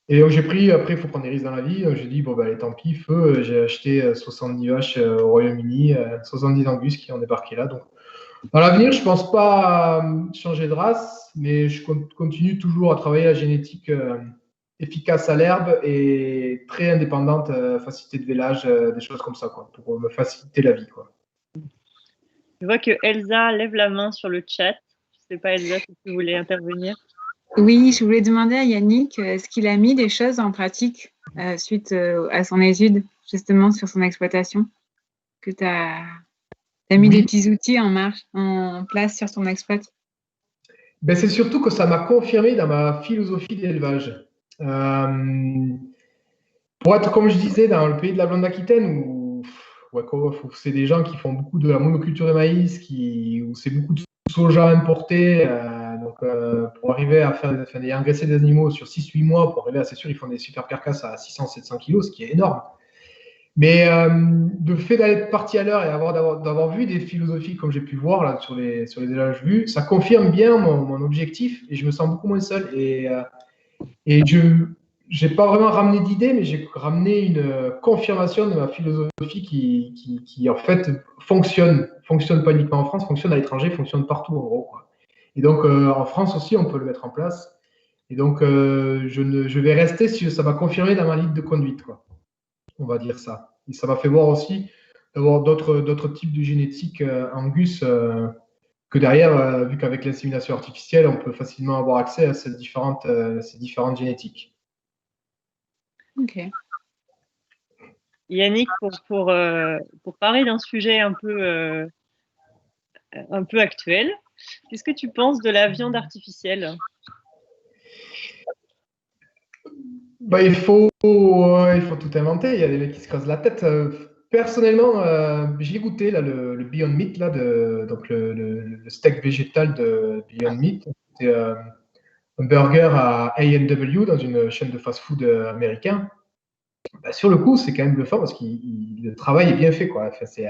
Et donc j'ai pris, après il faut prendre des risques dans la vie, donc j'ai dit, bon bah allez, tant pis, feu, j'ai acheté 70 vaches au Royaume-Uni, 70 Angus qui ont débarqué là. Donc dans l'avenir, je ne pense pas changer de race, mais je continue toujours à travailler la génétique efficace à l'herbe et très indépendante, facilité de vélage, des choses comme ça, quoi, pour me faciliter la vie, quoi. Je vois que Elsa lève la main sur le chat. Je ne sais pas, Elsa, si tu voulais intervenir. Oui, je voulais demander à Yannick, est-ce qu'il a mis des choses en pratique suite à son étude, justement, sur son exploitation, que tu as mis des petits outils en place sur ton exploit? Ben, c'est surtout que ça m'a confirmé dans ma philosophie d'élevage. Pour être, comme je disais, dans le pays de la Blonde Aquitaine, où c'est des gens qui font beaucoup de la monoculture de maïs, où c'est beaucoup de soja importé. Pour arriver à engraisser des animaux sur 6-8 mois, pour arriver à, c'est sûr, ils font des super carcasses à 600-700 kg, ce qui est énorme. Mais le fait d'être parti à l'heure et d'avoir vu des philosophies comme j'ai pu voir là, sur les élages vus, ça confirme bien mon objectif et je me sens beaucoup moins seul. Et je n'ai pas vraiment ramené d'idées, mais j'ai ramené une confirmation de ma philosophie qui en fait fonctionne pas uniquement en France, fonctionne à l'étranger, fonctionne partout en gros, quoi. Et donc en France aussi, on peut le mettre en place. Et donc je vais rester, ça m'a confirmé dans ma ligne de conduite, quoi. On va dire ça. Et ça m'a fait voir aussi d'avoir d'autres types de génétique Angus que derrière, vu qu'avec l'insémination artificielle, on peut facilement avoir accès à ces différentes génétiques. Ok. Yannick, pour parler d'un sujet un peu actuel, qu'est-ce que tu penses de la viande artificielle? Bah, il faut tout inventer. Il y a des mecs qui se creusent la tête. Personnellement, j'ai goûté là, le Beyond Meat, là, donc le steak végétal de Beyond Meat. C'était un burger à A&W dans une chaîne de fast-food américain. Bah, sur le coup, c'est quand même bluffant parce que le travail est bien fait, quoi. Enfin, c'est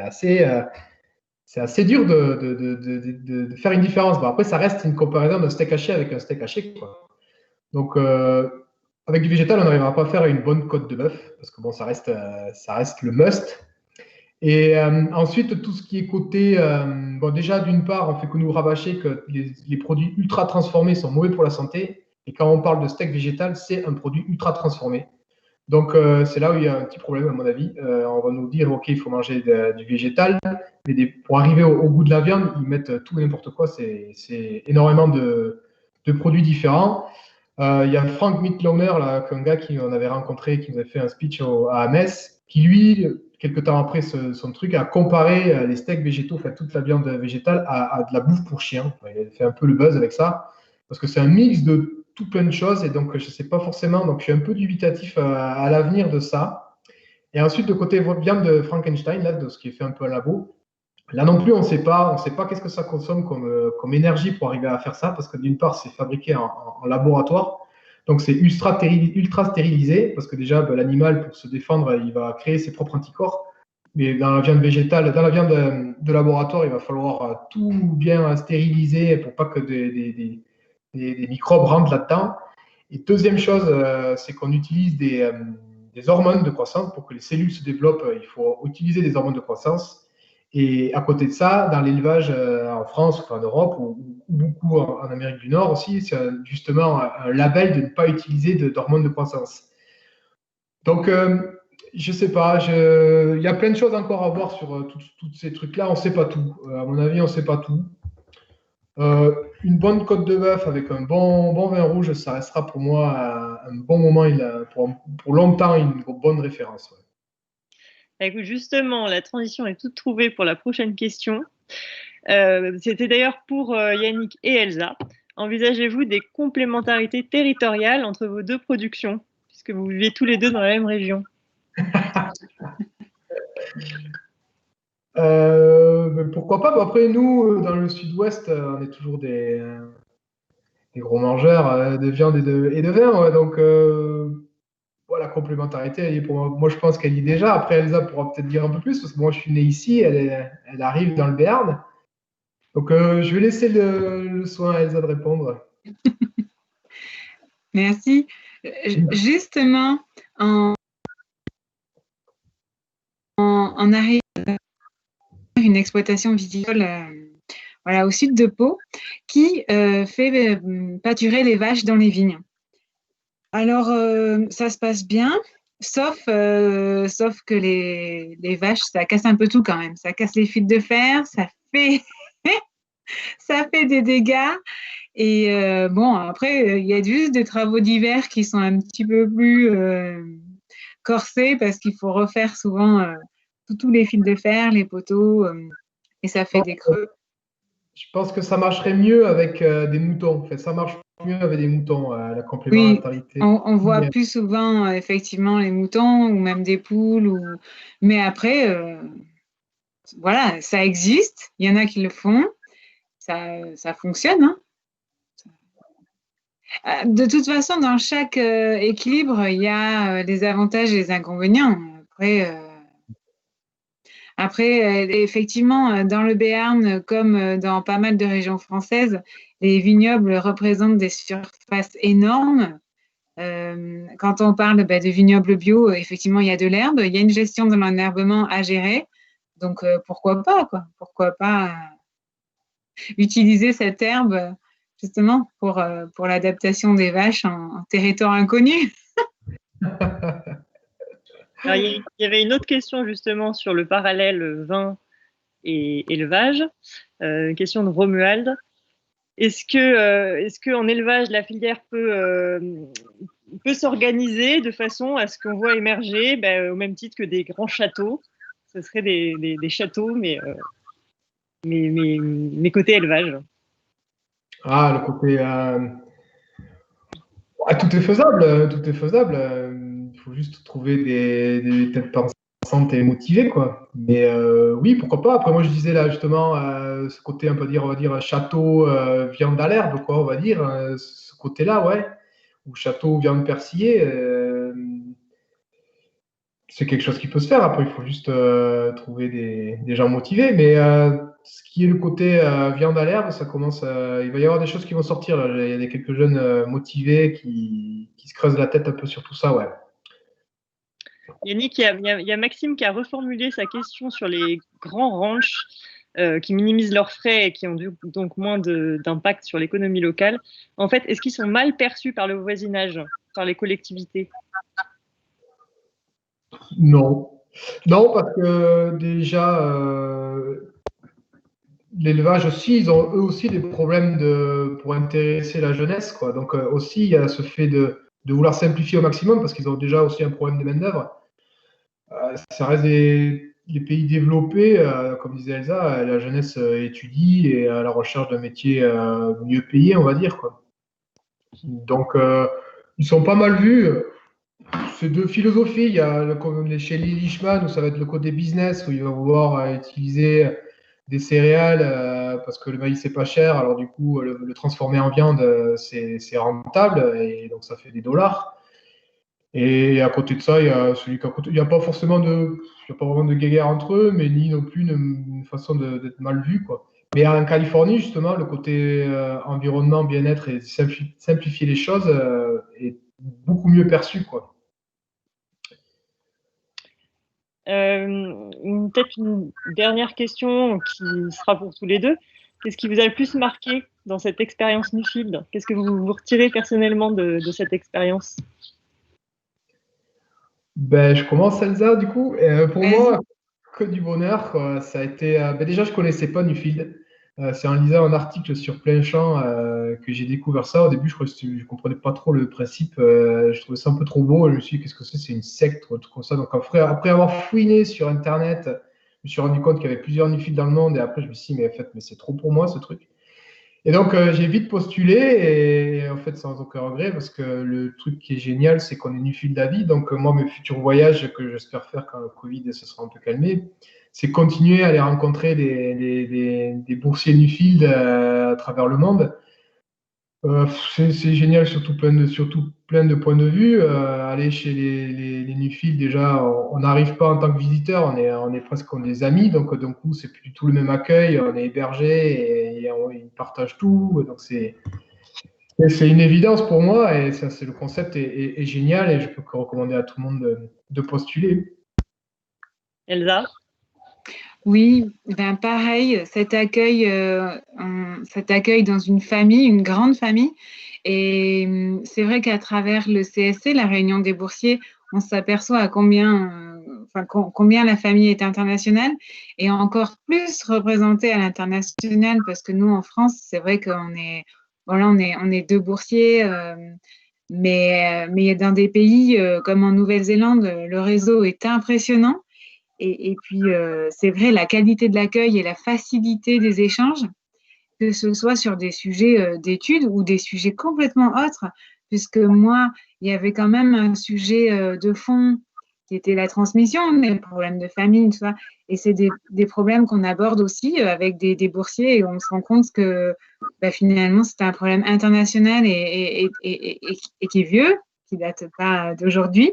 assez dur de faire une différence. Bon, après, ça reste une comparaison d'un steak haché avec un steak haché, quoi. Donc, avec du végétal, on n'arrivera pas à faire une bonne côte de bœuf parce que bon, ça reste le must. Et ensuite, tout ce qui est côté, bon, déjà d'une part, on fait que nous rabâcher que les produits ultra transformés sont mauvais pour la santé. Et quand on parle de steak végétal, c'est un produit ultra transformé. Donc, c'est là où il y a un petit problème, à mon avis. On va nous dire, OK, il faut manger du végétal, mais pour arriver au goût de la viande, ils mettent tout et n'importe quoi. C'est énormément de produits différents. Il y a Frank Mitlauner, un gars qu'on avait rencontré, qui nous a fait un speech à Metz, qui lui, quelques temps après son truc, a comparé les steaks végétaux, enfin toute la viande végétale, à de la bouffe pour chien. Il a fait un peu le buzz avec ça, parce que c'est un mix de tout plein de choses, et donc je ne sais pas forcément, donc je suis un peu dubitatif à l'avenir de ça. Et ensuite, de côté viande de Frankenstein, là, de ce qui est fait un peu à labo, là non plus, on ne sait pas qu'est-ce que ça consomme comme énergie pour arriver à faire ça, parce que d'une part, c'est fabriqué en laboratoire, donc c'est ultra stérilisé, parce que déjà, ben, l'animal, pour se défendre, il va créer ses propres anticorps. Mais dans la viande végétale, dans la viande de laboratoire, il va falloir tout bien stériliser pour pas que des microbes rentrent là-dedans. Et deuxième chose, c'est qu'on utilise des hormones de croissance. Pour que les cellules se développent, il faut utiliser des hormones de croissance. Et à côté de ça, dans l'élevage en France ou en Europe, ou beaucoup en Amérique du Nord aussi, c'est justement un label de ne pas utiliser d'hormones de croissance. Donc, je ne sais pas, il y a plein de choses encore à voir sur tous ces trucs-là. On ne sait pas tout. À mon avis, on ne sait pas tout. Une bonne côte de bœuf avec un bon vin rouge, ça restera pour moi un bon moment, pour longtemps, une bonne référence. Ouais. Écoute, justement, la transition est toute trouvée pour la prochaine question. C'était d'ailleurs pour Yannick et Elsa. Envisagez-vous des complémentarités territoriales entre vos deux productions, puisque vous vivez tous les deux dans la même région? Pourquoi pas? Après, nous, dans le sud-ouest, on est toujours des gros mangeurs de viande et de vin. Ouais, donc, la complémentarité, moi, je pense qu'elle y est déjà. Après, Elsa pourra peut-être dire un peu plus, parce que moi, je suis né ici, elle arrive dans le Béarn. Donc, je vais laisser le soin à Elsa de répondre. Merci. Justement, en arrivant à une exploitation viticole au sud de Pau qui fait pâturer les vaches dans les vignes. Alors, ça se passe bien, sauf que les vaches, ça casse un peu tout quand même. Ça casse les fils de fer, ça fait des dégâts. Et après, il y a juste des travaux d'hiver qui sont un petit peu plus corsés parce qu'il faut refaire souvent tous les fils de fer, les poteaux, et ça fait des creux. Je pense que ça marcherait mieux avec des moutons. En fait, ça marche mieux avec des moutons, la complémentarité. Oui, on voit plus souvent effectivement les moutons ou même des poules. Mais après, voilà, ça existe. Il y en a qui le font. Ça fonctionne. Hein. De toute façon, dans chaque équilibre, il y a des avantages et des inconvénients. Après, effectivement, dans le Béarn, comme dans pas mal de régions françaises, les vignobles représentent des surfaces énormes. Quand on parle de vignobles bio, effectivement, il y a de l'herbe, il y a une gestion de l'enherbement à gérer. Donc, pourquoi pas, quoi? Pourquoi pas utiliser cette herbe justement pour l'adaptation des vaches en territoire inconnu. Alors, il y avait une autre question justement sur le parallèle vin et élevage, une question de Romuald. Est-ce que en élevage, la filière peut s'organiser de façon à ce qu'on voit émerger, au même titre que des grands châteaux, ce serait des châteaux, mais côté élevage. Ah, le côté... tout est faisable, tout est faisable. Il faut juste trouver des têtes pensantes et motivées, quoi. Mais oui, pourquoi pas. Après, moi, je disais là, justement, ce côté, on va dire château, viande à l'herbe, quoi, on va dire. Ce côté-là, ouais. Ou château, viande persillée. C'est quelque chose qui peut se faire. Après, il faut juste trouver des gens motivés. Mais ce qui est le côté viande à l'herbe, ça commence. Il va y avoir des choses qui vont sortir. Là. Il y a quelques jeunes motivés qui se creusent la tête un peu sur tout ça, ouais. Yannick, il y a Maxime qui a reformulé sa question sur les grands ranchs qui minimisent leurs frais et qui ont donc moins d'impact sur l'économie locale. En fait, est-ce qu'ils sont mal perçus par le voisinage, par les collectivités? Non. Non, parce que déjà, l'élevage aussi, ils ont eux aussi des problèmes pour intéresser la jeunesse, quoi. Donc aussi, il y a ce fait de vouloir simplifier au maximum parce qu'ils ont déjà aussi un problème de main-d'œuvre. Ça reste les pays développés, comme disait Elsa, la jeunesse étudie et à la recherche d'un métier mieux payé, on va dire, quoi. Donc, ils sont pas mal vus. C'est deux philosophies. Il y a chez Lee Leishman où ça va être le côté business où il va vouloir utiliser des céréales parce que le maïs c'est pas cher. Alors du coup, le transformer en viande c'est rentable et donc ça fait des dollars. Et à côté de ça, il y a celui qu'à côté, il n'y a pas forcément vraiment de guéguerre entre eux, mais ni non plus une façon d'être mal vu, quoi. Mais en Californie, justement, le côté environnement, bien-être et simplifier les choses est beaucoup mieux perçu, quoi. Peut-être une dernière question qui sera pour tous les deux. Qu'est-ce qui vous a le plus marqué dans cette expérience Newfield? Qu'est-ce que vous retirez personnellement de cette expérience? Je commence, Elsa, du coup. Pour moi, que du bonheur, quoi. Ça a été. Déjà, je ne connaissais pas Newfield. C'est en lisant un article sur Plein Champ que j'ai découvert ça. Au début, je ne comprenais pas trop le principe. Je trouvais ça un peu trop beau. Je me suis dit, qu'est-ce que c'est? C'est une secte ou un truc comme ça. Donc, après avoir fouiné sur Internet, je me suis rendu compte qu'il y avait plusieurs Newfield dans le monde. Et après, je me suis dit, mais en fait, c'est trop pour moi, ce truc. Et donc, j'ai vite postulé et en fait, sans aucun regret, parce que le truc qui est génial, c'est qu'on est Newfield à vie. Donc, moi, mes futurs voyages que j'espère faire quand le Covid se sera un peu calmé, c'est continuer à aller rencontrer des boursiers Newfield à travers le monde. C'est génial, surtout plein de points de vue. Aller chez les Nuffield, déjà, on n'arrive pas en tant que visiteur, on est presque comme des amis, donc d'un coup, c'est plus du tout le même accueil, on est hébergé et ils partagent tout. Donc c'est une évidence pour moi et ça, c'est le concept est génial et je peux que recommander à tout le monde de postuler. Elsa? Oui, ben pareil, cet accueil dans une famille, une grande famille. Et c'est vrai qu'à travers le CSC, la réunion des boursiers, on s'aperçoit à combien la famille est internationale et encore plus représentée à l'international parce que nous, en France, c'est vrai qu'on est, voilà, on est deux boursiers, mais dans des pays comme en Nouvelle-Zélande, le réseau est impressionnant. Et puis, c'est vrai, la qualité de l'accueil et la facilité des échanges, que ce soit sur des sujets d'études ou des sujets complètement autres, puisque moi, il y avait quand même un sujet de fond qui était la transmission, les problèmes de famille, tout ça. Et c'est des problèmes qu'on aborde aussi avec des boursiers et on se rend compte que finalement, c'est un problème international et qui est vieux, qui date pas d'aujourd'hui,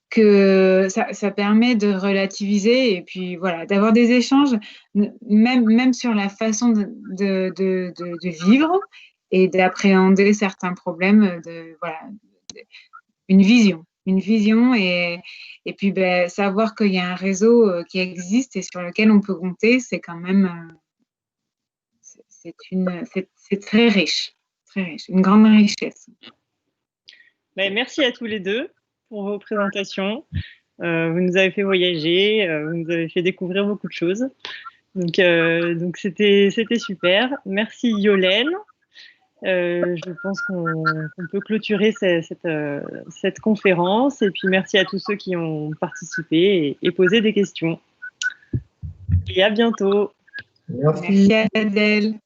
que ça permet de relativiser et puis voilà, d'avoir des échanges, même sur la façon de vivre et d'appréhender certains problèmes, voilà, une vision et puis savoir qu'il y a un réseau qui existe et sur lequel on peut compter, c'est quand même, c'est très riche, une grande richesse. Merci à tous les deux pour vos présentations. Vous nous avez fait voyager, vous nous avez fait découvrir beaucoup de choses. Donc c'était super. Merci Yolène. Je pense qu'on peut clôturer cette conférence. Et puis merci à tous ceux qui ont participé et posé des questions. Et à bientôt. Merci Adèle.